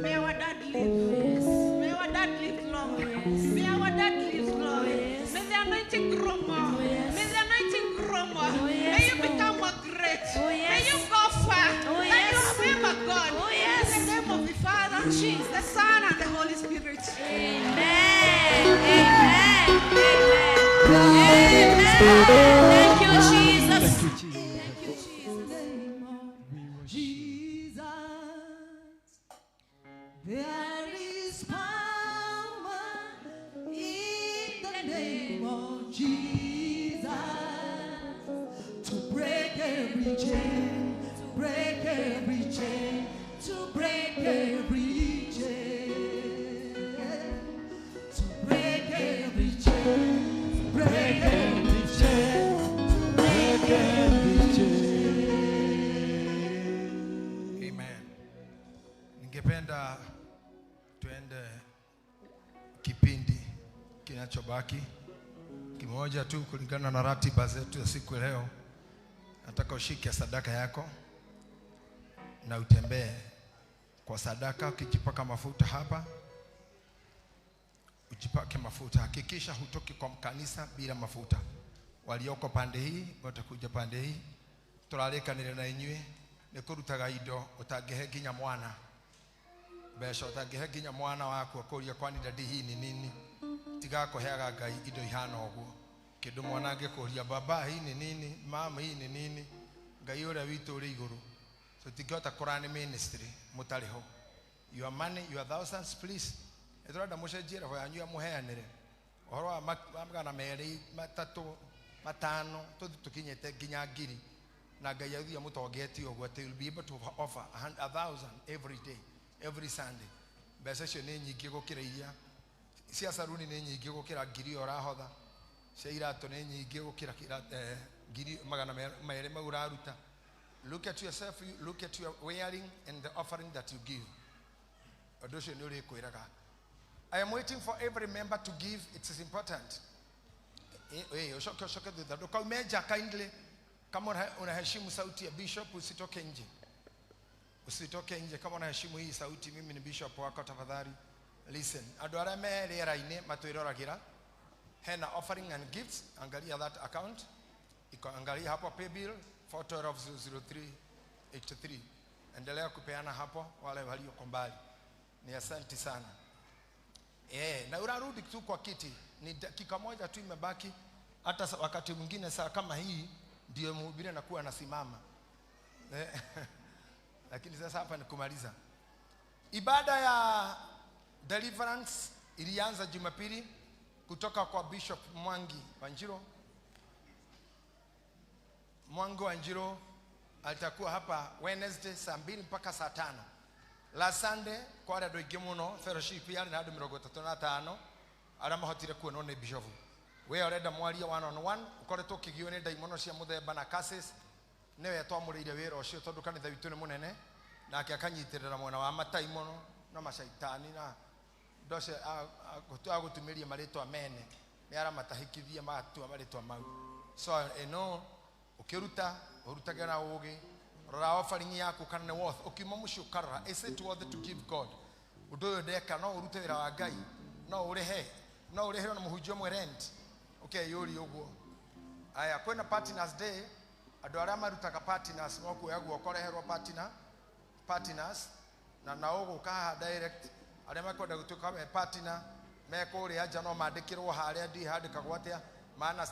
May our dad live. Yes. May our dad live long. Yes. May our dad live long. Yes. May the anointing grow more. Yes. May the anointing grow more. Oh, yes. May you become more great. Oh, yes. May you go far. Oh, yes. May you remember God. Oh, yes. In the name of the Father, Jesus, the Son, and the Holy Spirit. Amen. Amen. Amen. Amen. Thank you, Jesus. Thank you, Jesus. There is power in the name of Jesus to break every chain, to break every chain, to break every chain, to break every chain, to break every chain, to break every chain. Amen. Ningependa tuende kipindi kinachobaki kimoja tu kulingana na ratiba zetu ya siku leo. Nataka ushike sadaka yako na utembee kwa sadaka ukijipaka mafuta hapa. Ujipake mafuta. Hakikisha hutoki kwa kanisa bila mafuta. Walioko pande hii watakuja pande hii. Turareka nile na inywe ni kurutaga indo utangihe nginya mwana. Besha utangihe nginya mwana wako akuria kwani dadi hii ni nini? Tiga kuheaga Ngai indo ihana uguo. Kindu mwana angikuria baba hii ni nini? Mama hii ni nini? Ngai uria witu uri iguru. So tigota Quran ministry mutariho. Your money, your thousands, please. Etorada mushenjira ho yanyu muheanire. Ohoro wa magana meri matatu matano tukinyete nginya ngiri. Na Ngai athia mutongeti ogwo they will be able to offer 1,000 every day, every Sunday. Mbeca cio ni nyingi gukira iria cia saruni ni nyingi gukira ngiri orahotha cia iratu ni nyingi gukira ngiri magana meri mauraruta. Look at yourself, look at your wearing and the offering that you give. Odosho ni uri kwiraga. I am waiting for every member to give. It is important. Oshoke the doka kindly. Kama unaheshimu sauti ya bishop usitoke nje. Usitoke nje kama unaheshimu hii sauti. Mimi ni bishop wako tafadhali. Listen. Adwara melera ine matuiroragira. Hena offering and gifts. Angalia that account. Iko angalia hapo pay bill 4120383. Endelea kupeana hapo wale walioko mbali. Ni asante sana. Na urarudi tu kwa kiti. Ni dakika moja tu imebaki. Hata wakati mwingine saa kama hii ndio mhubiri anakuwa anasimama. Lakini sasa hapa ni kumaliza. Ibada ya deliverance ilianza Jumapili kutoka kwa Bishop Mwangi Wanjiro. Mwangi Wanjiro alitakuwa hapa Wednesday saa 2 mpaka saa 5. La Sunday kwa rado igemuno fellowship yali na adu 35 ara mahotire kuonwo ni bishop. We orenda mwaria one on one ukoretwo kigio ni daimono cia muthemba na cases newe twamurire wira ucio tondu kanitha witu ni munene nake akanyitirira mwena wa mataimono na mashaitani na ndose agutumiria maritwa mene ni aramatahikithia matua maritwa mau. So eno ukiruta urutaga na ugi rora offering yaku kana ne worth ukima mucio karora is it worth to give God udo deka no urute wira wa Ngai no urihe na muhunjio mwe rent okay yuri uguo aya kwena partners day ado aria marutaga partners no kuyaguo koreherwo partners na naogo kaha direct aria makwenda gutuka me partner meko ri anja no mandikirwo haria ndi handikagwo atia maana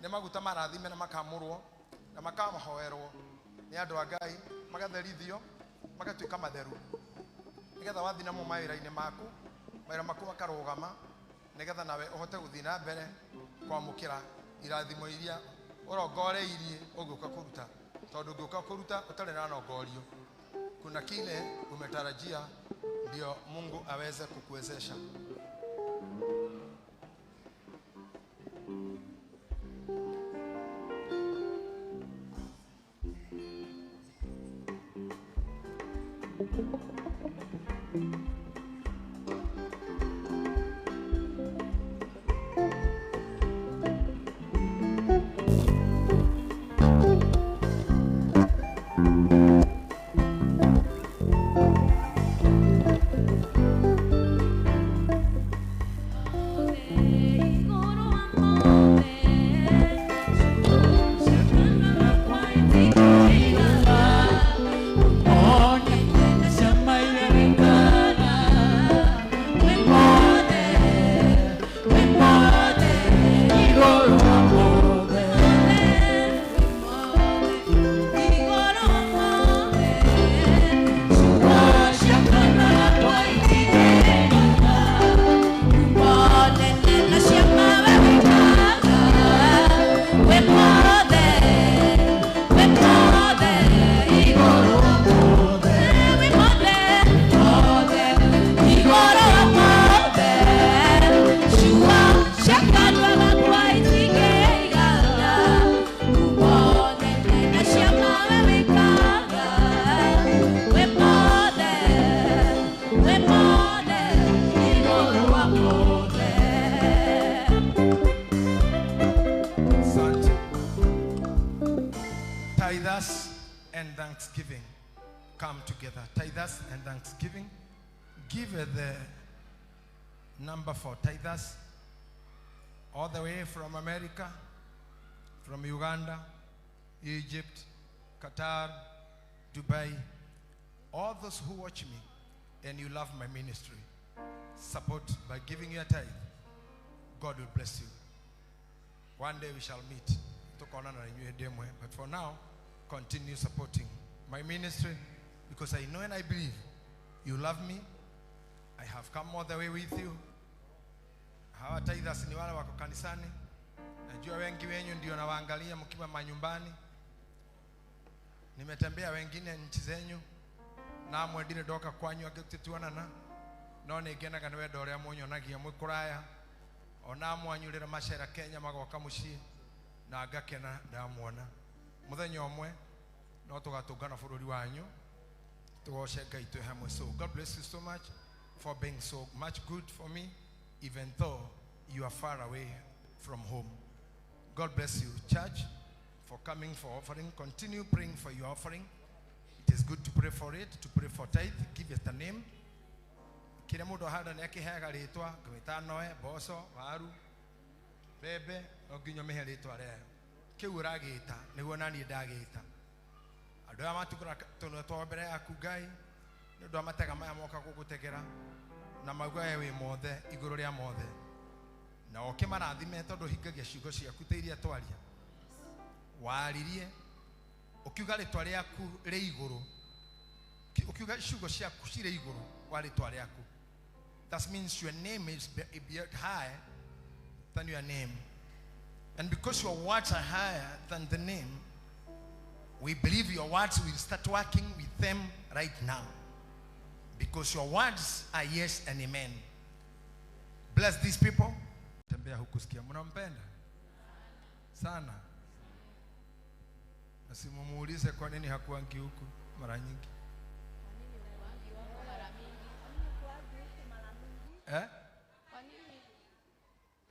ne maguta marathime na makamurwo na makamahoerwo ni andu a Ngai magatherithio magatuika matheru nigetha wathi na mu mawira-ini maku mawira maku makarugama nigetha nawe uhote guthi na mbere kwamukira irathimo iria urongoreirie uguka kuruta tondu uguka kuruta utari na nongorio kuna kile umetarajia ndio Mungu aweze kukuwezesha. Tithers and thanksgiving come together. Tithers and thanksgiving. Give the number for tithers all the way from America, from Uganda, Egypt, Qatar, Dubai. All those who watch me and you love my ministry, support by giving your tithe. God will bless you. One day we shall meet. But for now, continue supporting my ministry because I know and I believe you love me. I have come all the way with you. Hawa tithers ni wale wako kanisani. Najua wengi wenyu ndio nawaangalia mkiwa manyumbani. Nimetembea wengine nchi zenyu na mwendine doka kwanyu agitutuana na no nigena kana we doria munyonagia mwikuraya ona mwanyurira macera Kenya magoka mucii na ngakena ndamuona muthenya omwe no tugatungana bururi wanyu tugoce Ngai twi hamwe. So God bless you so much for being so much good for me even though you are far away from home. God bless you, church, for coming for offering. Continue praying for your offering. It is good to pray for it, to pray for tithe. Give it a name. Kile mundu hada ni akiheaga ritwa gwita noe boso waru bebe oginyo meheritwa rero kiu uragita niguo nani ndagita andu aya matukura tuno mbere yaku Ngai ni ndu amatega maya moka gugutegera na magua ye wi mothe iguru ria mothe na okimarathime tondu hingagia ciugo ciaku teiria twaria waririe ukiuga ritwa riaku ri iguru ukiuga ciugo ciaku cire iguru wa ritwa riaku. That means your name is high than your name. And because your words are higher than the name, we believe your words will start working with them right now. Because your words are yes and amen. Bless these people. Tembea hukusikia mnampenda sana. Nasimumuulize kwa nini hakuangi huku mara nyingi.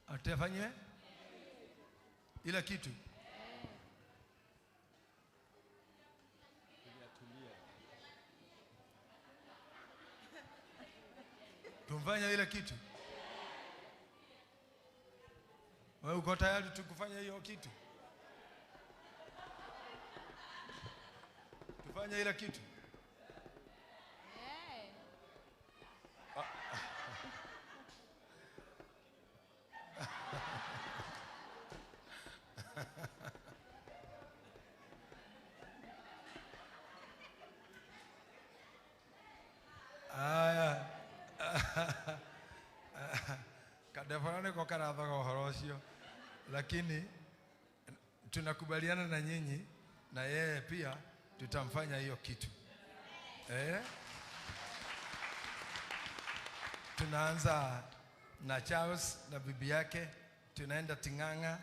Atafanya ila kitu tumfanya ile kitu. Wewe uko tayari tukufanya hiyo kitu? Tufanye ile kitu. Kadefana kwa karatha kwa horosio, lakini tunakubaliana na nyinyi na yeye pia tutamfanya hiyo kitu. Tunaanza na Charles na bibi yake, tunaenda Tinganga,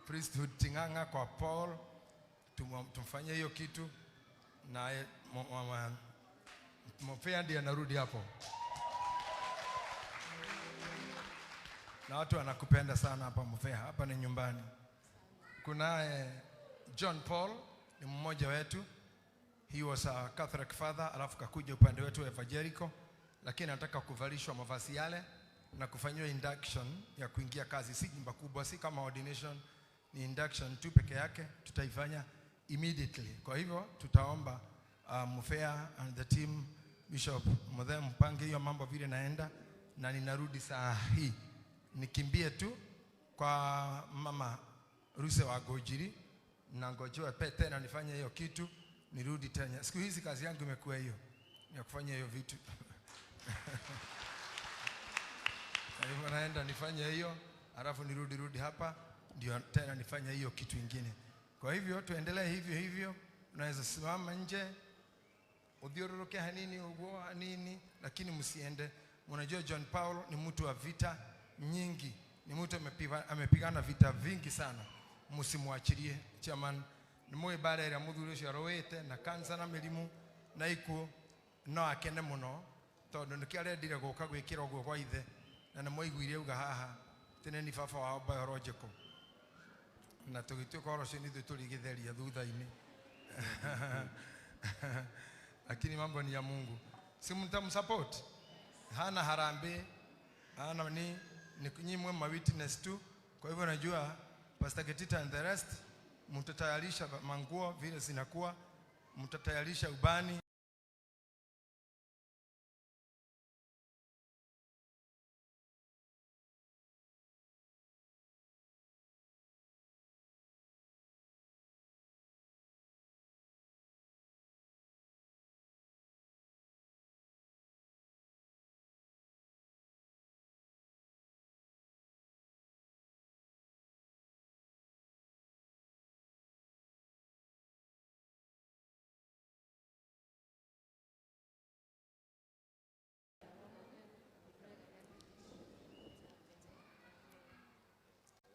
priesthood Tinganga kwa Paul, tumfanye hiyo kitu na Mofea ndiye anarudi hapo. Na watu wanakupenda sana hapa Mofea, hapa ni nyumbani. Kuna John Paul ni mmoja wetu. He was a Catholic father, alafu kakuja upande wetu evangelical, lakini anataka kuvalishwa mavazi yale na kufanywa induction ya kuingia kazi. Si jimba kubwa, si kama ordination, ni induction tu peke yake, tutaifanya immediately. Kwa hivyo tutaomba Mofea and the team, Bishop Mothe mpange hiyo mambo vile naenda, na ninarudi saa hii nikimbie tu kwa mama Ruse wa Gojiri na ngojoe pete na nifanye hiyo kitu nirudi tena. Siku hizi kazi yangu imekuwa hiyo ya kufanya hiyo vitu. Hivyo naenda nifanye hiyo alafu nirudi hapa ndio tena nifanye hiyo kitu kingine. Kwa hivyo tuendelee hivyo. Unaweza simama nje udhiororoke hanini ugo hanini, lakini msiende. Unajua John Paul ni mtu wa vita nyingi, ni mtu amepigana vita vingi sana. Msimwachilie chairman. Ni moyo baada ya muthuri ucio arowete na kansa na mirimu na ikuo no akene muno tondu nikiarendire guka gwikira uguo kwa ithe na ni moiguire uga haha tene ni baba wa biological na tugituka orocio ni tuli githeria thutha-ini. Lakini mambo ni ya Mungu. Si mtamsupport? Hana harambe, hana ni nyimwe ma witness tu. Kwa hivyo najua Pastor Getita and the rest mtatayarisha manguo vile zinakuwa, mtatayarisha ubani.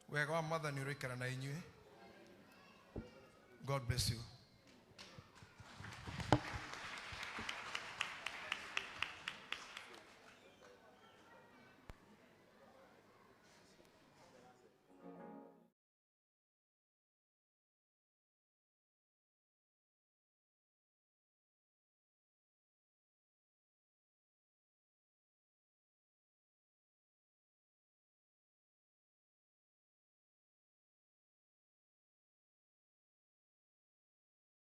Wega wa mother ni uroikara na inyue. God bless you.